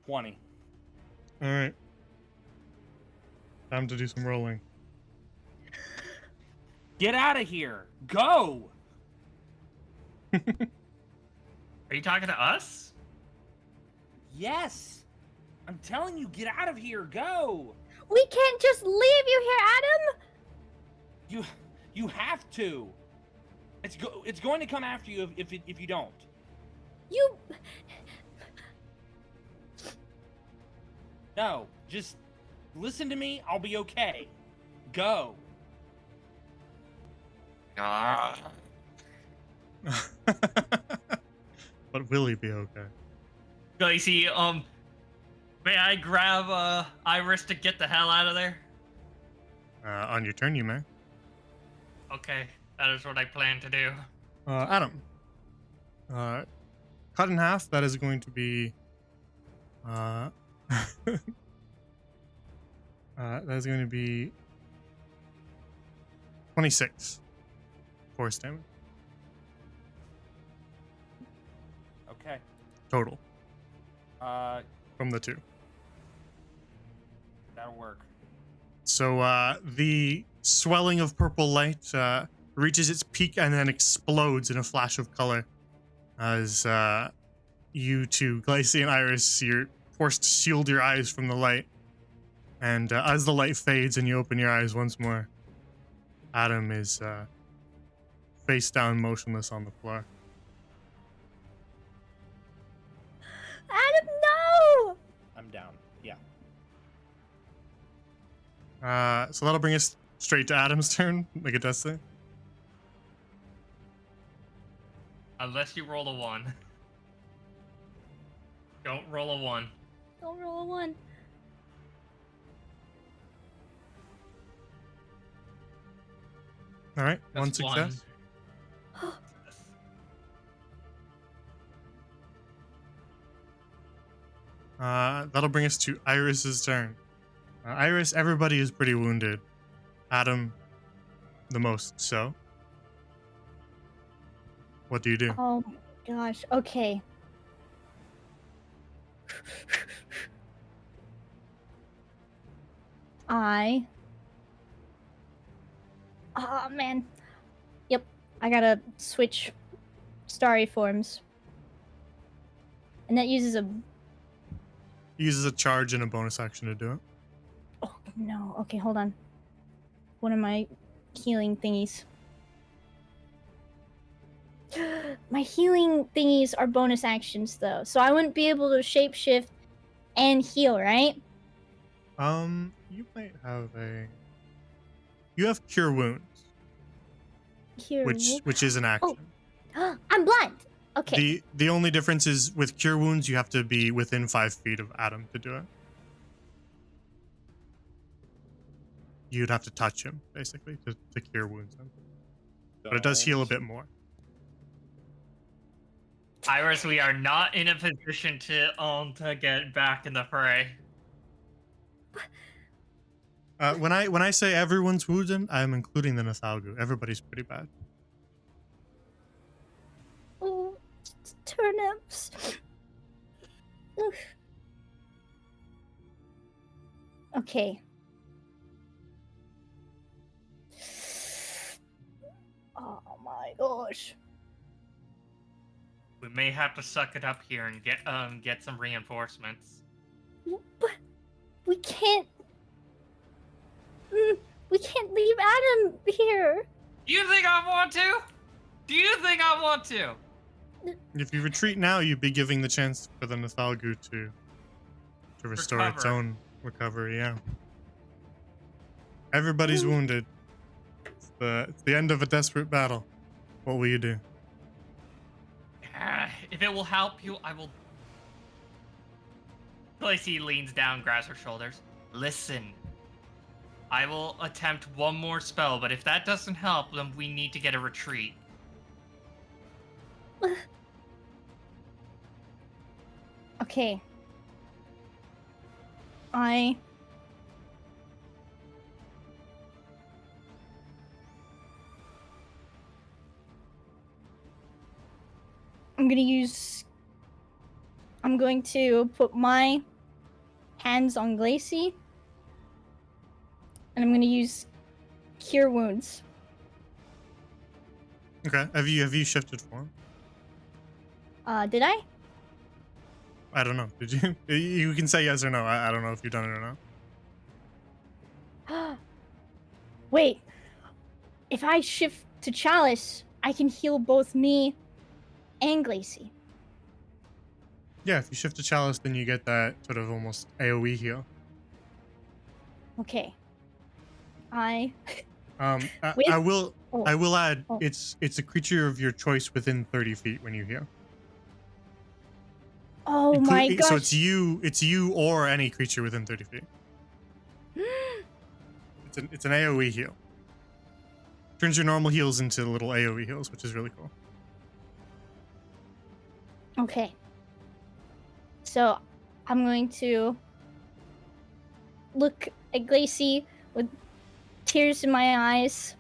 20. All right. Time to do some rolling. Get out of here! Go! are you talking to us? Yes! I'm telling you, get out of here! Go! no! We can't just leave you here, Adam. You have to. It's going to come after you if you don't. You. No, just listen to me. I'll be okay. Go. But will he be okay? Glacy, may I grab Iris to get the hell out of there? On your turn, you may. Okay, that is what I plan to do. Adam. Cut in half. That is going to be. That is going to be 26 force damage Okay. total Uh, from the 2. that'll work. So the swelling of purple light reaches its peak and then explodes in a flash of color as you two, Glacy and Iris, you're forced to shield your eyes from the light. And as the light fades and you open your eyes once more, Adam is face down, motionless on the floor. Adam, no! I'm down. Yeah. So that'll bring us straight to Adam's turn, like it does say. Unless you roll a 1. Don't roll a 1. Don't roll a 1. All right, That's 1 success. That'll bring us to Iris's turn. Iris, everybody is pretty wounded. Adam, the most so. What do you do? Oh my gosh. Okay. Oh man. Yep. I gotta switch starry forms. And that uses a. He uses a charge and a bonus action to do it. Oh no. Okay, hold on. What am I? healing thingies. My healing thingies are bonus actions though, so I wouldn't be able to shapeshift and heal, right? You might have a. You have cure wounds, Here. which is an action. I'm blind. Okay. The only difference is with cure wounds, you have to be within 5 feet of Adam to do it. You'd have to touch him basically to cure wounds him, but it does heal a bit more. Iris, we are not in a position to get back in the fray. When I say everyone's wounded, I'm including the Nathalgu. Everybody's pretty bad. Oh, turnips. Oof. Okay. Oh my gosh. We may have to suck it up here and get some reinforcements. But we can't. We can't leave Adam here. Do you think I want to? Do you think I want to? If you retreat now, you'd be giving the chance for the Nathalgu to restore its Recover. own recovery. Yeah. Everybody's wounded. It's the end of a desperate battle. What will you do? If it will help you, I will. Lacey leans down, grabs her shoulders. Listen. I will attempt one more spell, but if that doesn't help, then we need to get a retreat. Okay. I'm going to put my hands on Glacy. And I'm gonna use Cure Wounds. Okay. Have you shifted form? Did I? I don't know. Did you? You can say yes or no. I don't know if you've done it or not. Wait. If I shift to Chalice, I can heal both me and Glacy. Yeah, if you shift to Chalice, then you get that sort of almost AoE heal. Okay. I With- will Oh. I will add Oh. it's a creature of your choice within 30 feet when you heal. Oh my gosh. So it's you or any creature within 30 feet. It's an AoE heal. Turns your normal heals into little AoE heals, which is really cool. Okay. So I'm going to look at Glacy with tears in my eyes.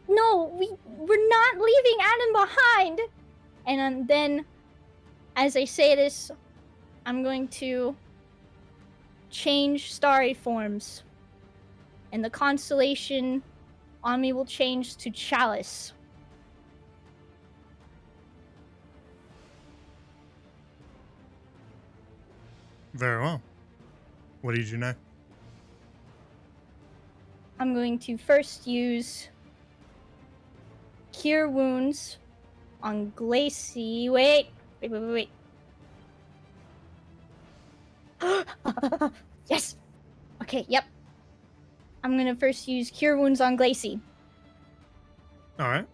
No, we're not leaving Adam behind. And then, as I say this, I'm going to change starry forms, and the constellation on me will change to Chalice. Very well. What do you do next? I'm going to first use Cure Wounds on Glacy. Wait. Yes. Okay, yep. I'm gonna first use Cure Wounds on Glacy. All right.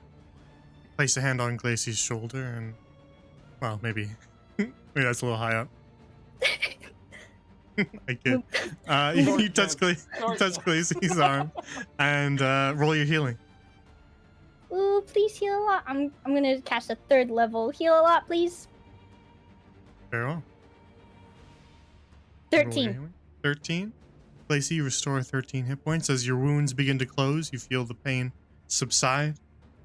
Place a hand on Glacy's shoulder and, well, maybe that's a little high up. I kid. You touch Glacy's arm and roll your healing. Ooh, please heal a lot. I'm gonna cast a 3rd level. Heal a lot, please. Very well. Roll your 13. healing. 13. Glacy, you restore 13 hit points. As your wounds begin to close, you feel the pain subside,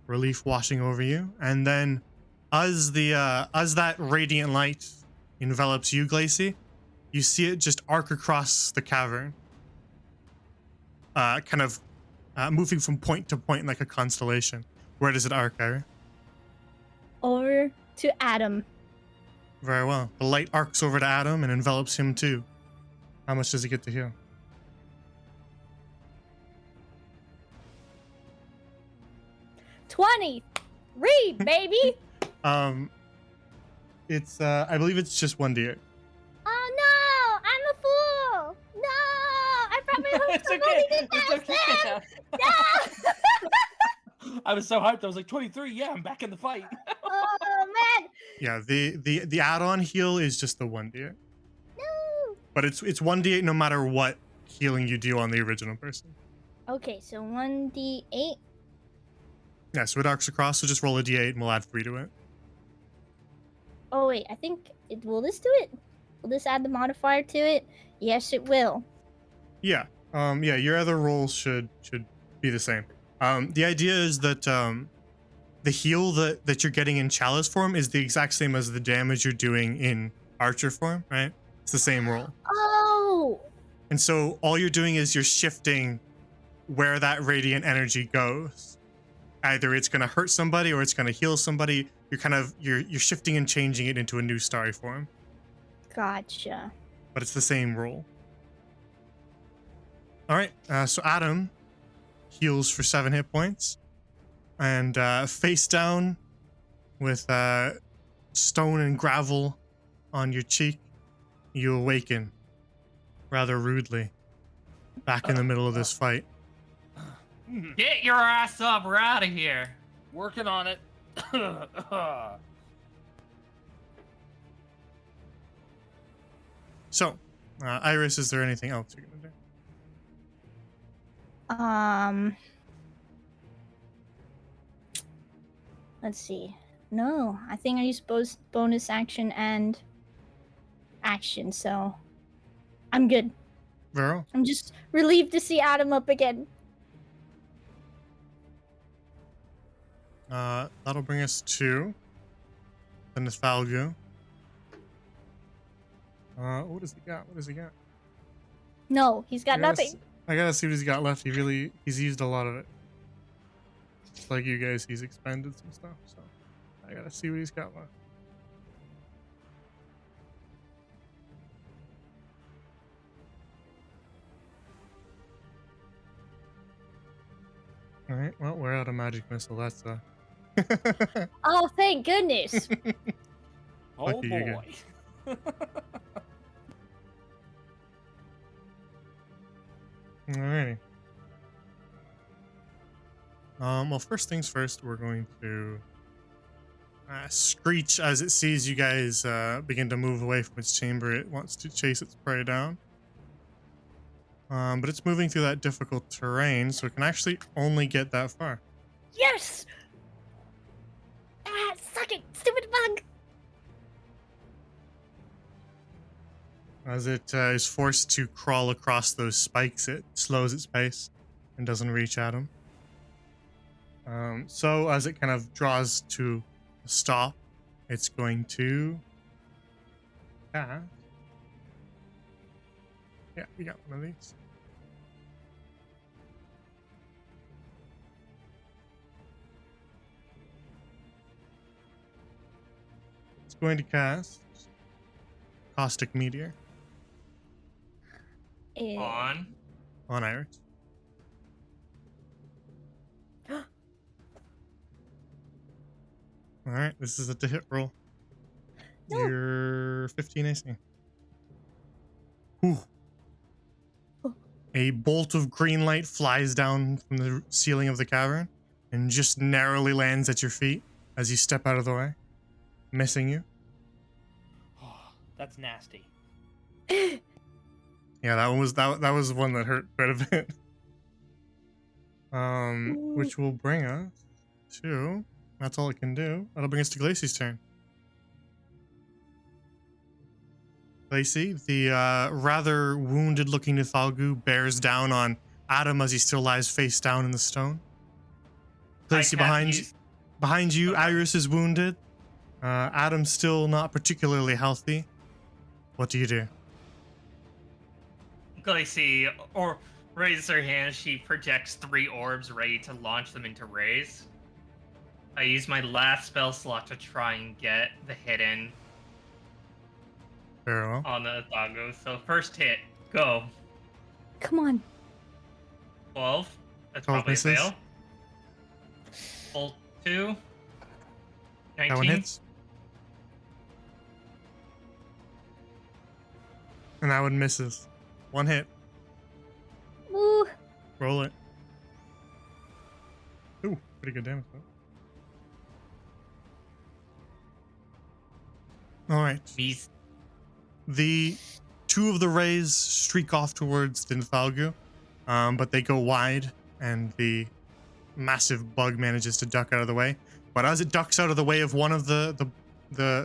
relief washing over you, and then as that radiant light envelops you, Glacy, you see it just arc across the cavern, kind of moving from point to point like a constellation. Where does it arc, Ira? Over to Adam. Very well. The light arcs over to Adam and envelops him too. How much does he get to heal? 23, baby. It's I believe it's just 1d8. Oh no, I'm a fool. No, I brought my hopes It's up okay. only It's to okay. No. I was so hyped. I was like, 23. Yeah, I'm back in the fight. Oh man. Yeah, the add-on heal is just the 1d8. No. But it's 1d8 no matter what healing you do on the original person. Okay, so 1d8. Yeah, so it arcs across, so just roll a d8 and we'll add 3 to it. Oh wait, I think will this do it? Will this add the modifier to it? Yes, it will. Yeah. Yeah, your other rolls should be the same. The idea is that the heal that you're getting in chalice form is the exact same as the damage you're doing in archer form, right? It's the same roll. Oh. And so all you're doing is you're shifting where that radiant energy goes. Either it's going to hurt somebody or it's going to heal somebody. You're shifting and changing it into a new starry form. Gotcha. But it's the same roll. All right, so Adam heals for 7 hit points, and face down with stone and gravel on your cheek, you awaken rather rudely back in the middle of this fight. Get your ass up. We're out of here. Working on it. So, Iris, is there anything else you're gonna do? Let's see. No, I think I used both bonus action and action, so I'm good. Vero? I'm just relieved to see Adam up again. That'll bring us to the Nifalgu. What does he got? What does he got? No, he's got nothing. I gotta see what he's got left. He's used a lot of it. Just like you guys, he's expended some stuff, so I gotta see what he's got left. Alright, well, we're out of magic missile, that's Oh, thank goodness. Oh Lucky you boy. Alrighty. Well, first things first, we're going to screech as it sees you guys begin to move away from its chamber. It wants to chase its prey down. But it's moving through that difficult terrain, so it can actually only get that far. Yes! Ah, suck it, stupid bug! As it is forced to crawl across those spikes, it slows its pace and doesn't reach at him. So as it kind of draws to a stop, it's going to cast. Yeah, we got one of these. It's going to cast Caustic Meteor On. on Iris. Alright, this is a to hit roll. No. You're 15 AC. Whew. A bolt of green light flies down from the ceiling of the cavern and just narrowly lands at your feet as you step out of the way, missing you. That's nasty. Yeah, that was the one that hurt quite a bit. Which will bring us to, that's all it can do. That'll bring us to Glacey's turn. Glacey, the rather wounded looking Nithalgu bears down on Adam as he still lies face down in the stone. Glacey, behind you, Okay. Iris is wounded. Adam's still not particularly healthy. What do you do? Glacey or raises her hand. She projects 3 orbs ready to launch them into rays. I use my last spell slot to try and get the hit in Very well. on the doggo. So first hit, go. Come on. 12. That's 12 probably a misses. fail. 2. That one 19. hits. And that one misses. One hit. Ooh. Roll it. Ooh, pretty good damage. All right. Me's. The two of the rays streak off towards the Nithalgu, but they go wide, and the massive bug manages to duck out of the way. But as it ducks out of the way of one of the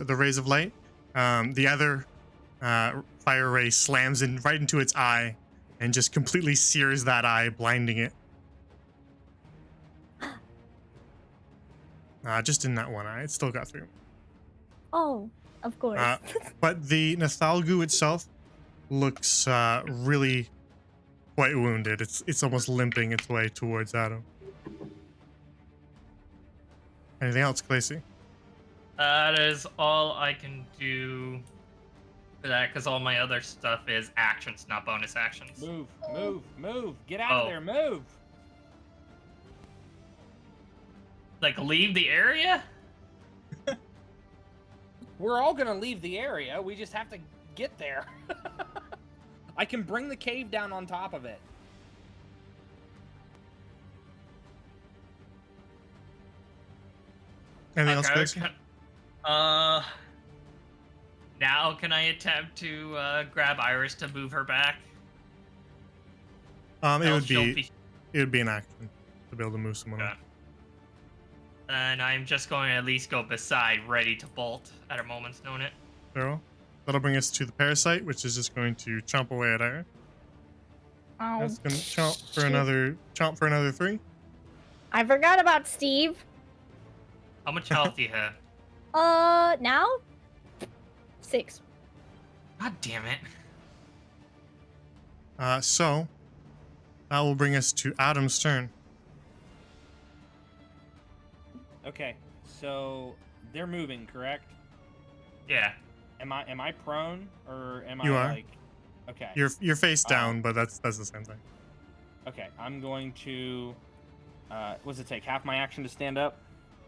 rays of light, the other fire ray slams in right into its eye and just completely sears that eye, blinding it. Just in that one eye. It still got through. Oh, of course. But the Nithalgu itself looks really quite wounded. It's almost limping its way towards Adam. Anything else, Clacy? That is all I can do for that, because all my other stuff is actions, not bonus actions. Move, move, move. Get out of there, move. Like, leave the area? We're all gonna leave the area. We just have to get there. I can bring the cave down on top of it. Anything else, Clacy? Now can I attempt to grab Iris to move her back? It would be an action to be able to move someone Okay. up. And I'm just going to at least go beside, ready to bolt at a moment's notice. Farrell. That'll bring us to the parasite, which is just going to chomp away at Iris. Oh, That's going to chomp for another 3. I forgot about Steve. How much health do you have? Now? 6. God damn it. So that will bring us to Adam's turn. Okay, so they're moving, correct? Yeah. Am I prone or am You I are. like? Okay. You're face down, but that's the same thing. Okay, I'm going to. What does it take? Half my action to stand up?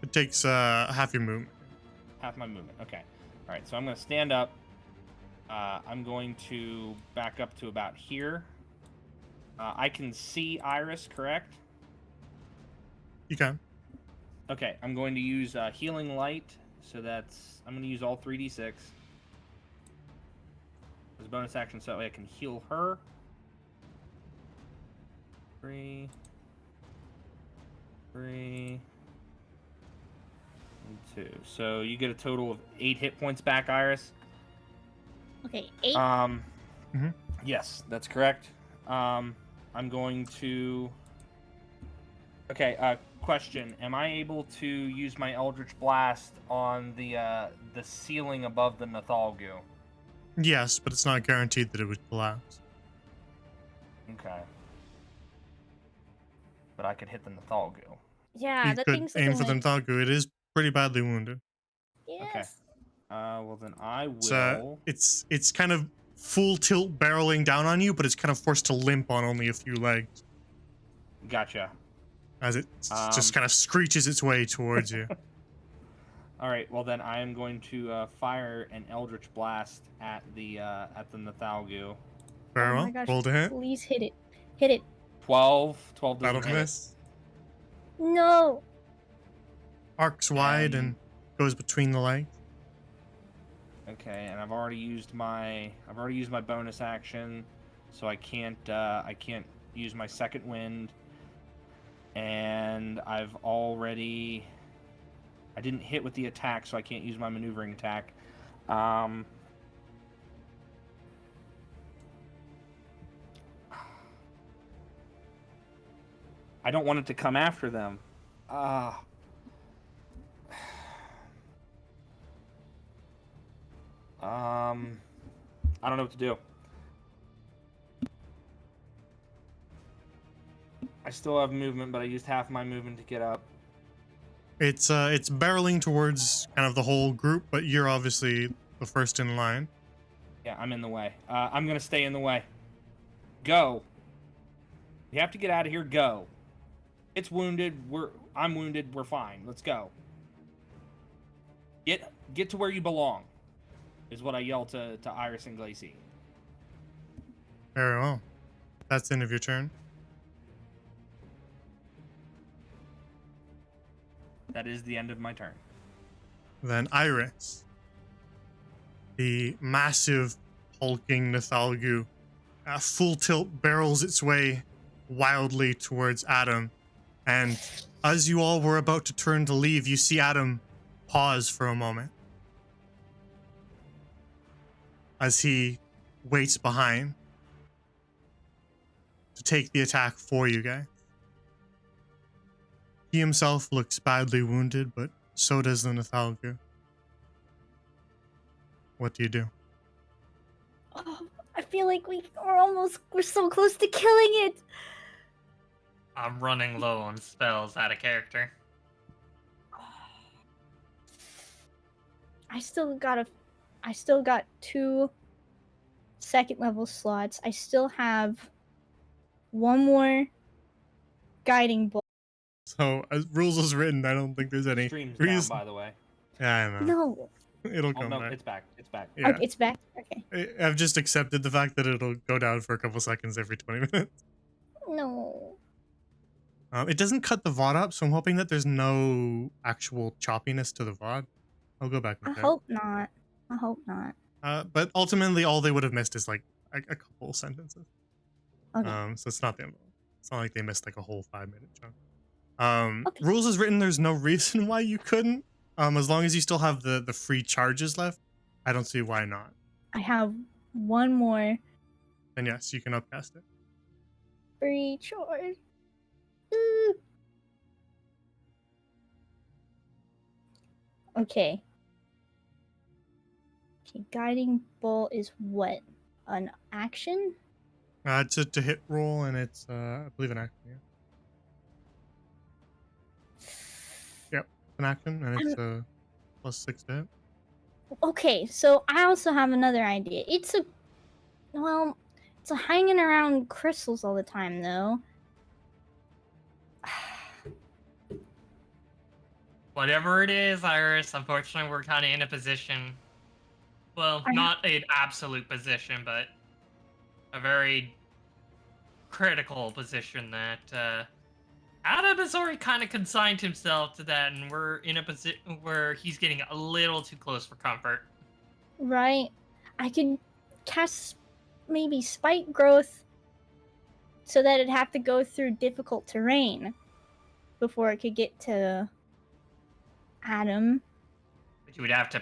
It takes half your movement. Half my movement. Okay. All right, so I'm going to stand up. I'm going to back up to about here. I can see Iris, correct? You can. Okay, I'm going to use healing light. So I'm going to use all 3d6 as a bonus action, so that way I can heal her. 3, and 2. So you get a total of 8 hit points back, Iris. Okay, 8. Yes, that's correct. I'm going to. Okay, question: am I able to use my Eldritch Blast on the ceiling above the Nithalgu? Yes, but it's not guaranteed that it would collapse. Okay. But I could hit the Nithalgu. Yeah, You that could thing's aim looking for the like... Nithalgu. It is pretty badly wounded. Yes. Well then I will. It's kind of full tilt barreling down on you, but it's kind of forced to limp on only a few legs Gotcha. as it just kind of screeches its way towards you. All right. Well then I am going to fire an Eldritch Blast at the Nithalgu. Very Oh well. my gosh, Roll to hit. please hit it. Hit it. 12 doesn't That'll hit. miss. No. Arcs wide and goes between the legs. Okay, and I've already used my bonus action, so I can't use my second wind. And I didn't hit with the attack, so I can't use my maneuvering attack. I don't want it to come after them. I don't know what to do. I still have movement, but I used half my movement to get up. It's barreling towards kind of the whole group, but you're obviously the first in line. Yeah, I'm in the way. I'm gonna stay in the way. Go. We have to get out of here. Go. It's wounded. I'm wounded. We're fine. Let's go. Get to where you belong, is what I yell to Iris and Glacy. Very well. That's the end of your turn. That is the end of my turn. Then Iris, the massive, hulking Nathalgu, full tilt barrels its way wildly towards Adam. And as you all were about to turn to leave, you see Adam pause for a moment as he waits behind to take the attack for you guys. He himself looks badly wounded, but so does the Nathalgu. What do you do? Oh, I feel like we're so close to killing it. I'm running low on spells out of character. I still got 2 second level slots. I still have 1 more guiding bolt. So, as rules is written, I don't think there's any Stream's down, reason. by the way. Yeah, I know. No. It'll Oh come no, back. it's back. It's back. Yeah. Okay, it's back. Okay. I've just accepted the fact that it'll go down for a couple seconds every 20 minutes. No. It doesn't cut the VOD up, so I'm hoping that there's no actual choppiness to the VOD. I'll go back and I check. hope not. I hope not. But ultimately, all they would have missed is like a couple sentences. Okay. So it's not the end of it. It's not like they missed like a whole 5-minute chunk. Okay. Rules is written. There's no reason why you couldn't. As long as you still have the free charges left, I don't see why not. I have 1 more And yes, you can upcast it. free charge. Ooh. Okay. Okay, guiding bolt is what? An action? To hit roll, and it's I believe an action. Yeah. Yep, an action, and it's +6 to hit. Okay, so I also have another idea. It's a hanging around crystals all the time, though. Whatever it is, Iris, unfortunately, we're kind of in a position. Well, not an absolute position, but a very critical position that Adam has already kind of consigned himself to that, and we're in a position where he's getting a little too close for comfort. Right. I could cast maybe spike growth so that it'd have to go through difficult terrain before it could get to Adam. But you would have to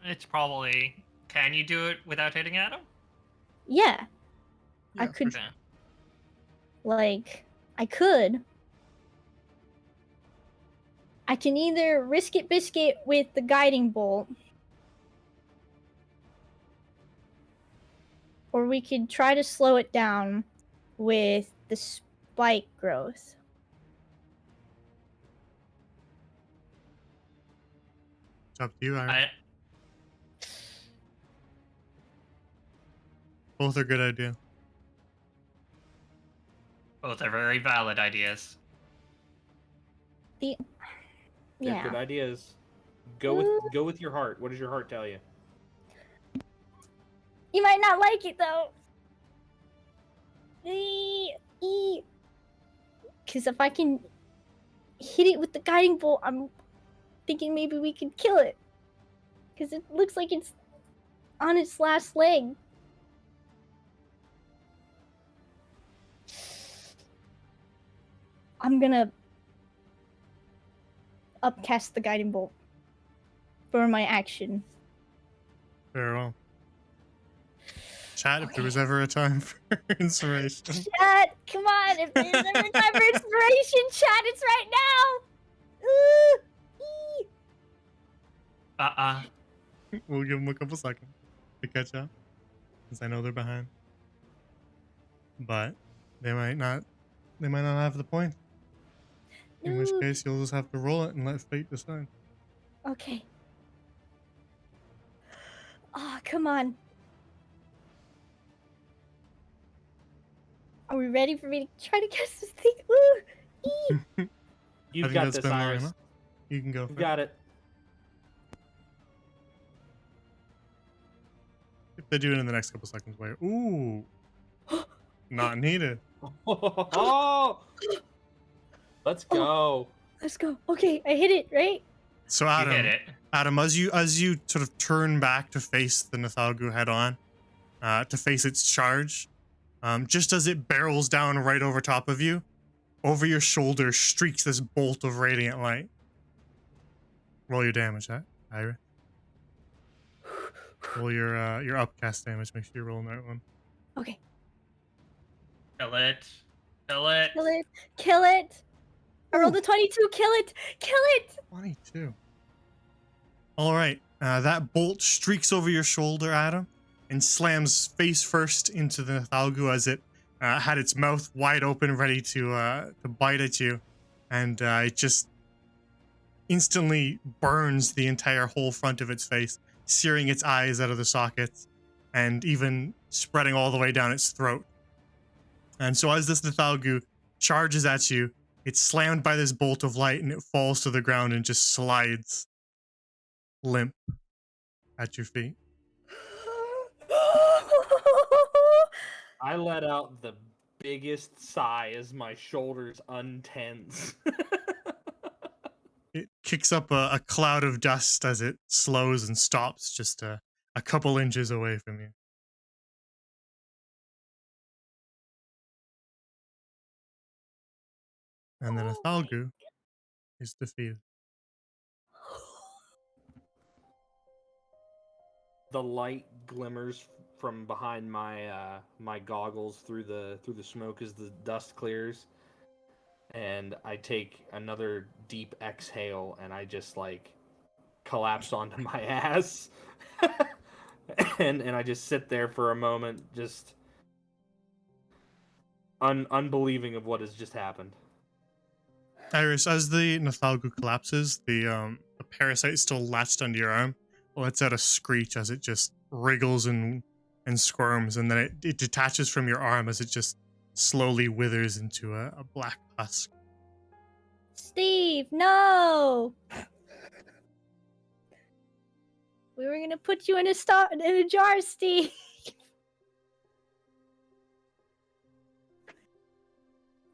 it's probably. Can you do it without hitting Adam? Yeah. I Yeah. could, Okay. I could. I can either risk it biscuit with the guiding bolt, or we could try to slow it down with the spike growth. It's up to you, Iris. Both are good ideas. Both are very valid ideas. They're Yeah. good ideas. Go with your heart. What does your heart tell you? You might not like it though. Because if I can hit it with the guiding bolt, I'm thinking maybe we could kill it. Because it looks like it's on its last leg. I'm gonna upcast the guiding bolt for my action. Very well. Chat, if there was ever a time for inspiration. Chat, come on! If there's ever time for inspiration, chat, it's right now! Ooh! We'll give them a couple seconds to catch up, since I know they're behind. But they might not have the point. In which case, you'll just have to roll it and let fate decide. Okay. Oh, come on. Are we ready for me to try to cast this thing? Ooh! I think got that's this, been long Iris. enough. You can go You for it. got it. If they do it in the next couple seconds, wait. Ooh, not needed. Oh, let's go. Let's go. Okay, I hit it, right? So You hit it. Adam, as you sort of turn back to face the Nathalgu head on, to face its charge, just as it barrels down right over top of you, over your shoulder streaks this bolt of radiant light. Roll your damage, Ira. Roll your upcast damage. Make sure you roll that one. Okay. Kill it. Kill it. Kill it. Kill it. I rolled a 22. Kill it. Kill it. 22. All right. That bolt streaks over your shoulder, Adam, and slams face first into the Nathalgu as it had its mouth wide open, ready to bite at you, and it just instantly burns the entire whole front of its face, searing its eyes out of the sockets, and even spreading all the way down its throat. And so as this Nathalgu charges at you, it's slammed by this bolt of light and it falls to the ground and just slides limp at your feet. I let out the biggest sigh as my shoulders untense. It kicks up a cloud of dust as it slows and stops just a couple inches away from you. And then Nathalgu is defeated. The light glimmers from behind my goggles through the smoke as the dust clears, and I take another deep exhale and I just like collapse onto my ass. and I just sit there for a moment, just unbelieving of what has just happened. Iris, as the Nathalgu collapses, the parasite still latched onto your arm lets out a screech as it just wriggles and squirms, and then it detaches from your arm as it just slowly withers into a black husk. Steve, no! We were gonna put you in a jar, Steve.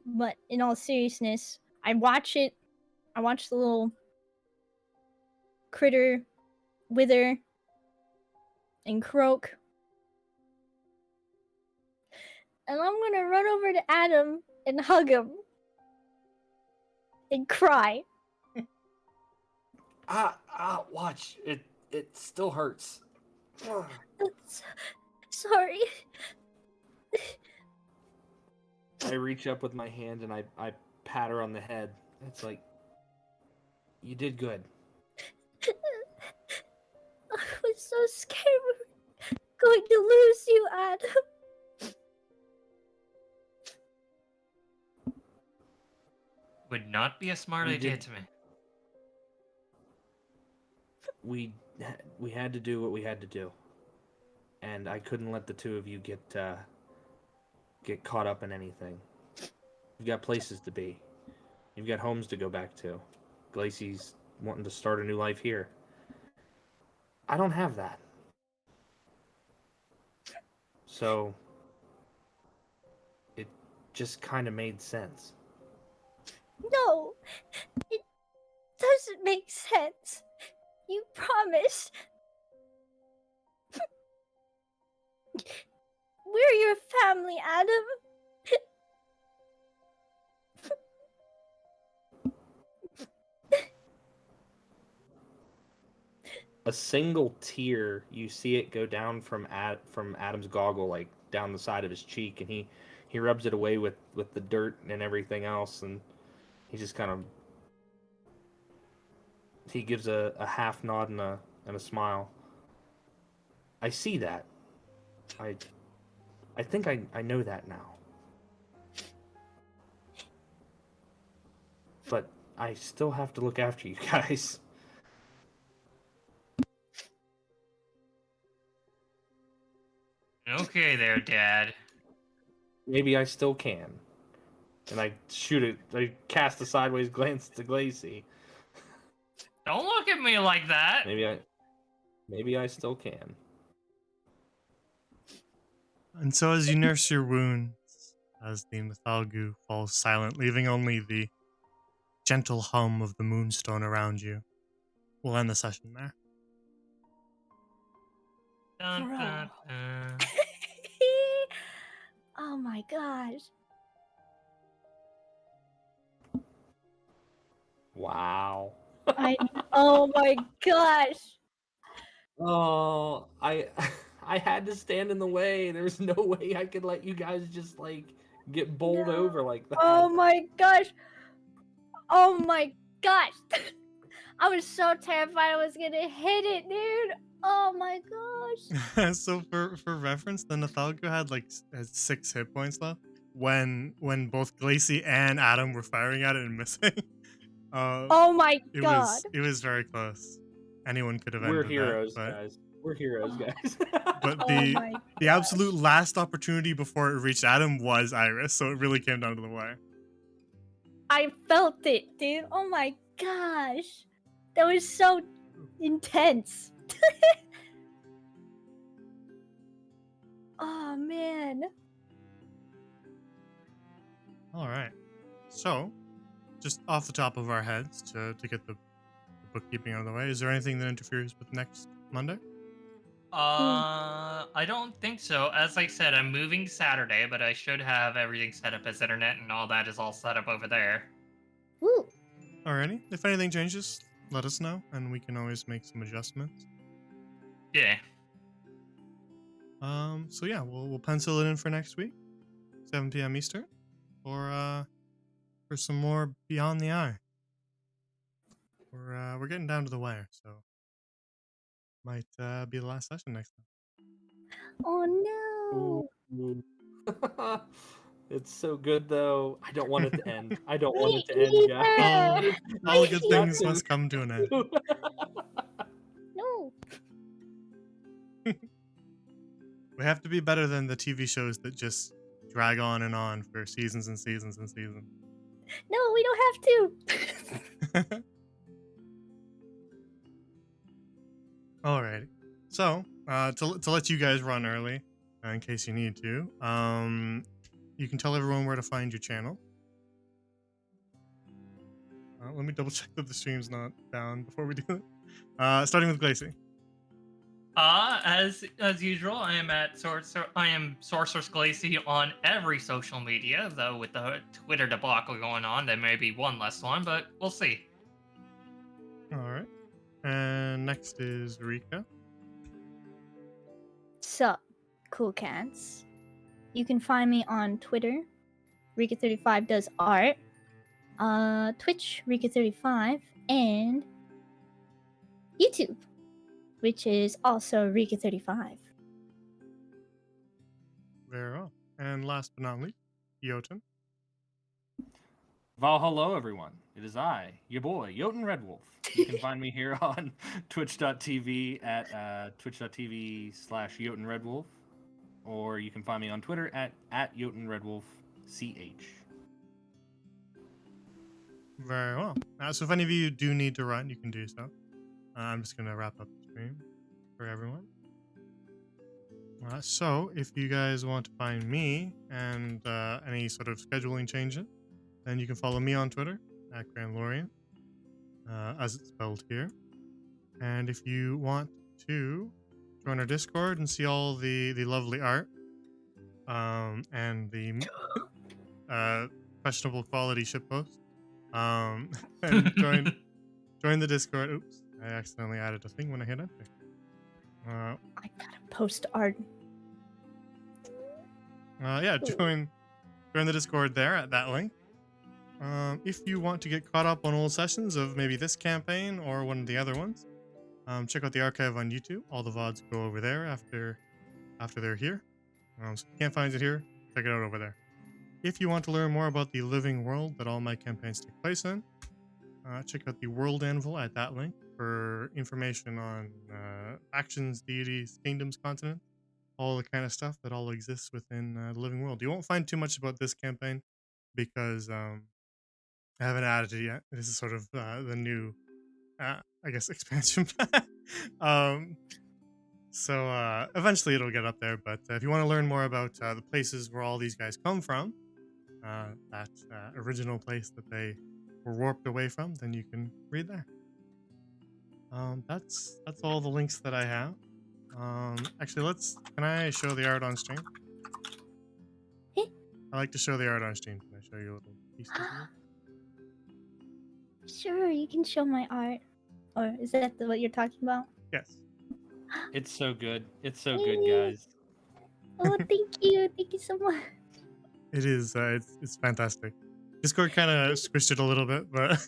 But in all seriousness, I watch the little critter wither and croak. And I'm gonna run over to Adam and hug him and cry. Watch. It still hurts. Sorry. I reach up with my hand and I pat her on the head. It's like, you did good. I was so scared we were going to lose you, Adam. Would not be a smart We idea did- to me. We had to do what we had to do, and I couldn't let the two of you get caught up in anything. You've got places to be. You've got homes to go back to. Glacey's wanting to start a new life here. I don't have that. So it just kind of made sense. No, it doesn't make sense. You promised. We're your family, Adam. A single tear, you see it go down from Adam's goggle, like down the side of his cheek, and he rubs it away with the dirt and everything else, and he just kind of he gives a half nod and a smile. I see that. I think I know that now. But I still have to look after you guys. Okay there, Dad. Maybe I still can. and I shoot it. I cast a sideways glance to Glacy. Don't look at me like that. Maybe I still can. And so as you nurse your wounds, as the Mythalgu falls silent, leaving only the gentle hum of the moonstone around you, we'll end the session there. Dun, Bro. dun, dun. Oh my gosh. Wow. Oh my gosh. Oh, I had to stand in the way. There's no way I could let you guys just like get bowled No. over like that. Oh my gosh. Oh my gosh. I was so terrified I was gonna hit it, dude. Oh my gosh. So for reference, the Nathalgu had like 6 hit points left when both Glacy and Adam were firing at it and missing. Oh my It god. was very close. Anyone could have We're ended heroes, that, guys. We're heroes, Oh. guys. but Oh the my the gosh. absolute last opportunity before it reached Adam was Iris, so it really came down to the wire. I felt it, dude. Oh my gosh. That was so intense. Oh man. All right. So, just off the top of our heads to get the bookkeeping out of the way, is there anything that interferes with next Monday? I don't think so. As I said, I'm moving Saturday, but I should have everything set up as internet and all that is all set up over there. Woo. Alrighty. If anything changes, let us know, and we can always make some adjustments. Yeah. So yeah, we'll pencil it in for next week, 7 p.m. Eastern, for some more Beyond the Eye. We're getting down to the wire, so might be the last session next time. Oh no. Ooh. It's so good though. I don't want it to end. I don't want Me it to end, guys. either. All good Not things to- must come to an end. No. We have to be better than the TV shows that just drag on for seasons and seasons and seasons. No, we don't have to. Alrighty. So, to let you guys run early, in case you need to, you can tell everyone where to find your channel. Let me double check that the stream's not down before we do it. Starting with Glacy. As usual, I am at Sorceress Glacy on every social media, though with the Twitter debacle going on, there may be one less one, but we'll see. Alright. And next is Rika. Sup, cool cats. You can find me on Twitter. Rika35 does art. Twitch, Rika35, and YouTube, which is also Rika35. Very well. And last but not least, Jotun. Val, hello everyone. It is I, your boy, Jotun Redwolf. You can find me here on twitch.tv at twitch.tv/Jotun Redwolf, or you can find me on Twitter at Jotun Redwolf CH. Very well. So if any of you do need to run, you can do so. I'm just going to wrap up the stream for everyone. So if you guys want to find me and any sort of scheduling changes, then you can follow me on Twitter at GrandLorian, as it's spelled here. And if you want to join our Discord and see all the lovely art and the questionable quality shitposts, and join the Discord. Oops, I accidentally added a thing when I hit enter. I gotta post art. Yeah, join the Discord there at that link. If you want to get caught up on old sessions of maybe this campaign or one of the other ones, check out the archive on YouTube. All the VODs go over there after they're here. So if you can't find it here, check it out over there. If you want to learn more about the living world that all my campaigns take place in, check out the World Anvil at that link for information on actions, deities, kingdoms, continents, all the kind of stuff that all exists within the living world. You won't find too much about this campaign, because I haven't added it yet. This is sort of the new, I guess, expansion pack. So eventually it'll get up there. But if you want to learn more about the places where all these guys come from, that original place that they were warped away from, then you can read there. That's all the links that I have. Actually, can I show the art on stream? I like to show the art on stream. Can I show you a little piece of it? Sure, you can show my art. Or is that what you're talking about? Yes. It's so good. It's so good, guys. Oh, thank you. Thank you so much. It is. It's fantastic. Discord kind of squished it a little bit, but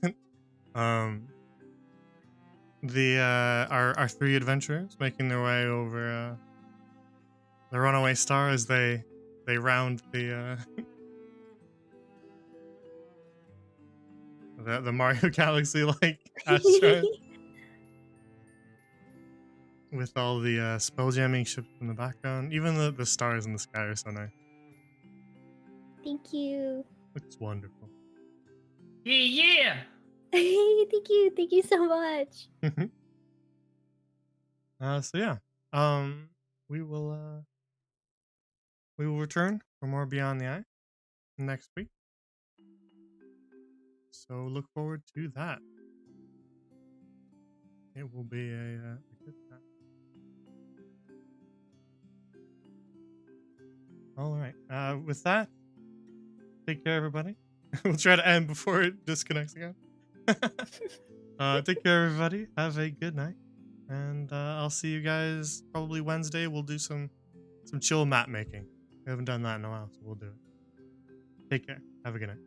our three adventurers making their way over the runaway star as they round the the Mario Galaxy like asteroid with all the spelljamming ships in the background. Even the stars in the sky are so nice. Thank you. Looks wonderful. Yeah. Thank you. Thank you so much. So yeah, we will return for more Beyond the Eye next week. So look forward to that. It will be a good time. All right. With that, take care, everybody. We'll try to end before it disconnects again. Take care, everybody. Have a good night, and I'll see you guys probably Wednesday. We'll do some chill map making. We haven't done that in a while, so we'll do it. Take care. Have a good night.